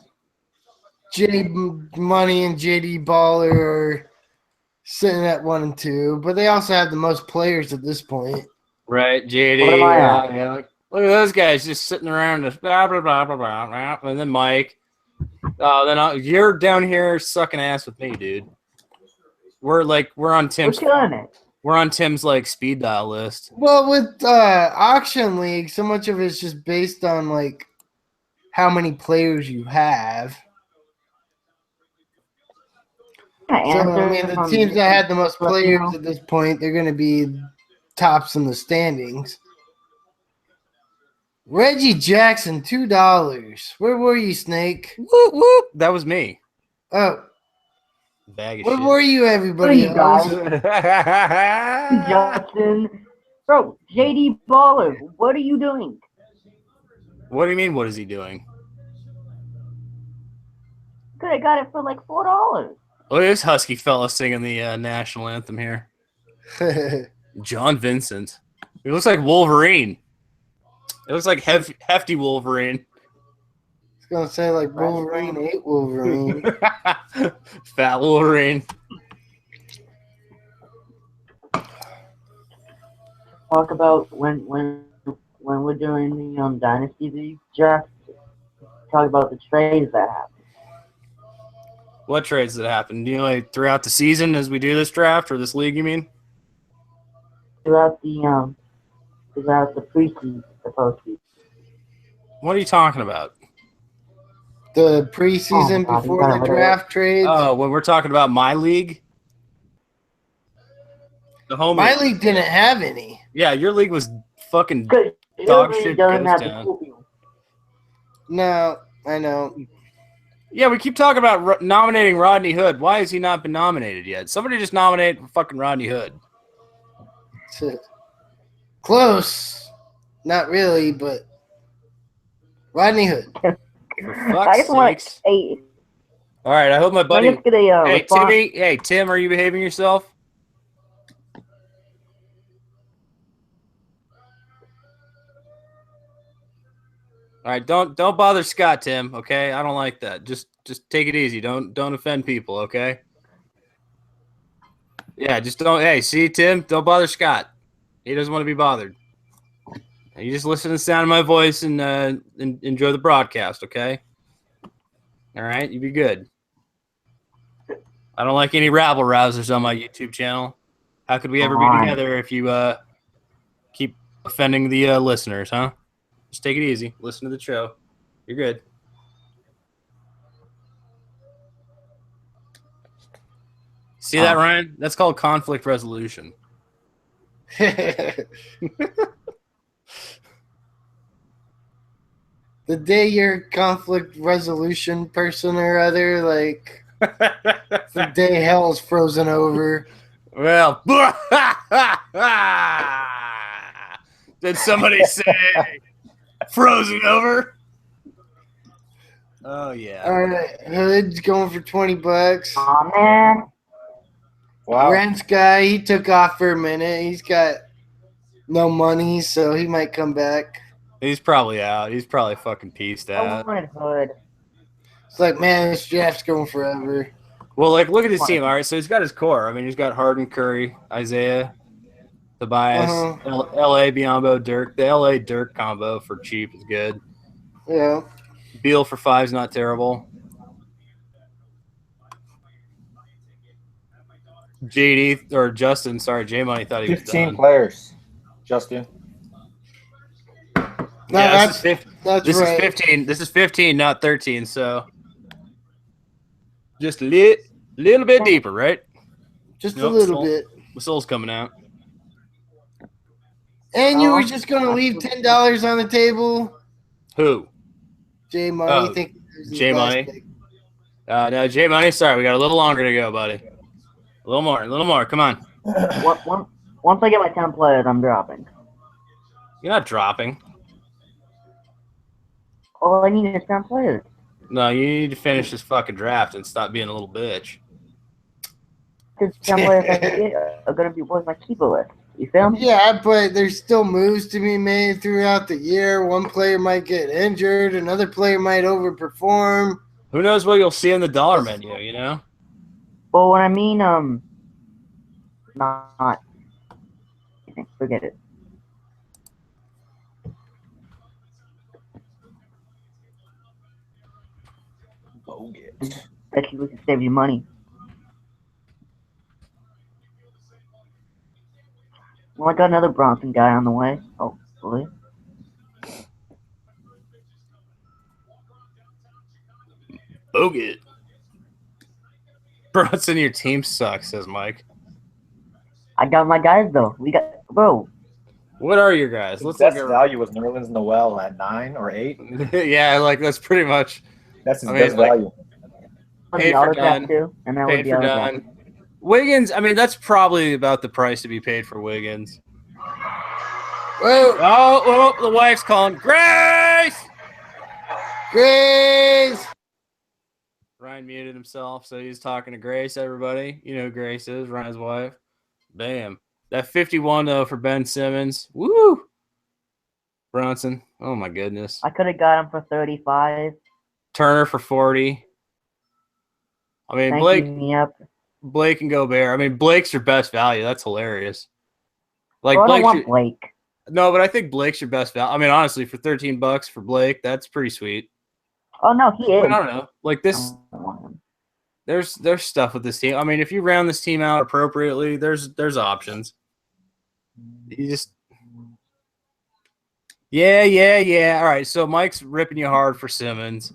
J Money and JD Baller are sitting at 1 and 2, but they also have the most players at this point. Right, JD. What am I at? Yeah, look at those guys just sitting around, just blah blah blah blah blah, and then Mike. You're down here sucking ass with me, dude. We're on Tim's. We're killing it. We're on Tim's like speed dial list. Well, with auction league, so much of it's just based on like how many players you have. So I mean, the teams that had the most players at this point, they're going to be tops in the standings. Reggie Jackson, $2. Where were you, Snake? Whoop, whoop. That was me. Oh, Bag of where shit. were you, everybody What are you else? Justin. Bro, JD Baller, what are you doing? What do you mean? What is he doing? Could have got it for like $4. Look at this husky fella singing the national anthem here. John Vincent. He looks like Wolverine. It looks like hefty Wolverine. I was gonna say like Wolverine ate Wolverine. Fat Wolverine. Talk about when we're doing the Dynasty League draft. Talk about the trades that happened. What trades did happen? Do you know, like throughout the season as we do this draft or this league? You mean? Throughout the preseason, the postseason. What are you talking about? The preseason God, before the draft trades. Oh, when we're talking about my league, the home. My league didn't have any. Yeah, your league was fucking Good. dog Really shit doesn't goes have the down. cool. No, I know. Yeah, we keep talking about nominating Rodney Hood. Why has he not been nominated yet? Somebody just nominate fucking Rodney Hood. Close. Not really, but Rodney Hood. For I fuck's just want sakes. to. All right, I hope my Can buddy. I just get a Hey, response? Timmy. Hey, Tim, are you behaving yourself? All right, don't bother Scott, Tim. Okay, I don't like that. Just take it easy. Don't offend people. Okay. Yeah, just don't. Hey, see, Tim, don't bother Scott. He doesn't want to be bothered. You just listen to the sound of my voice and enjoy the broadcast. Okay. All right, you be good. I don't like any rabble rousers on my YouTube channel. How could we ever be Fine. together if you keep offending the listeners, huh? Just take it easy. Listen to the show. You're good. See that, Ryan? That's called conflict resolution. The day you're conflict resolution person or other, like the day hell's frozen over. Well, did somebody say frozen over? Oh yeah. All right, Hood's going for $20. Aw, man. Wow. Rent's guy, he took off for a minute. He's got no money, so he might come back. He's probably out. He's probably fucking pieced I out. wanted Hood. It's like, man, this draft's going forever. Well, like, look at his team. All right, so he's got his core. I mean, he's got Harden, Curry, Isaiah, Tobias, L.A. Biombo, Dirk. The L.A. Dirk combo for cheap is good. Yeah. Beal for 5 is not terrible. JD or Justin, sorry, J Money thought he was 15 done. players, Justin. No, Yeah, that's this right. is 15. This is 15, not 13. So just a little bit deeper, right? Just a Nope, little Soul. bit. The soul's coming out. And you were just going to leave $10 on the table? Who? J Money. Oh, Think it was his J last Money. pick. No, J Money. Sorry, we got a little longer to go, buddy. A little more. Come on. Once I get my 10 players, I'm dropping. You're not dropping. All I need is 10 players. No, you need to finish this fucking draft and stop being a little bitch. Because 10 players I get are going to be worth my keeper list. You feel me? Yeah, but there's still moves to be made throughout the year. One player might get injured. Another player might overperform. Who knows what you'll see in the dollar menu, you know? Well, when I mean, not. Forget it. Bogut. Bet you we can save you money. Well, I got another Bronson guy on the way, hopefully. Bogut. Bronson, your team sucks, says Mike. I got my guys though. We got bro. What are your guys? Let's Best look value was Nerlens Noel at 9 or 8. at. Yeah, like that's pretty much. That's his I mean, best like, value. On paid the for auto draft done. too, and that was Paid the for auto draft. done. Wiggins. I mean, that's probably about the price to be paid for Wiggins. Whoa, Oh, the wife's calling. Grace. Grace. Ryan muted himself, so he's talking to Grace. Everybody, you know who Grace is, Ryan's wife. Bam. That 51 though for Ben Simmons. Woo. Bronson. Oh my goodness. I could have got him for 35. Turner for 40. I mean, Thanking me up. Blake and Gobert. I mean, Blake's your best value. That's hilarious. Like Bro, I don't Blake. want Blake. No, but I think Blake's your best value. I mean, honestly, for $13 for Blake, that's pretty sweet. Oh no, he I is. don't know. Like this, I don't want him. there's stuff with this team. I mean, if you round this team out appropriately, there's options. You just yeah. All right, so Mike's ripping you hard for Simmons.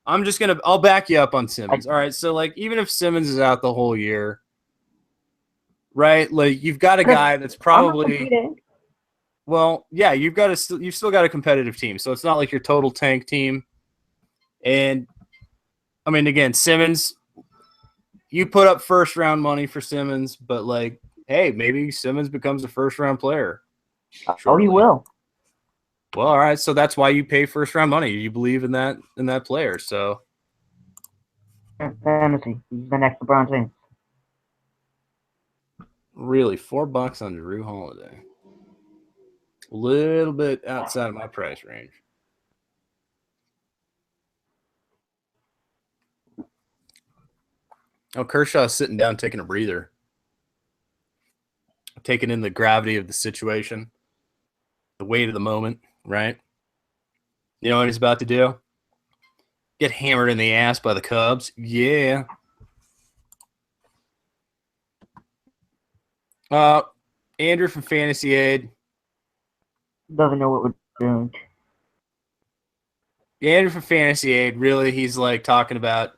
I'll back you up on Simmons. All right, so like even if Simmons is out the whole year, right? Like you've got a guy that's I'm not probably competing. well, yeah, you've still got a competitive team, so it's not like your total tank team. And I mean, again, Simmons, you put up first round money for Simmons, but like, hey, maybe Simmons becomes a first round player. Oh, Shortly. he will. Well, all right, so that's why you pay first round money. You believe in that player. So Fantasy. He's the next LeBron James. really, $4 on Drew Holiday. A little bit outside of my price range. Oh, Kershaw's sitting down, taking a breather, taking in the gravity of the situation, the weight of the moment, right? You know what he's about to do? Get hammered in the ass by the Cubs. Yeah. Andrew from Fantasy Aid. Doesn't know what we're doing. Andrew from Fantasy Aid, really, he's like talking about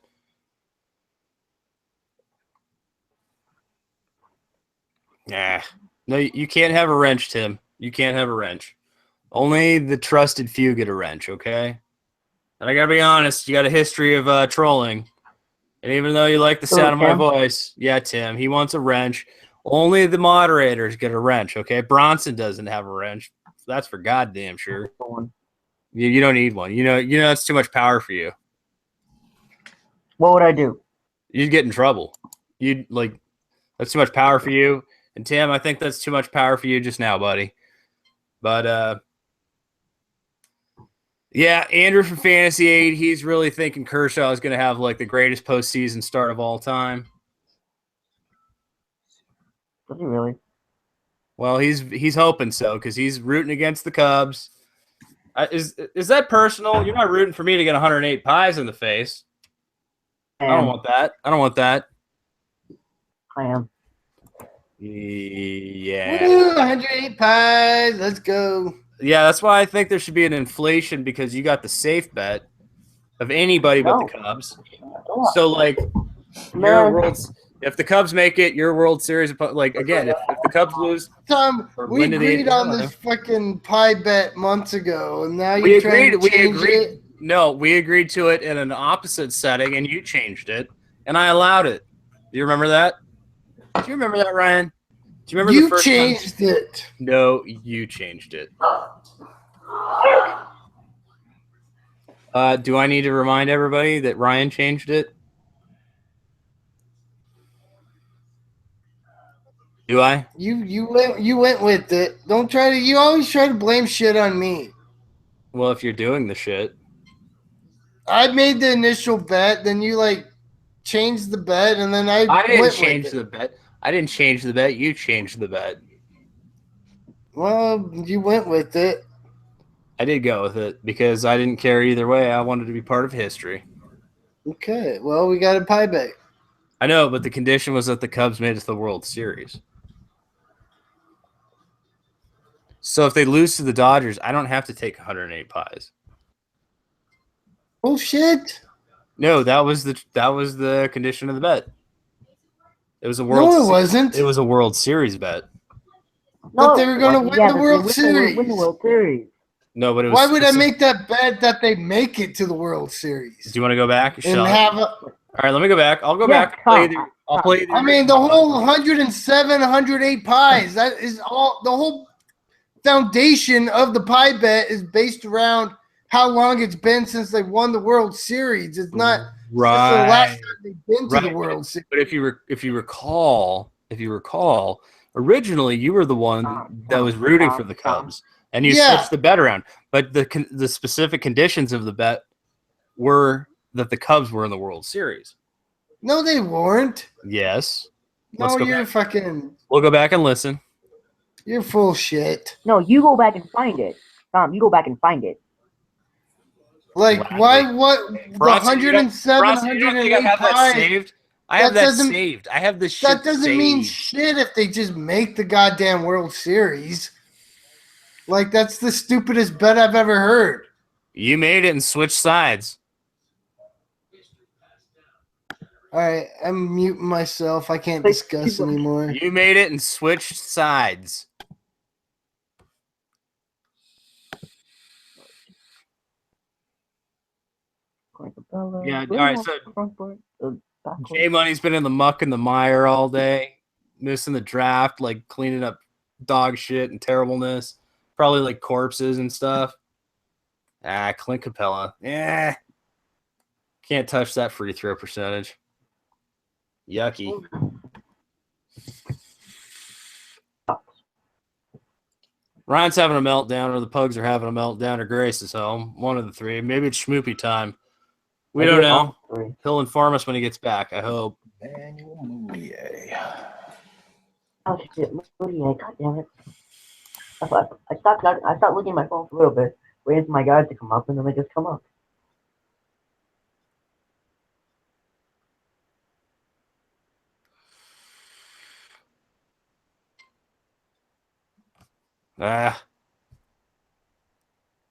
no, you can't have a wrench, Tim. You can't have a wrench. Only the trusted few get a wrench, okay? And I gotta be honest, you got a history of trolling. And even though you like the sound of my Tim? voice, yeah, Tim, he wants a wrench. Only the moderators get a wrench, okay? Bronson doesn't have a wrench. That's for goddamn sure. You don't need one. You know that's too much power for you. What would I do? You'd get in trouble. That's too much power for you. And Tim, I think that's too much power for you just now, buddy. But yeah, Andrew from Fantasy Aid, he's really thinking Kershaw is going to have like the greatest postseason start of all time. Does he really? Well, he's hoping so because he's rooting against the Cubs. Is that personal? You're not rooting for me to get 108 pies in the face. I don't want that. I don't want that. I am. Yeah. Woo, 108 pies. Let's go. Yeah, that's why I think there should be an inflation because you got the safe bet of anybody but the Cubs. So, like, if the Cubs make it, your World Series, like, again, if the Cubs lose. Tom, we agreed on this fucking pie bet months ago, and now you're trying to change it. No, we agreed to it in an opposite setting, and you changed it, and I allowed it. Do you remember that? Do you remember that, Ryan? Do you remember the first time? You changed it. No, you changed it. Do I need to remind everybody that Ryan changed it? Do I? You went with it. Don't try to. You always try to blame shit on me. Well, if you're doing the shit. I made the initial bet, then you like changed the bet, and then I didn't change the bet. I didn't change the bet. You changed the bet. Well, you went with it. I did go with it because I didn't care either way. I wanted to be part of history. Okay. Well, we got a pie bet. I know, but the condition was that the Cubs made it to the World Series. So if they lose to the Dodgers, I don't have to take 108 pies. Oh shit! No, that was the condition of the bet. It was a No, it wasn't. It was a World Series bet. That they were going to win yeah, the that they World win Series. Win the World Series. No, but it was. Why would I specific- make that bet that they make it to the World Series Do you want to go back? and Shut. have a? All right, let me go back. I'll go Yeah, back. I'll play Tom, I'll play the I mean, the whole 107, 108 pies. That is all. The whole foundation of the pie bet is based around how long it's been since they won the World Series. It's not since the last right. time they've been to the Right. World Series. But if you recall, originally you were the one that was rooting for the Cubs, and you Yeah. switched the bet around. But the specific conditions of the bet were that the Cubs were in the World Series. No, they weren't. Yes. No, Let's go you're back. fucking. We'll go back and listen. You're full of shit. No, you go back and find it. Tom, you go back and find it. Like, Gladly. why? What? The Bronson, you don't- 107, Bronson, you don't think I 108 have that pies. saved? I have That that doesn't- saved. I have this shit That doesn't mean saved. shit if they just make the goddamn World Series. Like, that's the stupidest bet I've ever heard. You made it and switched sides. All right, I'm muting myself. I can't discuss anymore. You made it and switched sides. Yeah, all right, so J Money's been in the muck and the mire all day, missing the draft, like cleaning up dog shit and terribleness, probably like corpses and stuff. Clint Capella. Can't touch that free throw percentage. Yucky. Ryan's having a meltdown, or the Pugs are having a meltdown, or Grace is home. One of the three. Maybe it's Schmoopy time. We don't know. He'll inform us when he gets back, I hope. Manuel Moulier. Oh shit, Moulier, god damn it. I stopped looking at my phone for a little bit, waiting for my guys to come up, and then they just come up.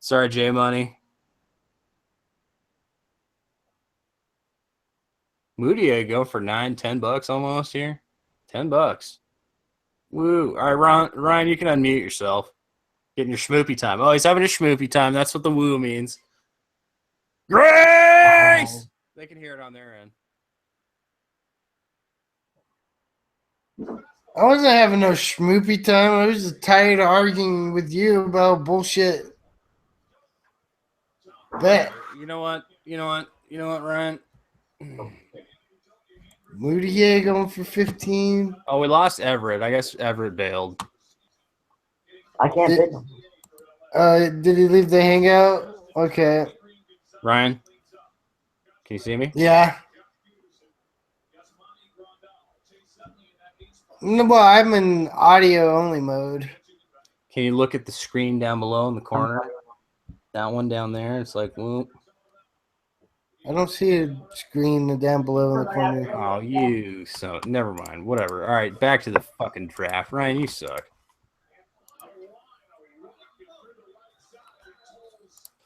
Sorry, J Money. Moutier go for $9-10 almost here. $10. Woo. All right, Ryan, you can unmute yourself. Getting your schmoopy time. Oh, he's having a schmoopy time. That's what the woo means. Grace! They can hear it on their end. I wasn't having no schmoopy time. I was just tired of arguing with you about bullshit. Bet. You know what, Ryan? Moutier going for 15. Oh, we lost Everett. I guess Everett bailed. I can't Did- pick them. Did he leave the hangout? Okay. Ryan, can you see me? Yeah. No, well, I'm in audio only mode. Can you look at the screen down below in the corner? That one down there. It's like, whoop. I don't see a screen down below in the corner. Oh, you so never mind. Whatever. All right, back to the fucking draft. Ryan, you suck.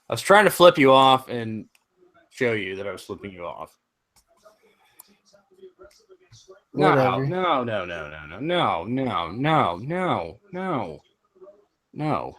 I was trying to flip you off and show you that I was flipping you off. No, Whatever. no.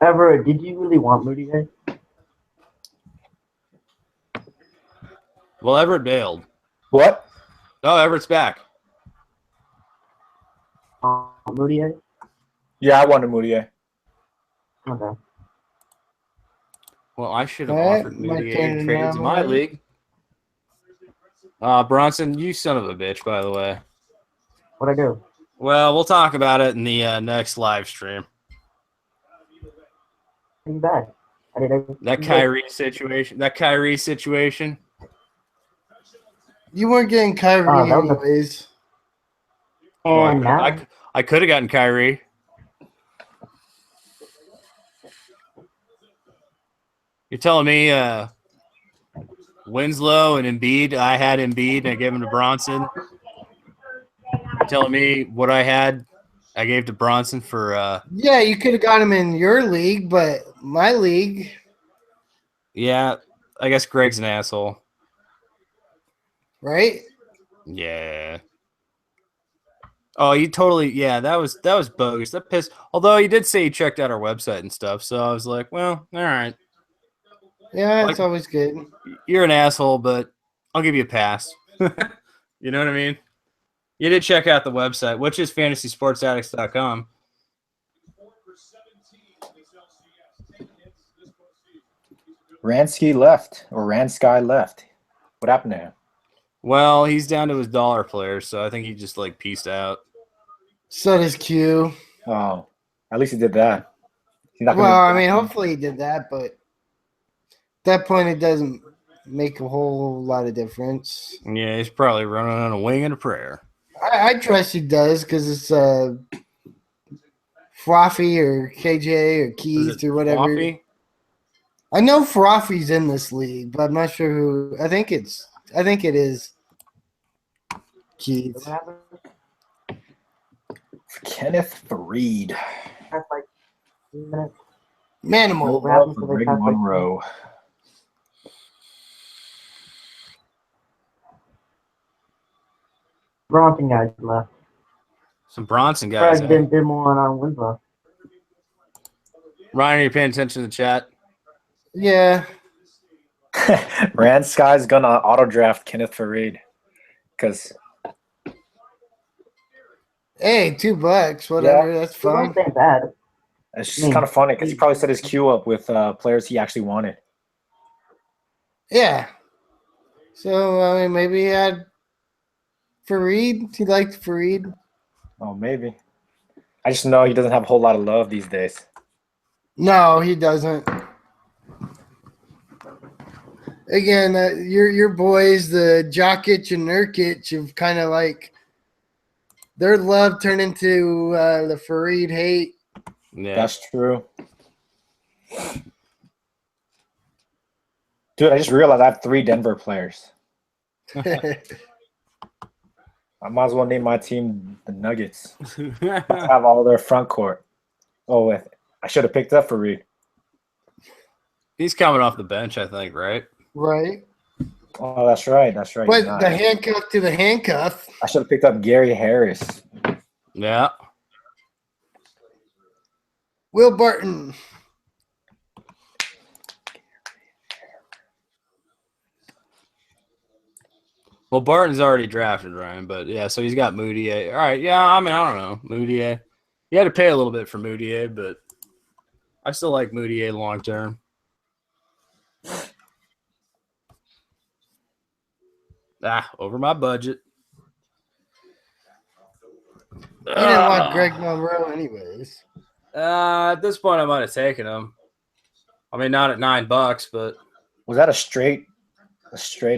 Everett, did you really want Moutier? Well, Everett bailed. What? Oh, Everett's back. Moutier? Yeah, I wanted Moulier. Okay. Well, I should have All right, offered my Moutier turn trades now, in my man. league. Bronson, you son of a bitch, by the way. What'd I do? Well, we'll talk about it in the next live stream. Pretty bad. That Kyrie situation. You weren't getting Kyrie Oh, that was a- anyways. And now, I could have gotten Kyrie. You're telling me Winslow and Embiid, I had Embiid and I gave him to Bronson. telling me what I had, I gave to Bronson for Yeah, you could have got him in your league, but my league. yeah, I guess Greg's an asshole. Right? Yeah. Oh, you totally that was bogus. That pissed. Although he did say he checked out our website and stuff, so I was like, well, all right. Yeah, Like, it's always good. you're an asshole, but I'll give you a pass. You know what I mean? You did check out the website, which is fantasysportsaddicts.com. Ransky left, or Ransky left. What happened to him? Well, he's down to his dollar players, so I think he just like pieced out. So does Q. Oh, at least he did that. He's not Well, gonna I mean, hopefully he did that, but at that point, it doesn't make a whole lot of difference. Yeah, he's probably running on a wing and a prayer. I trust he does because it's Fluffy or KJ or Is Keith it or whatever. Floppy? I know Fluffy's in this league, but I'm not sure who. I think it is Keith. What happened? Kenneth Fareed. That's like 2 minutes. Manimal. What happened to the Greg Catholic- Monroe. Bronson guys left. Some Bronson guys. Fred didn't do more on Winslow. Ryan, are you paying attention to the chat? Yeah. Ransky's gonna auto draft Kenneth Fareed because Hey, $2, whatever. That's It fine. wasn't bad. it's just kind of funny because he probably set his queue up with players he actually wanted. Yeah. So I mean, maybe he had Fareed. He liked Fareed. Oh, maybe. I just know he doesn't have a whole lot of love these days. No, he doesn't. Again, your boys, the Jokic and Nurkic, have kind of like their love turned into the Fareed hate. Yeah. That's true. Dude, I just realized I have 3 Denver players. I might as well name my team the Nuggets. I have all their front court. Oh, wait. I should have picked up Fareed. He's coming off the bench, I think, right? Right. Oh, that's right. That's right. But He's not. the handcuff to the handcuff. I should have picked up Gary Harris. Yeah. Will Barton. Well, Barton's already drafted, Ryan, but yeah, so he's got Moutier. All right, yeah, I mean, I don't know. Moutier. You had to pay a little bit for Moutier, but I still like Moutier long term. Over my budget. You didn't want Greg Monroe anyways. At this point, I might have taken him. I mean, not at $9, but Was that a straight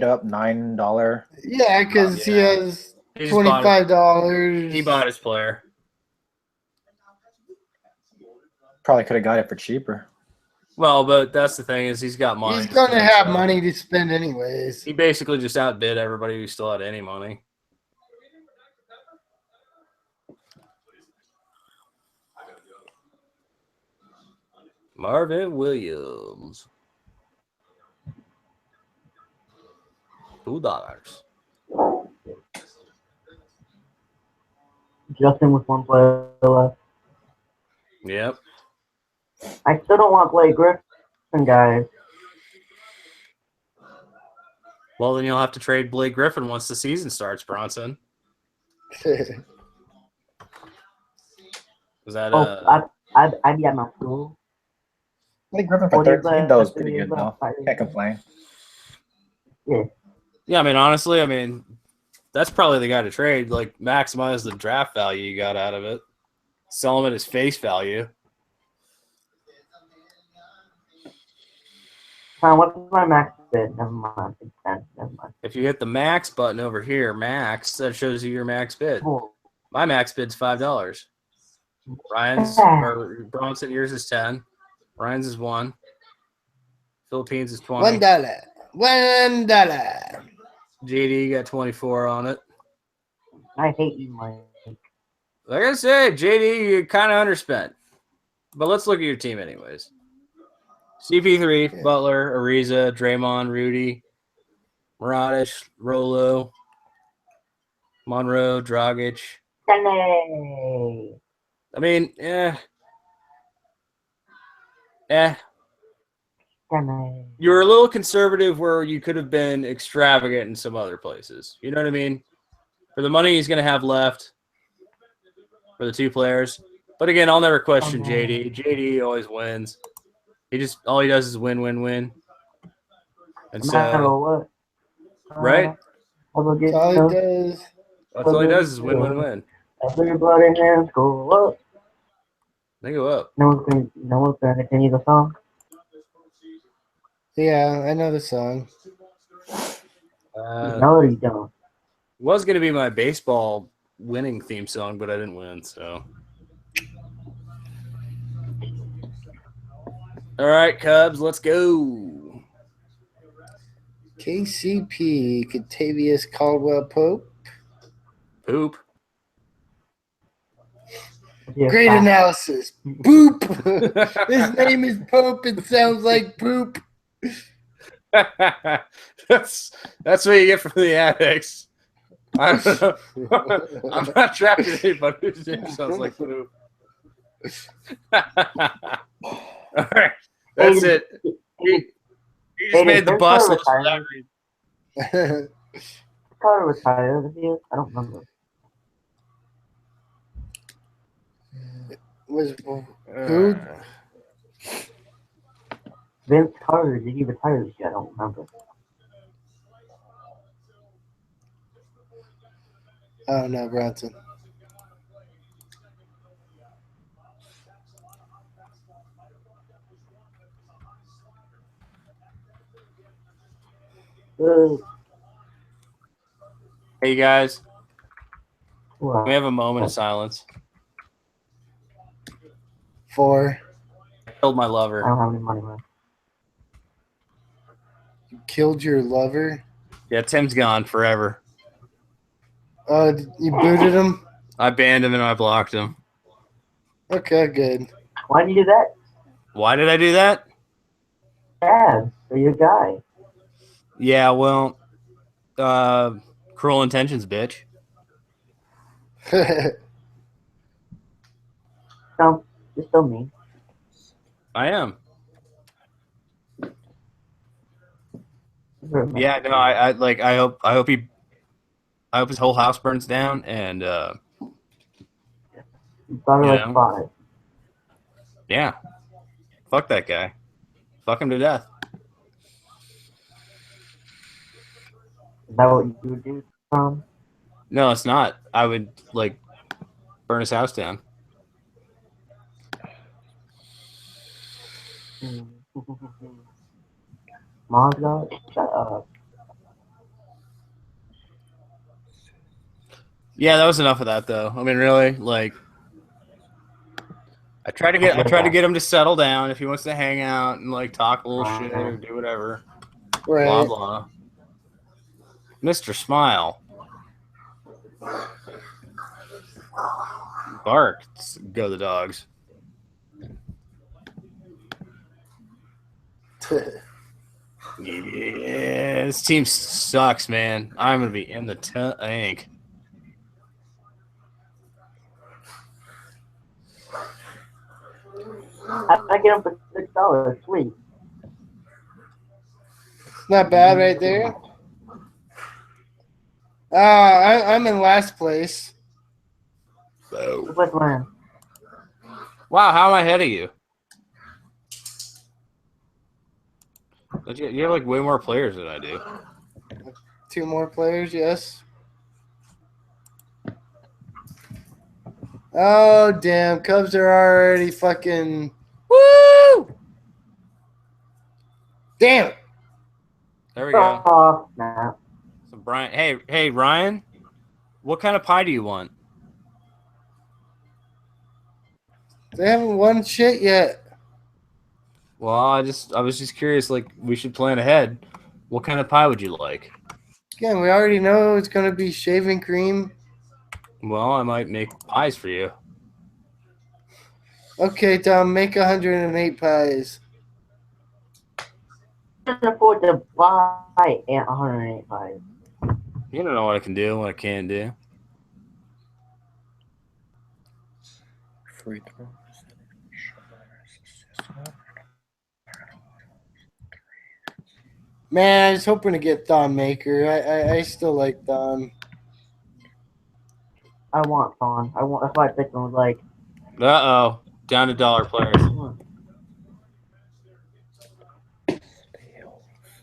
up $9? Yeah, because he Yeah. has he just bought $25. he bought his player. Probably could have got it for cheaper. Well, but that's the thing is he's got money. He's to going to spend, have so money to spend anyways. He basically just outbid everybody who still had any money. Marvin Williams. $2. Justin with 1 player left. Yep. I still don't want Blake Griffin, guys. Well, then you'll have to trade Blake Griffin once the season starts, Bronson. Is that I'd be at my school. Blake Griffin for 13 though is pretty good though. Can't complain. Yeah, I mean, honestly, that's probably the guy to trade. Like, maximize the draft value you got out of it. Sell him at his face value. What's my max bid? Never mind. It's 10. Never mind. If you hit the max button over here, max, that shows you your max bid. Cool. My max bid's $5. Ryan's or Bronson, yours is 10. Ryan's is 1. Philippines is 20. $1. $1. JD got 24 on it. I hate you, Mike. Like I said, JD, you kind of underspent. But let's look at your team anyways. CP3, Yeah. Butler, Ariza, Draymond, Rudy, Muradish, Rolo, Monroe, Dragic. Dang. I mean, Dang. you were a little conservative where you could have been extravagant in some other places. You know what I mean? For the money he's going to have left for the two players. But again, I'll never question JD. JD always wins. All he does is win, win, win. And No matter so, what. right? I will get That's all it does. That's all he does is win, win, win. Everybody hands go up. They go up. No one's gonna continue the song. Yeah, I know the song. No, you don't. Was going to be my baseball winning theme song, but I didn't win, so. All right, Cubs, let's go. KCP, Contavious Caldwell Pope. Poop. Yeah, Great fine. analysis. Boop. His name is Pope. It sounds like poop. that's what you get from the Addicts. I don't know. I'm not tracking anybody whose name sounds like poop. All right, that's it. He just made the bus list for that reason. Carter retired. I don't remember. Was who? Vince Carter, did he retire this year? I don't remember. Oh no, Bronson. Hey guys, Well, we have a moment of silence. 4. I killed my I lover. don't have any money left. You killed your lover. Yeah, Tim's gone forever. Oh, you booted him. I banned him and I blocked him. Okay, good. Why did you do that? Why did I do that? Yeah, for your guy. Yeah, well, cruel intentions, bitch. No, you're still mean. I am. You're Yeah, no, I hope his whole house burns down and You probably you like know. 5. yeah. Fuck that guy. Fuck him to death. Is that what you would do, Tom? No, it's not. I would burn his house down. Mongo? Shut up. Yeah, that was enough of that though. I mean, really, I try to get him to settle down if he wants to hang out and talk a little shit or do whatever. Right. Blah blah. Mr. Smile. Bark. Go the dogs. Yeah, this team sucks, man. I'm gonna be in the tank. I get him for $6. Sweet. Not bad right there. I'm in last place. What's land? Wow, how am I ahead of you? You have way more players than I do. 2 more players, yes. Oh damn! Cubs are already fucking. Woo! Damn it! There we go. Oh, snap. So Brian, hey Ryan, what kind of pie do you want? They haven't won shit yet. Well, I was just curious. We should plan ahead. What kind of pie would you like? Again, we already know it's gonna be shaving cream. Well, I might make pies for you. Okay, Tom, make 108 pies. I can afford to buy 185. You don't know what I can do, what I can't do. Free throw. Man, I was hoping to get Don Maker. I still like Don. I want Fawn. That's why I picked him. Like, Uh-oh. Down to dollar players.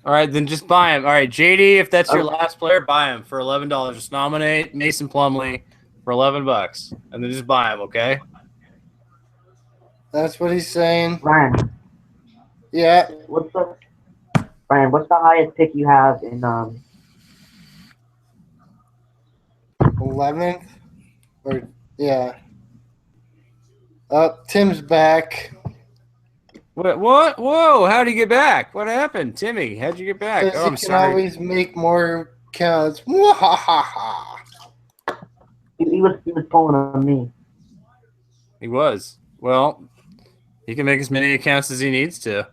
All right, then just buy him. All right, JD, if that's your last player, buy him for $11. Just nominate Mason Plumlee for $11, and then just buy him, okay? That's what he's saying. Ryan, Yeah, what's the highest pick you have in 11th. Or yeah. Tim's back. What? Whoa! How'd he get back? What happened, Timmy? How'd you get back? Because Oh, he I'm can sorry. always make more counts. Mwahaha. he was pulling on me. He was. Well, he can make as many accounts as he needs to.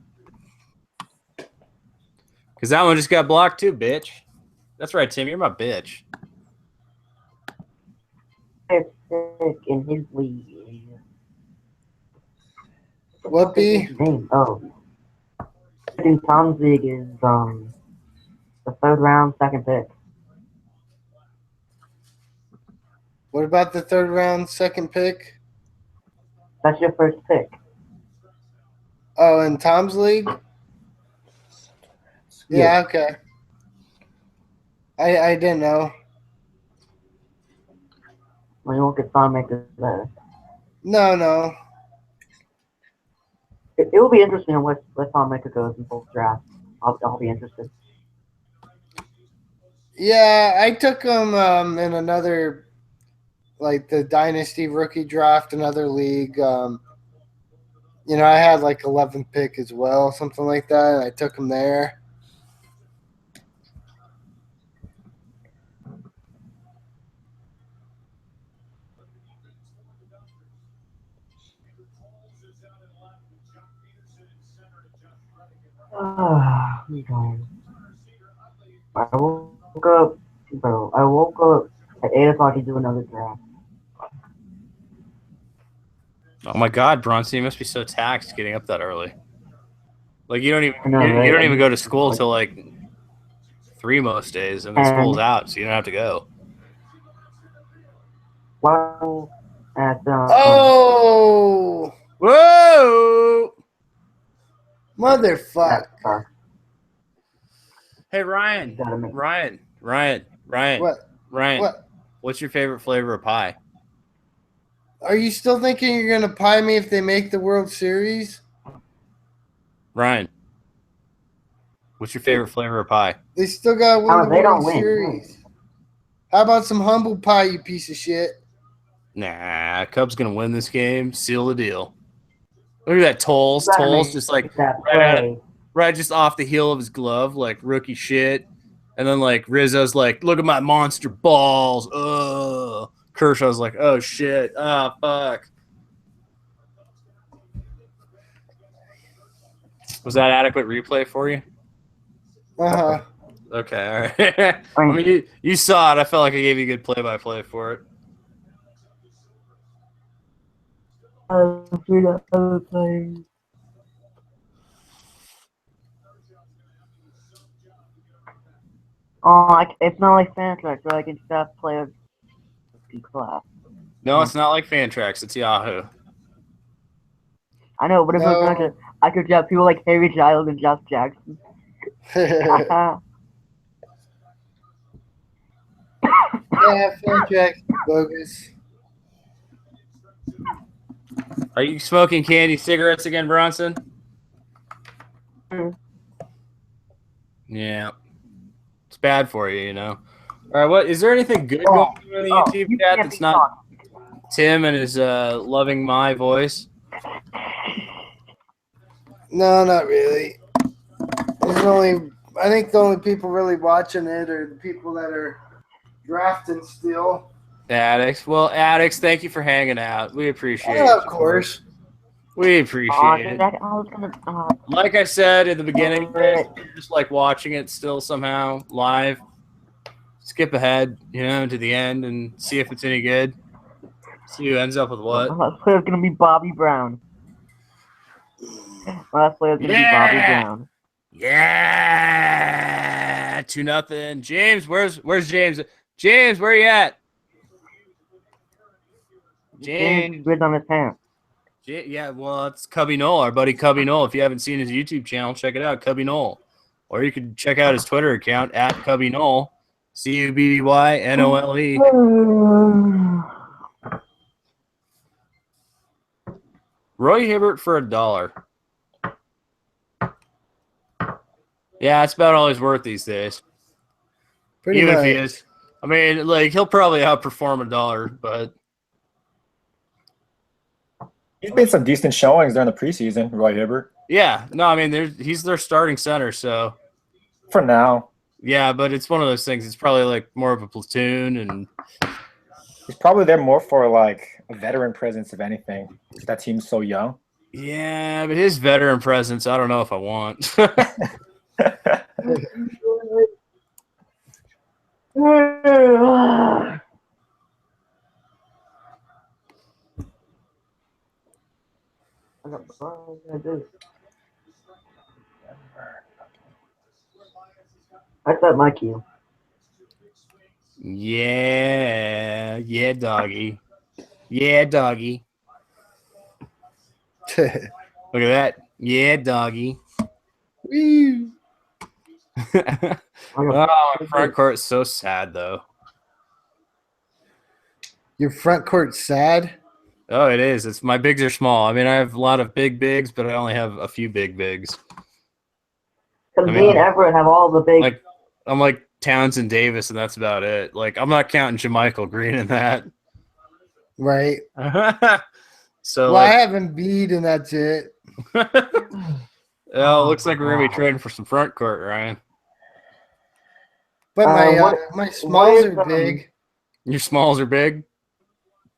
Because that one just got blocked too, bitch. That's right, Tim. You're my bitch. Pick in his league. What be? His name? Oh, in Tom's league is the 3rd round, 2nd pick. What about the 3rd round, 2nd pick? That's your first pick. Oh, in Tom's league? Yeah, okay. I didn't know. Well, you won't get Thon Maker there. No. It will be interesting where Thon Maker goes in both drafts. I'll be interested. Yeah, I took him in another, like the Dynasty rookie draft, another league. I had like 11th pick as well, something like that, and I took him there. I'm going. I woke up, bro. I woke up at 8 o'clock to do another draft. Oh my God, Bronson, you must be so taxed getting up that early. Like you don't even I know, you right? don't even go to school till like 3 most days, and then school's out, so you don't have to go. Well, at Oh, Whoa! motherfuck! Hey Ryan, Gotta make- Ryan. What? Ryan, What? what's your favorite flavor of pie? Are you still thinking you're gonna pie me if they make the World Series? Ryan, what's your favorite flavor of pie? They still gotta win How the they don't World win. Series. How about some humble pie, you piece of shit? Nah, Cubs gonna win this game. Seal the deal. Look at that Tolles. You gotta Tolles make just like that right play. just off the heel of his glove, like rookie shit. And then like Rizzo's like, look at my monster balls. Ugh. Kershaw's like, oh shit. Ah, fuck. Was that adequate replay for you? Uh-huh. Okay, all right. I mean, you saw it. I felt like I gave you a good play-by-play for it. It's not like Fantrax where I can just have players in class. No, it's not like Fantrax. It's Yahoo. I know, but if it was Fantrax, I could draft people like Harry Giles and Josh Jackson. Yeah, Fantrax bogus. Are you smoking candy cigarettes again, Bronson? Mm. Yeah. It's bad for you, you know. All right, what is there anything good going on in the YouTube chat that's not Tim and his loving my voice? No, not really. I think the only people really watching it are the people that are drafting still. Addicts. Well, Addicts, thank you for hanging out. We appreciate it. Of course. We appreciate it. I was gonna. Like I said in the beginning, Alright. if you're just like watching it still somehow live, skip ahead, to the end and see if it's any good. See who ends up with what. My last player is gonna be Bobby Brown. My last player is gonna be Bobby Brown. Yeah, 2-0. James, where's James? James, where you at? James. Grid on his pants. Yeah, well, it's Cubby Knoll, our buddy Cubby Knoll. If you haven't seen his YouTube channel, check it out, Cubby Knoll. Or you can check out his Twitter account at Cubby Knoll, CUBBYNOLE. Roy Hibbert for $1. Yeah, that's about all he's worth these days. Pretty Even much. if he is. I mean, like, he'll probably outperform $1, but He's made some decent showings during the preseason, Roy Hibbert. yeah, no, I mean, he's their starting center, so For now, yeah, but it's one of those things. It's probably like more of a platoon, and he's probably there more for like a veteran presence, if anything. That team's so young. yeah, but his veteran presence, I don't know if I want. I thought my cue. Yeah, doggy. Yeah, doggy. Look at that. Yeah, doggy. Woo. Oh, my front court is so sad, though. Your front court's sad. Oh, it is. It's my bigs are small. I mean, I have a lot of big bigs, but I only have a few big bigs. Because I me mean, and Everett have all the big. Like, I'm like Townsend Davis, and that's about it. Like, I'm not counting Jamichael Green in that. Right. So, Well, I like, have Embiid, and that's it. oh, it looks like we're gonna be trading for some front court, Ryan. But what- my smalls is, are big. Your smalls are big.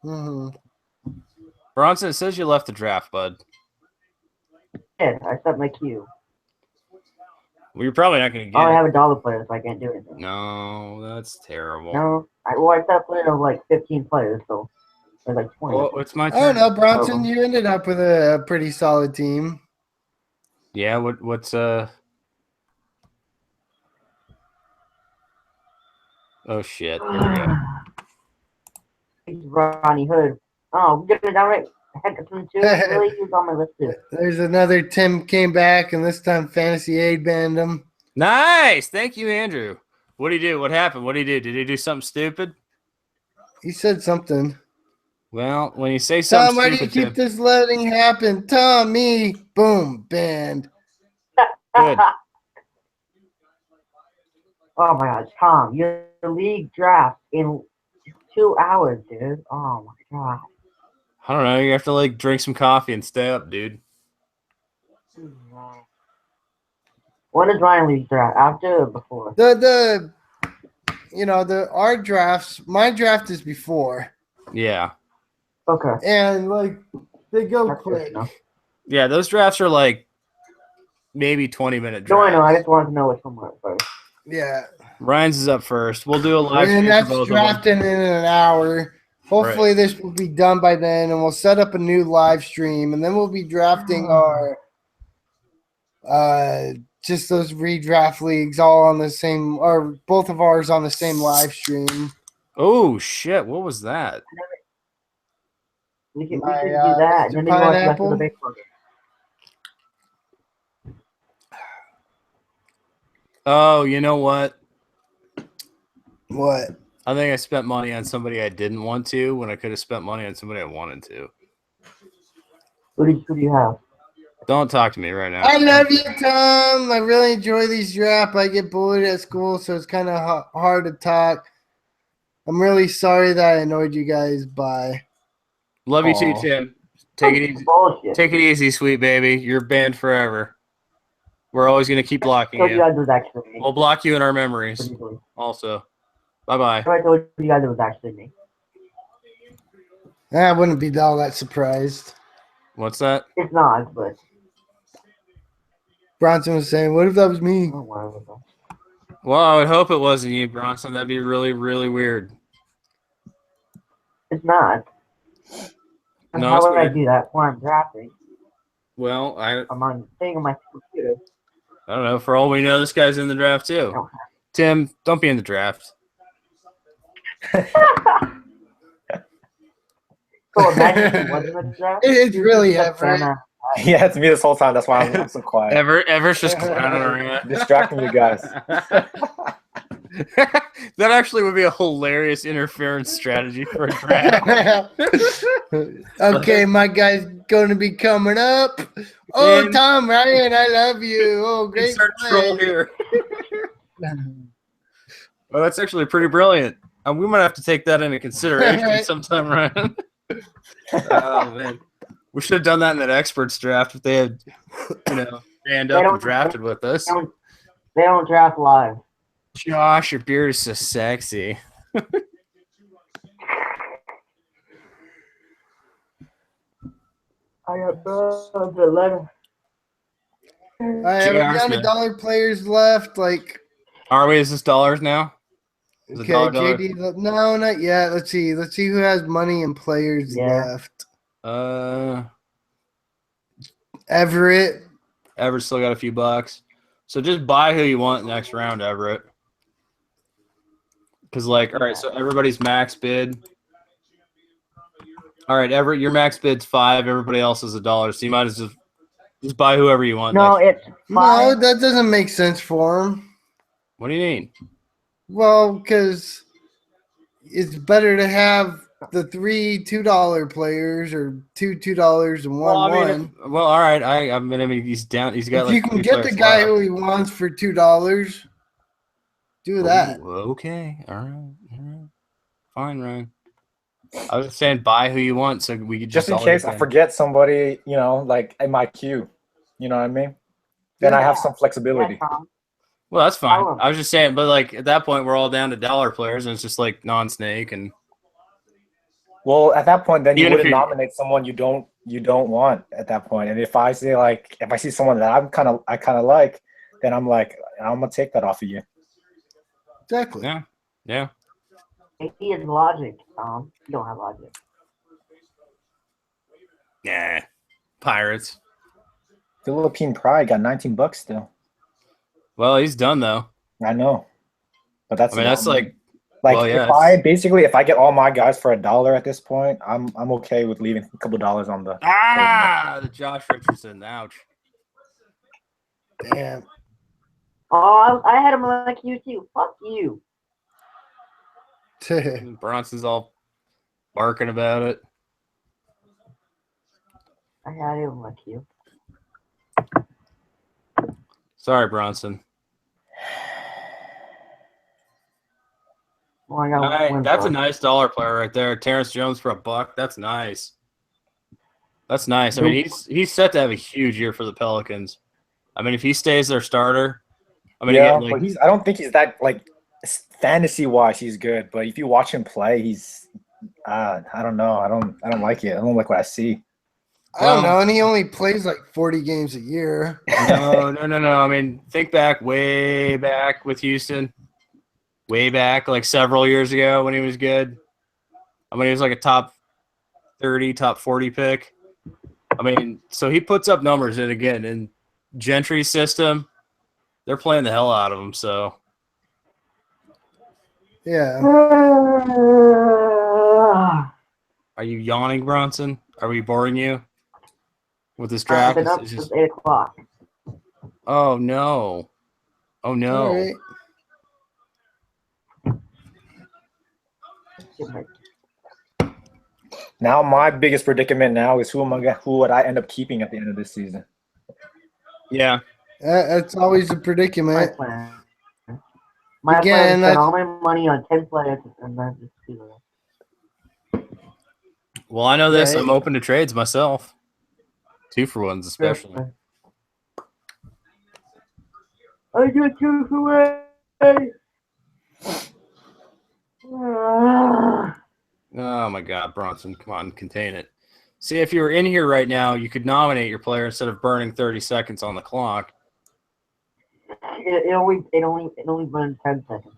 Hmm. Bronson, it says you left the draft, bud. Yeah, I set my cue. Well, you're probably not gonna get Oh, I it. have a dollar player, so I can't do anything. No, that's terrible. No, I set a player of like 15 players, so there's like 20. Well, it's my I turn. don't know, Bronson. You ended up with a pretty solid team. Yeah, what's Oh shit. Here we go. He's Ronnie Hood. Oh, we get it down right. Henderson too. Really, he was on my list too. There's another Tim came back, and this time Fantasy Aid banned him. Nice. Thank you, Andrew. What'd he do? What happened? What'd he do? Did he do something stupid? He said something. Well, when you say something Tom, why do you stupid, keep Tim, this letting happen? Tom, me, boom, banned. good. Oh my God, Tom, your league draft in 2 hours, dude. Oh my God. I don't know. You have to like drink some coffee and stay up, dude. When is Ryan league draft? After or before? Our drafts. My draft is before, Yeah. Okay. and like they go That's good quick. to know. Yeah, those drafts are like maybe 20-minute No, I know. I drafts. just wanted to know which one went first. Yeah, Ryan's is up first. We'll do a live stream and for that's both of them. drafting in an hour. Hopefully, this will be done by then, and we'll set up a new live stream, and then we'll be drafting our just those redraft leagues all on the same, or both of ours on the same live stream. Oh shit! What was that? We should do My, that. Mr. And then maybe watch the rest Pineapple? of the baseball game. Oh, you know what? What? I think I spent money on somebody I didn't want to when I could have spent money on somebody I wanted to. Who do you have? Don't talk to me right now. I love you, Tom. I really enjoy these drafts. I get bullied at school, so it's kind of hard to talk. I'm really sorry that I annoyed you guys. Bye. Love you too, Aw. Tim. Take it easy. Bullshit. Take it easy, sweet baby. You're banned forever. We're always gonna keep blocking I told you you. guys it was actually me. We'll block you in our memories. Pretty cool. Also, bye bye. I told you guys it was actually me. I wouldn't be all that surprised. What's that? It's not, but Bronson was saying, "What if that was me?" don't worry about it. Well, I would hope it wasn't you, Bronson. That'd be really, really weird. It's not. And No, how it's would I weird. do that while I'm drafting? Well, I I'm on thing on my computer. don't know. For all we know, this guy's in the draft too. Oh. Tim, don't be in the draft. So imagine if he wasn't in the draft. It's really Just Everett. Santa. Yeah, it's me this whole time. That's why I'm so quiet. Everett's just clowning around. Distracting you guys. That actually would be a hilarious interference strategy for a draft. Okay, my guy's going to be coming up. Oh, And- Tom Ryan, I love you. Oh, great Insert troll play. here. Well, that's actually pretty brilliant. We might have to take that into consideration sometime, Ryan. Oh man, we should have done that in that experts draft if they had, stand up and drafted with us. They don't draft live. Josh, your beard is so sexy. I got the letter. I have Josh, a man. $1 players left. Like, Are we? Is this dollars now? Is it okay, dollar? JD. No, not yet. Let's see. Let's see who has money and players Yeah. left. Everett. Everett still got a few bucks. So just buy who you want next round, Everett. Because, all right, so everybody's max bid. All right, Everett, your max bid's $5. Everybody else is $1. So you might as well just buy whoever you want. No, next. it's No, fine. that doesn't make sense for him. What do you mean? Well, because it's better to have the 3 $2 players or two $2 and one one. All right. I mean, he's down. He's got If like you can 3 get the players guy left. who he wants for $2, do that. Ooh, okay. All right. Fine, Ryan. I was just saying buy who you want so we could Just in all case get I forget somebody, like in my queue. You know what I mean? Then I have some flexibility. Yeah, Tom. Well, that's fine. Oh. I was just saying, but at that point, we're all down to dollar players, and it's just like non-snake and. Well, at that point, then you Even if wouldn't you're- nominate someone you don't want at that point. And if I see someone that I kind of like, then I'm like, I'm gonna take that off of you. Exactly. Yeah. He has logic, Tom. You don't have logic. Yeah. Pirates. Philippine Pride got $19 still. Well, he's done though. I know, but that's That's like well, yeah, if I get all my guys for $1 at this point, I'm okay with leaving a couple dollars on the. the Josh Richardson. Ouch. Damn. Oh, I had him like you too. Fuck you. Bronson's all barking about it. I had him like you. Sorry, Bronson. Oh, I got All right, one that's a for- nice dollar player right there. Terrence Jones for $1. That's nice. That's nice. I mean, he's set to have a huge year for the Pelicans. I mean, if he stays their starter, Yeah, again, but I don't think he's that fantasy wise. He's good, but if you watch him play, he's I don't know. I don't like it. I don't like what I see. I don't know, and he only plays like 40 games a year. No. I mean, think back, way back with Houston. Way back, like several years ago when he was good. I mean, he was like a top 30, top 40 pick. I mean, so he puts up numbers, and again, in Gentry's system, they're playing the hell out of him. So, Yeah. are you yawning, Bronson? Are we boring you with this I've draft? been up It's since just- 8 o'clock. oh no. Oh no. All right. Now my biggest predicament now is who would I end up keeping at the end of this season? Yeah. That's always a My predicament. plan. My Again, plan is spend all my money on 10 players and then just do it. Well, I know this. Right. I'm open to trades myself. 2-for-1s especially. I get 2 for 1. Oh my God, Bronson, come on, contain it. See, if you were in here right now, you could nominate your player instead of burning 30 seconds on the clock. It only runs 10 seconds.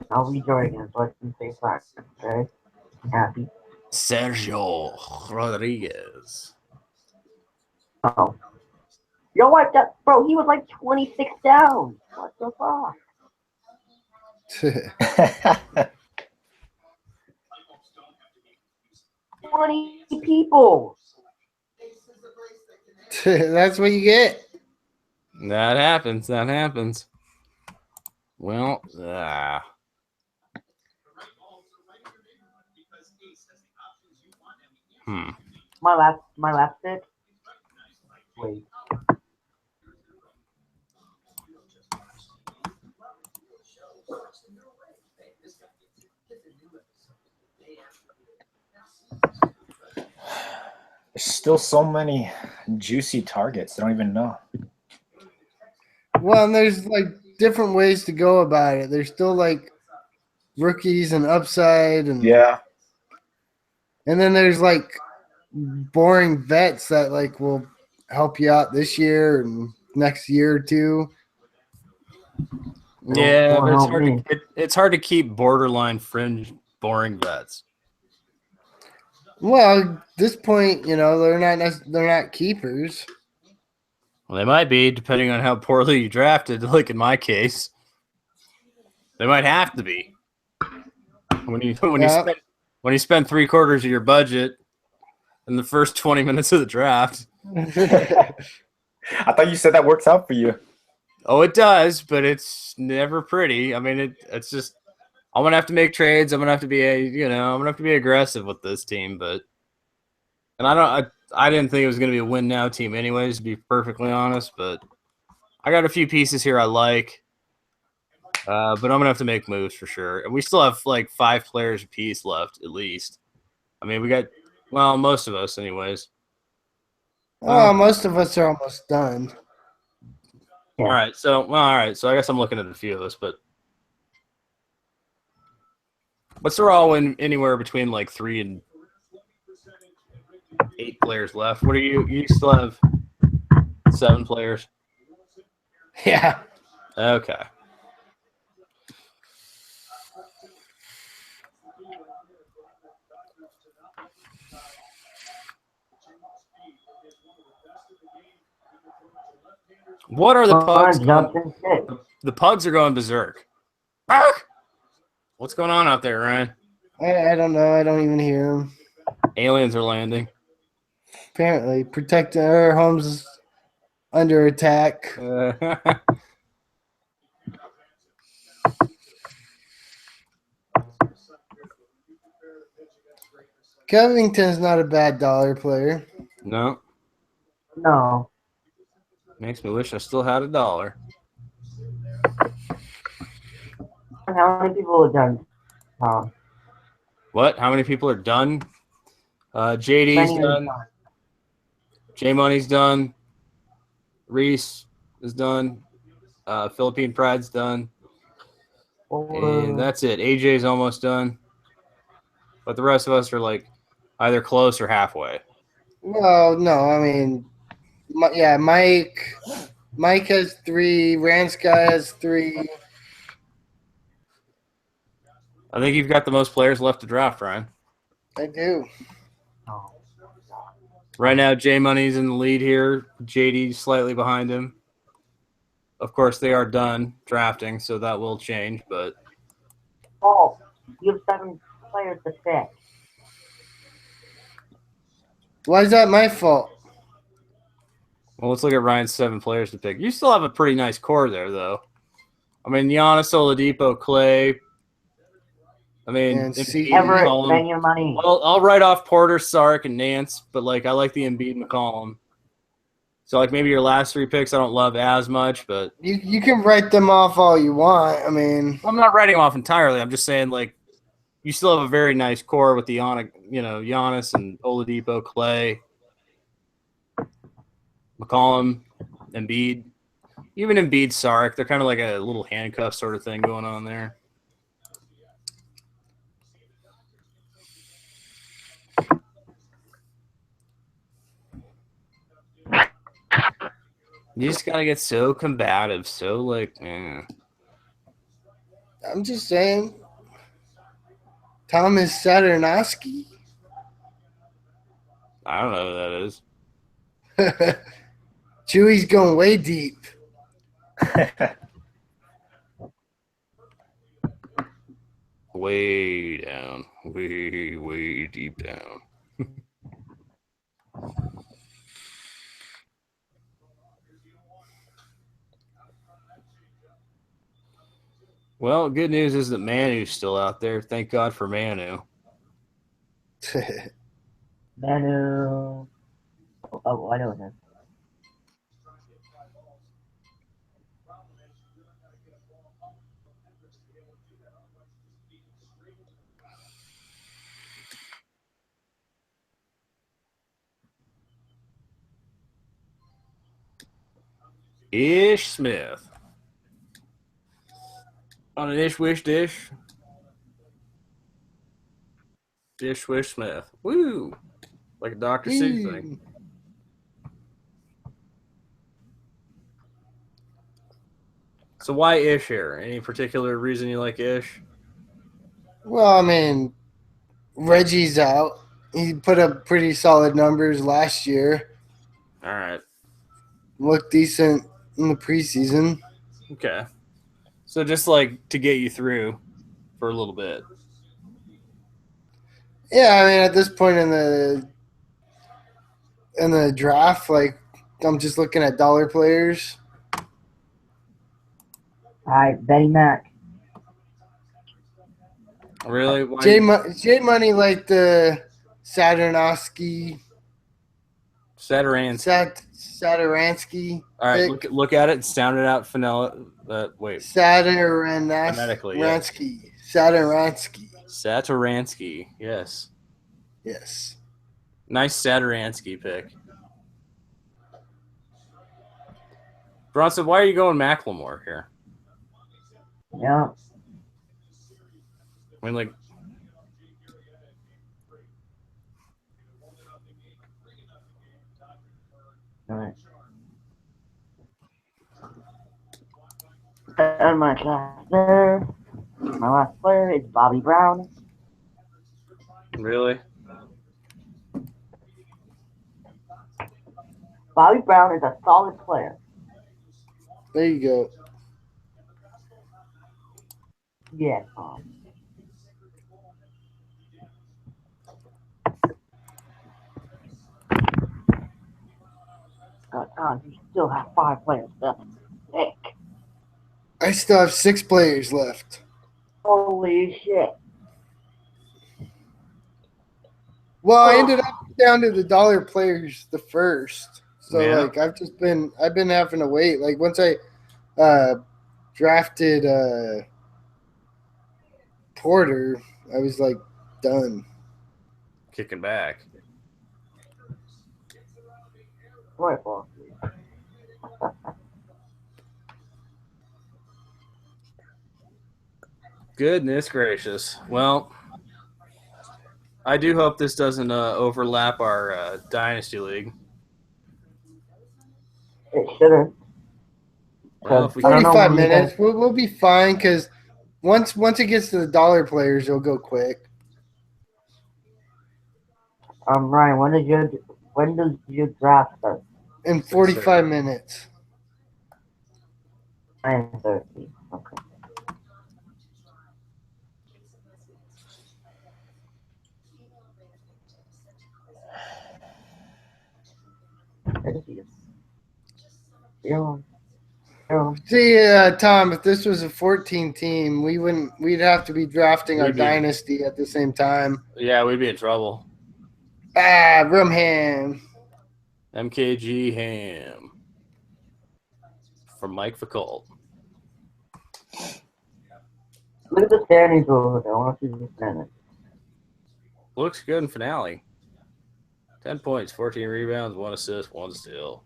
I'll rejoin it so I can say fine. Okay? I'm happy. Sergio Rodriguez. Oh. Yo, what? Bro, he was like 26 down. What the fuck? 20 people. That's what you get. That happens. That happens. Well, My last pick. Wait. There's still so many juicy targets. I don't even know. Well, and there's like different ways to go about it. There's still like rookies and upside, and Yeah. and then there's like boring vets that like will help you out this year and next year or two. yeah, Don't but it's help hard me. it's hard to keep borderline fringe boring vets. Well, at this point, they're not keepers. Well, they might be, depending on how poorly you drafted. Like in my case, they might have to be. When you Yeah. spend 3/4 of your budget in the first 20 minutes of the draft. I thought you said that works out for you. Oh, it does, but it's never pretty. I mean, it's just I'm gonna have to make trades. I'm gonna have to be aggressive with this team, but I didn't think it was gonna be a win now team anyways, to be perfectly honest. But I got a few pieces here I like, but I'm gonna have to make moves for sure. And we still have like 5 players apiece left at least. I mean, we got most of us anyways. Well, most of us are almost done. Yeah. All right, so I guess I'm looking at a few of us, but they're all in anywhere between like 3 and 8 players left. What are you? You still have 7 players. Yeah. Okay. What are the pugs? The pugs are going berserk. Ark! What's going on out there, Ryan? I don't know. I don't even hear them. Aliens are landing. Apparently, protecting our homes is under attack. Covington's not a bad dollar player. No. No. Makes me wish I still had $1. How many people have done? What? How many people are done? JD's done. J Money's done. Reese is done. Philippine Pride's done. And that's it. AJ's almost done. But the rest of us are like either close or halfway. Well, no, I mean, yeah, Mike has 3. Ranska has 3. I think you've got the most players left to draft, Ryan. I do. Oh. Right now, J Money's in the lead here. JD's slightly behind him. Of course, they are done drafting, so that will change. But Oh, you have 7 players to pick. Why is that my fault? well, let's look at Ryan's 7 players to pick. You still have a pretty nice core there, though. I mean, Giannis, Oladipo, Clay. I mean, And see- Everett, McCollum. spend your money. I'll write off Porter, Sark, and Nance, but like I like the Embiid McCollum. So like maybe your last 3 picks I don't love as much, but You can write them off all you want. I mean, I'm not writing them off entirely. I'm just saying like you still have a very nice core with the Giannis and Oladipo, Clay, McCollum, Embiid. Even Embiid, Sark, they're kind of like a little handcuff sort of thing going on there. You just gotta get so combative, so like, I'm just saying. Thomas Saturnowski. I don't know who that is. Chewy's going way deep. Way down, way deep down. Well, good news is that Manu's still out there. Thank God for Manu. Manu. Oh, I know him. Ish Smith. On an Ish Wish dish. Ish Wish Smith. Woo! Like a Dr. Seuss thing. So why Ish here? Any particular reason you like Ish? Well, I mean, Reggie's out. He put up pretty solid numbers last year. All right. Looked decent in the preseason. Okay. So just like to get you through for a little bit. Yeah, I mean, at this point in the draft, like I'm just looking at dollar players. Alright, Betty Mac. Really? Why? J Money like the Saturnowski, Saturansky. Saturansky. All right, look at it and sound it out. Wait. Phonetically, yes. Saturansky. Saturansky, yes. Yes. Nice Saturansky pick. Bronson, why are you going Macklemore here? Yeah. I mean, like, Alright. And my last player is Bobby Brown. really? Bobby Brown is a solid player. There you go. Yes. God, you still have 5 players left. Sick. I still have 6 players left. Holy shit. Well, I ended up down to the dollar players the first. So Yeah. like I've been having to wait. Like once I drafted Porter, I was like done. Kicking back. Joyful. Goodness gracious. Well, I do hope this doesn't overlap our Dynasty League. It shouldn't. Well, if we 45 minutes. We'll be fine because once it gets to the dollar players, it'll go quick. Ryan, when does your draft start? In 45 minutes. 9:30. Okay. Yeah. See, Tom, if this was a 14 team, we'd have to be drafting our dynasty at the same time. Yeah, we'd be in trouble. Rumham. MKG Ham. From Mike Facult. Look at the standings over there. I want to see the standings. Looks good in finale. 10 points, 14 rebounds, 1 assist, 1 steal.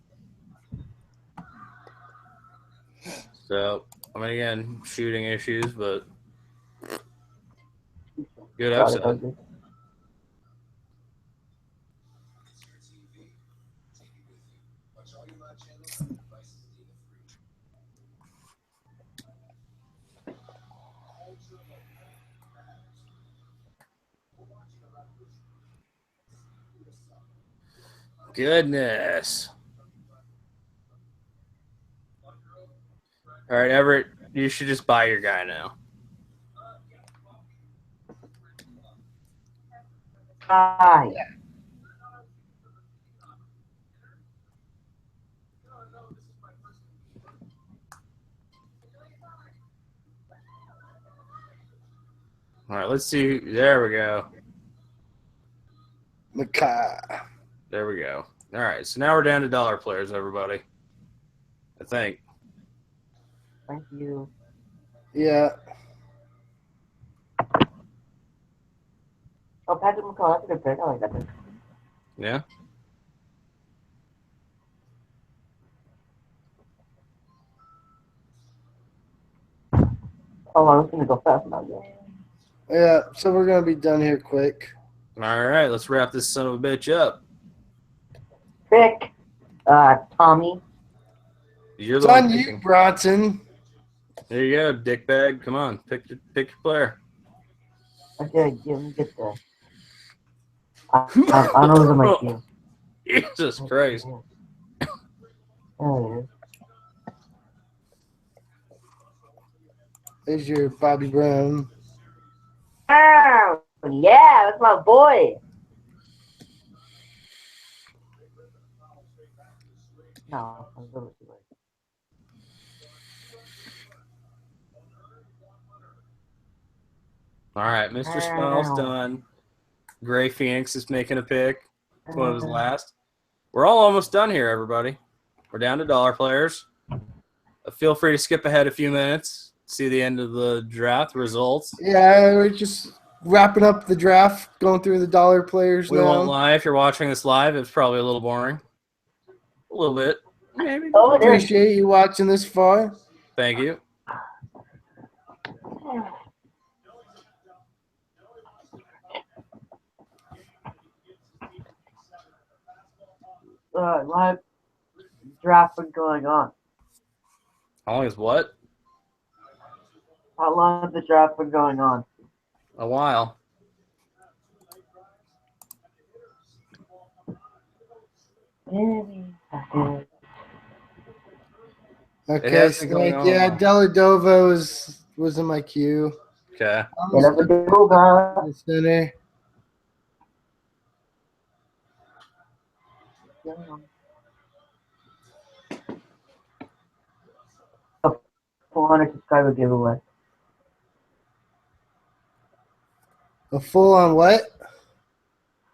So, I mean, again, shooting issues, but good upside. Goodness. All right, Everett, you should just buy your guy now. Yeah. All right, let's see. There we go. Makai. There we go. All right, so now we're down to dollar players, everybody. I think. Thank you. Yeah. Oh, Patrick McCall, that's a good pick. I like that pick. Yeah. Oh, I was going to go fast now. Yeah. Yeah. So we're gonna be done here quick. All right, let's wrap this son of a bitch up. Pick Tommy. You're It's the one on you, picking. Bronson. There you go, dickbag. Come on, pick your player. Okay, give me get the. I know who's on my team. Jesus Christ. There it is. There's your Bobby Brown. Oh, yeah, that's my boy. No, I'm going to it. All right, Mr. Smell's done. Gray Phoenix is making a pick. It's one of his last. We're all almost done here, everybody. We're down to dollar players. Feel free to skip ahead a few minutes. See the end of the draft results. Yeah, we're just wrapping up the draft, going through the dollar players We won't now. lie. If you're watching this live, it's probably a little boring. A little bit. Maybe. Oh, it is. Appreciate you watching this far. Thank you. Live draft been going on? How long is what? How long has the draft been going on? A while. Okay, has been going Snake. on a Yeah, while. Dellavedova was in my queue. Okay. The center. A 400 subscriber giveaway. A full on what?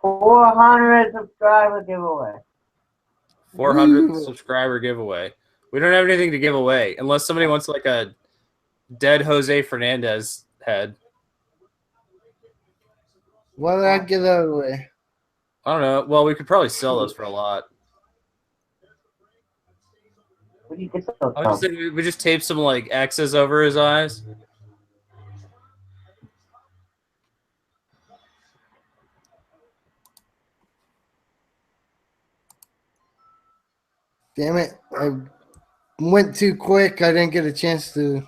400 subscriber giveaway. 400 Ooh. subscriber giveaway. We don't have anything to give away unless somebody wants like a dead Jose Fernandez head. Why did I give that away? I don't know. Well, we could probably sell those for a lot. Where do you get those I was just from? thinking we just tape some like X's over his eyes. Damn it. I went too quick. I didn't get a chance to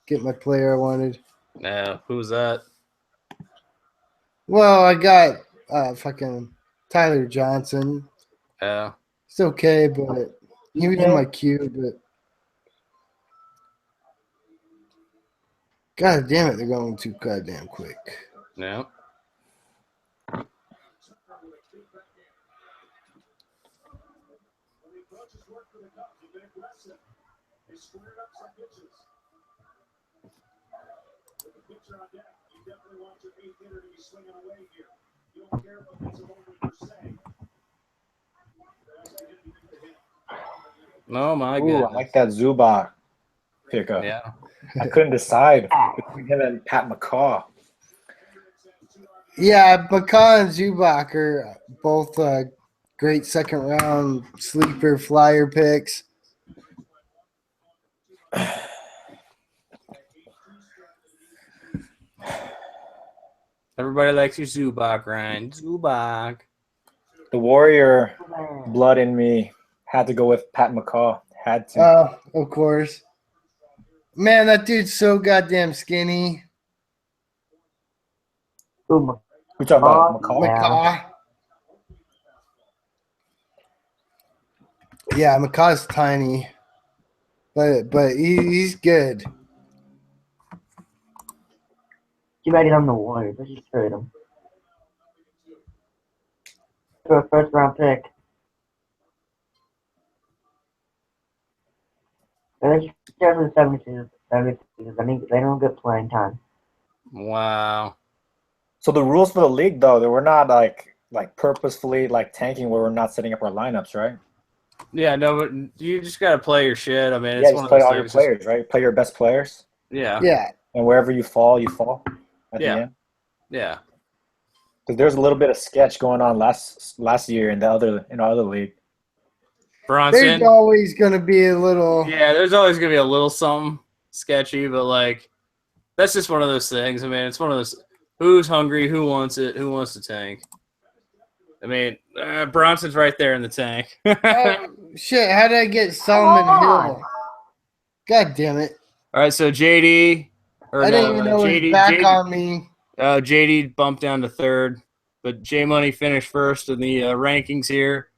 get my player I wanted. No, who was that? Well, I got fucking Tyler Johnson. Yeah. It's okay, but he was in my queue, but God damn it, they're going too goddamn quick. No. Oh my Ooh, goodness. I like that Zubac pickup. Yeah. I couldn't decide between him and Pat McCaw. Yeah, McCaw and Zubac are both great second round sleeper flyer picks. Everybody likes your Zubac, Ryan. Zubac. The Warrior blood in me Had to go with Pat McCaw. Had to. Oh, of course. Man, that dude's so goddamn skinny. Who, Who talking about? McCaw? McCaw? McCaw. Yeah, McCaw's tiny, but he's good. Too bad he's on the Warriors. Let's just trade him. For a first round pick. Let's just start with the 76ers. I think they don't get playing time. Wow. So the rules for the league, though, they were not like purposefully like tanking where we're not setting up our lineups, right? Yeah, no, but you just gotta play your shit. I mean, Yeah, it's one just of play those all your things. players, right? Play your best players, Yeah, Yeah. and wherever you fall at the Yeah. end. yeah. Because there's a little bit of sketch going on last year in the other league. Bronson. There's always gonna be a little. Yeah, there's always gonna be a little something sketchy, but like that's just one of those things. I mean, it's one of those. Who's hungry? Who wants it? Who wants to tank? I mean, Bronson's right there in the tank. Oh, shit! How did I get Solomon Come on. Hill? God damn it! All right, so JD or I no, didn't even know it JD, was back JD, on me. JD bumped down to third, but J Money finished first in the rankings here,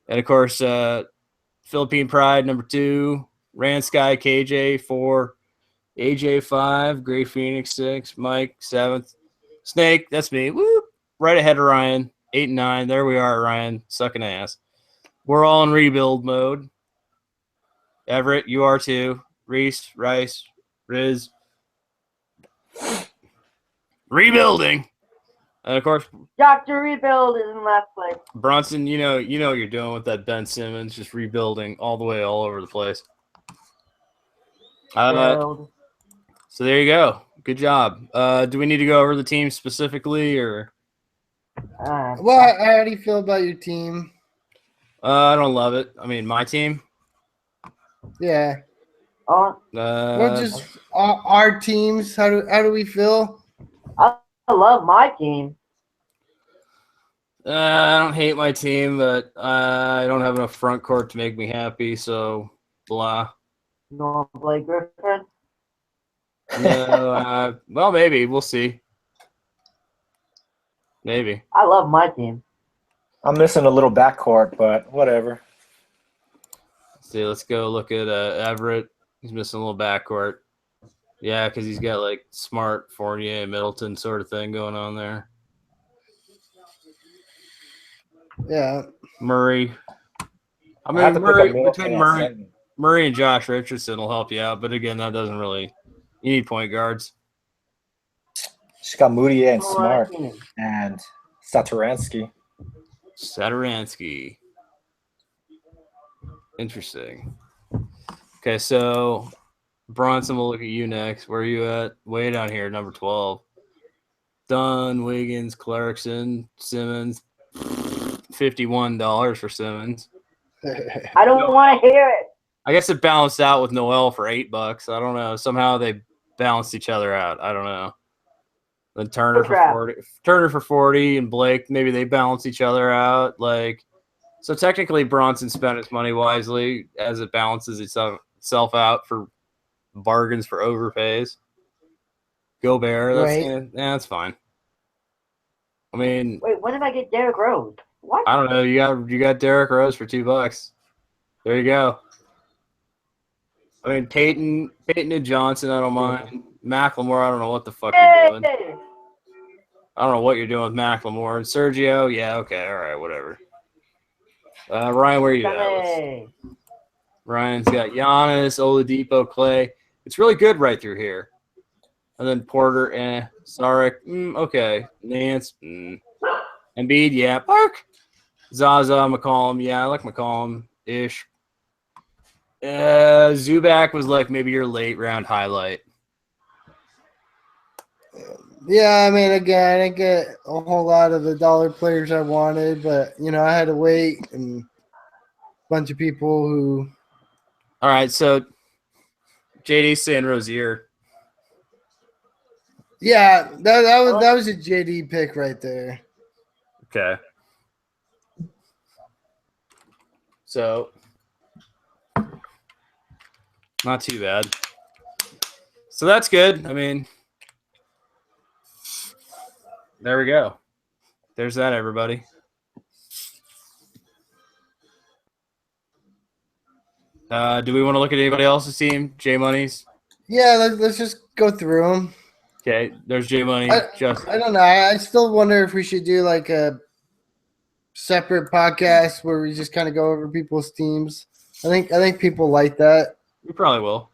and of course, Philippine Pride number 2, Rand Sky KJ 4, AJ 5, Gray Phoenix 6, Mike 7th, Snake, that's me. Whoop, right ahead of Ryan 8 and 9. There we are, Ryan, sucking ass. We're all in rebuild mode. Everett, you are too. Reese, Rice, Riz. Rebuilding. And of course, Dr. Rebuild is in last place. Bronson, you know what you're doing with that Ben Simmons, just rebuilding all the way all over the place. Build. So there you go. Good job. Do we need to go over the team specifically, or? Well, how do you feel about your team? I don't love it. I mean, my team. Yeah. Oh, Well, just our teams. How do we feel? I love my team. I don't hate my team, but I don't have enough front court to make me happy. So, blah. No Blake Griffin. No, well, maybe we'll see. Maybe. I love my team. I'm missing a little backcourt, but whatever. See, let's go look at Everett. He's missing a little backcourt. Yeah, because he's got like Smart, Fournier, Middleton sort of thing going on there. Yeah. Murray. I I have mean, to pick up Murray Middleton between at 7. Murray and Josh Richardson will help you out, but again, that doesn't really. You need point guards. She's got Moutier and My Smart team. and Satoransky. Satoransky. Interesting. Okay, so Bronson, we'll look at you next. Where are you at? Way down here, number 12. Dunn, Wiggins, Clarkson, Simmons. $51 for Simmons. I don't want to hear it. I guess it balanced out with Noel for $8. I don't know. Somehow they balanced each other out. I don't know. Then Turner for 40. Turner for 40 and Blake, maybe they balance each other out. Like, so technically Bronson spent his money wisely as it balances itself out for bargains for overpays. Gobert, that's fine. I mean, Wait, when did I get Derrick Rose? What? I don't know. You got Derrick Rose for $2. There you go. I mean, Peyton and Johnson, I don't mind. Macklemore, I don't know what the fuck you're doing. I don't know what you're doing with Macklemore. And Sergio, yeah, okay, all right, whatever. Ryan, where are you at? Ryan's got Giannis, Oladipo, Clay. It's really good right through here. And then Porter, Saric, okay. Nance, Embiid, yeah. Park. Zaza, McCollum, yeah, I like McCollum-ish. Zubac was like maybe your late round highlight. Yeah, I mean, again, I didn't get a whole lot of the dollar players I wanted, but, I had to wait, and a bunch of people who. All right, so JD's saying Rozier. Yeah, that was a JD pick right there. Okay. So not too bad. So that's good. I mean, there we go. There's that, everybody. Do we want to look at anybody else's team? J Money's. Yeah, let's just go through them. Okay, there's J Money. I don't know. I still wonder if we should do like a separate podcast where we just kind of go over people's teams. I think people like that. We probably will.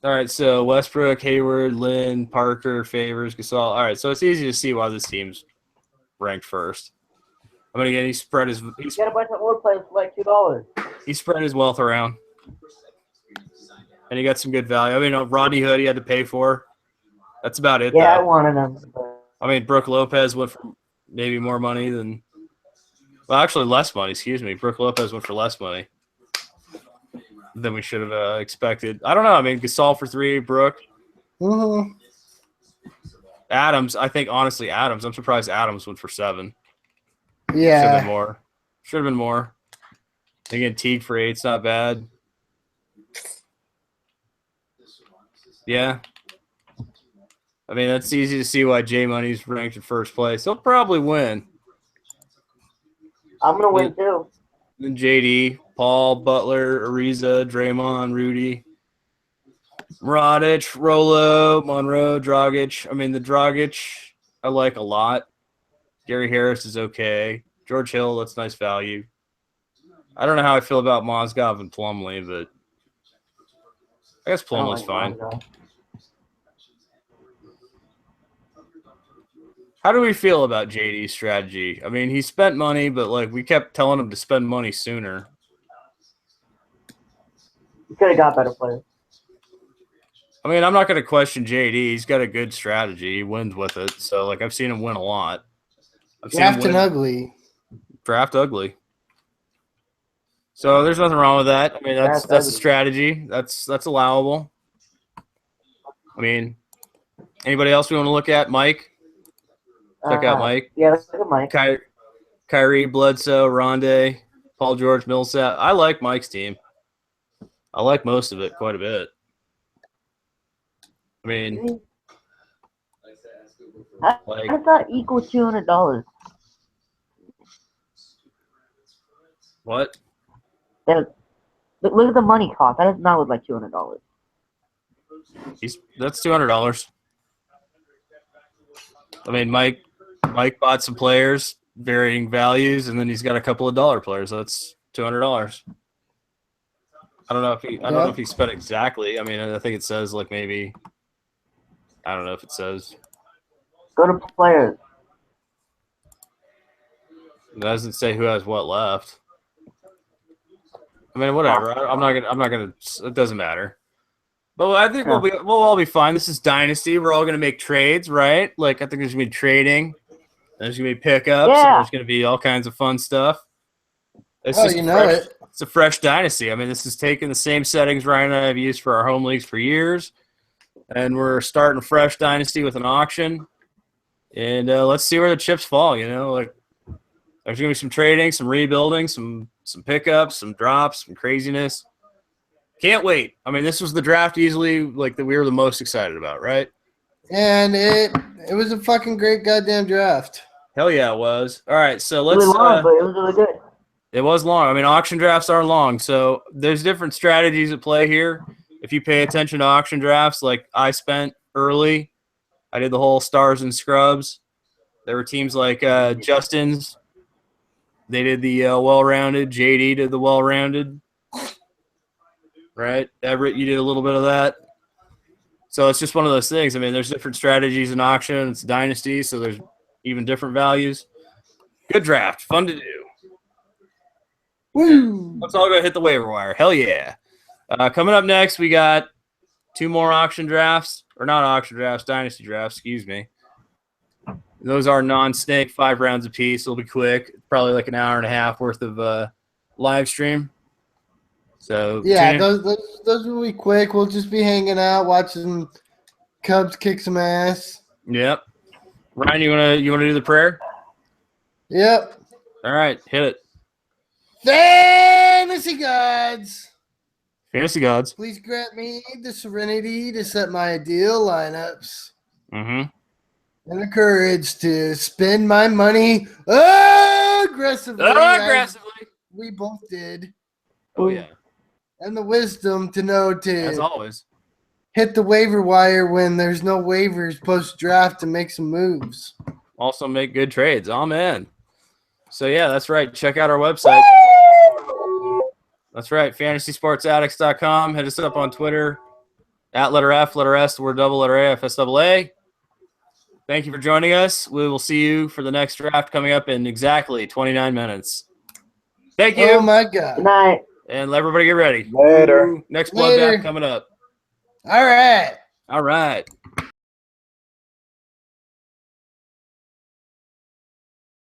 All right, so Westbrook, Hayward, Lynn, Parker, Favors, Gasol. All right, so it's easy to see why this team's ranked first. I mean, again, he spread his You got a bunch of old players for like $2. he spread his wealth around, and he got some good value. I mean, Rodney Hood he had to pay for. That's about it. Yeah, I though. wanted them. But I mean, Brooke Lopez went for maybe more money than, well, actually less money. Excuse me. Brooke Lopez went for less money than we should have expected. I don't know. I mean, Gasol for 3, Brooke. Mm-hmm. Adams, I think, honestly, Adams. I'm surprised Adams went for 7. Should have Yeah. been more. Should have been more. Again, Teague for 8's not bad. Yeah. I mean, that's easy to see why J Money's ranked in first place. He'll probably win. I'm gonna win too. Then JD, Paul, Butler, Ariza, Draymond, Rudy, Mrodic, Rolo, Monroe, Dragic. I mean, the Dragic I like a lot. Gary Harris is okay. George Hill, that's nice value. I don't know how I feel about Mozgov and Plumlee, but I guess I don't Plumlee's like fine. Lonzo. How do we feel about JD's strategy? I mean, he spent money, but like we kept telling him to spend money sooner. You could have got better players. I mean, I'm not going to question JD. He's got a good strategy. He wins with it. So, like, I've seen him win a lot. I've seen him Drafting win. ugly. Draft ugly. So there's nothing wrong with that. I mean, that's Draft a ugly. strategy. That's allowable. I mean, anybody else we want to look at? Mike? Check out Mike. Yeah, let's look at Mike. Kyrie, Bledsoe, Rondé, Paul George, Millsap. I like Mike's team. I like most of it quite a bit. I mean, How like, does that equal $200? what? Look at the money cost. That does not look like $200. That's $200. I mean, Mike bought some players, varying values, and then he's got a couple of dollar players. So that's $200. I don't know if he spent exactly. I mean, I think it says like maybe. I don't know if it says. Go to players. It doesn't say who has what left. I mean, whatever. I'm not gonna. It doesn't matter. But I think we'll all be fine. This is Dynasty. We're all gonna make trades, right? Like I think there's gonna be trading. There's gonna be pickups. Yeah. And there's gonna be all kinds of fun stuff. It's Oh, just you know it. It's a fresh Dynasty. I mean, this is taking the same settings Ryan and I have used for our home leagues for years, and we're starting a fresh Dynasty with an auction. And let's see where the chips fall. You know, like there's gonna be some trading, some rebuilding, some pickups, some drops, some craziness. Can't wait. I mean, this was the draft easily like that we were the most excited about, right? And it was a fucking great goddamn draft. Hell yeah, it was. All right, so Really let's. long, but it was really good. It was long. I mean, auction drafts are long, so there's different strategies at play here. If you pay attention to auction drafts, like I spent early, I did the whole stars and scrubs. There were teams like Justin's. They did the well-rounded. JD did the well-rounded. Right? Everett, you did a little bit of that. So it's just one of those things. I mean, there's different strategies in auction. It's Dynasty, so there's even different values. Good draft. Fun to do. Woo! Let's all go hit the waiver wire. Hell yeah. Coming up next, we got 2 more auction drafts. Or not auction drafts, Dynasty drafts, excuse me. Those are non-snake, 5 rounds apiece. It'll be quick. Probably like an hour and a half worth of live stream. So Yeah, those will be quick. We'll just be hanging out, watching Cubs kick some ass. Yep. Ryan, you wanna do the prayer? Yep. All right, hit it. Fantasy gods, Fantasy gods. please grant me the serenity to set my ideal lineups Mm-hmm. and the courage to spend my money aggressively, as Aggressively. we both did, Oh yeah. and the wisdom to know As to always. hit the waiver wire when there's no waivers post draft to make some moves. Also make good trades. Amen. So yeah, that's right. Check out our website. That's right. FantasySportsAddicts.com. Hit us up on Twitter at letter F, letter S, the word double, letter A, FSAA. Thank you for joining us. We will see you for the next draft coming up in exactly 29 minutes. Thank you. Oh my God. Good night. And let everybody get ready. Later. Ooh, next Later. bloodbath coming up. All right. All right.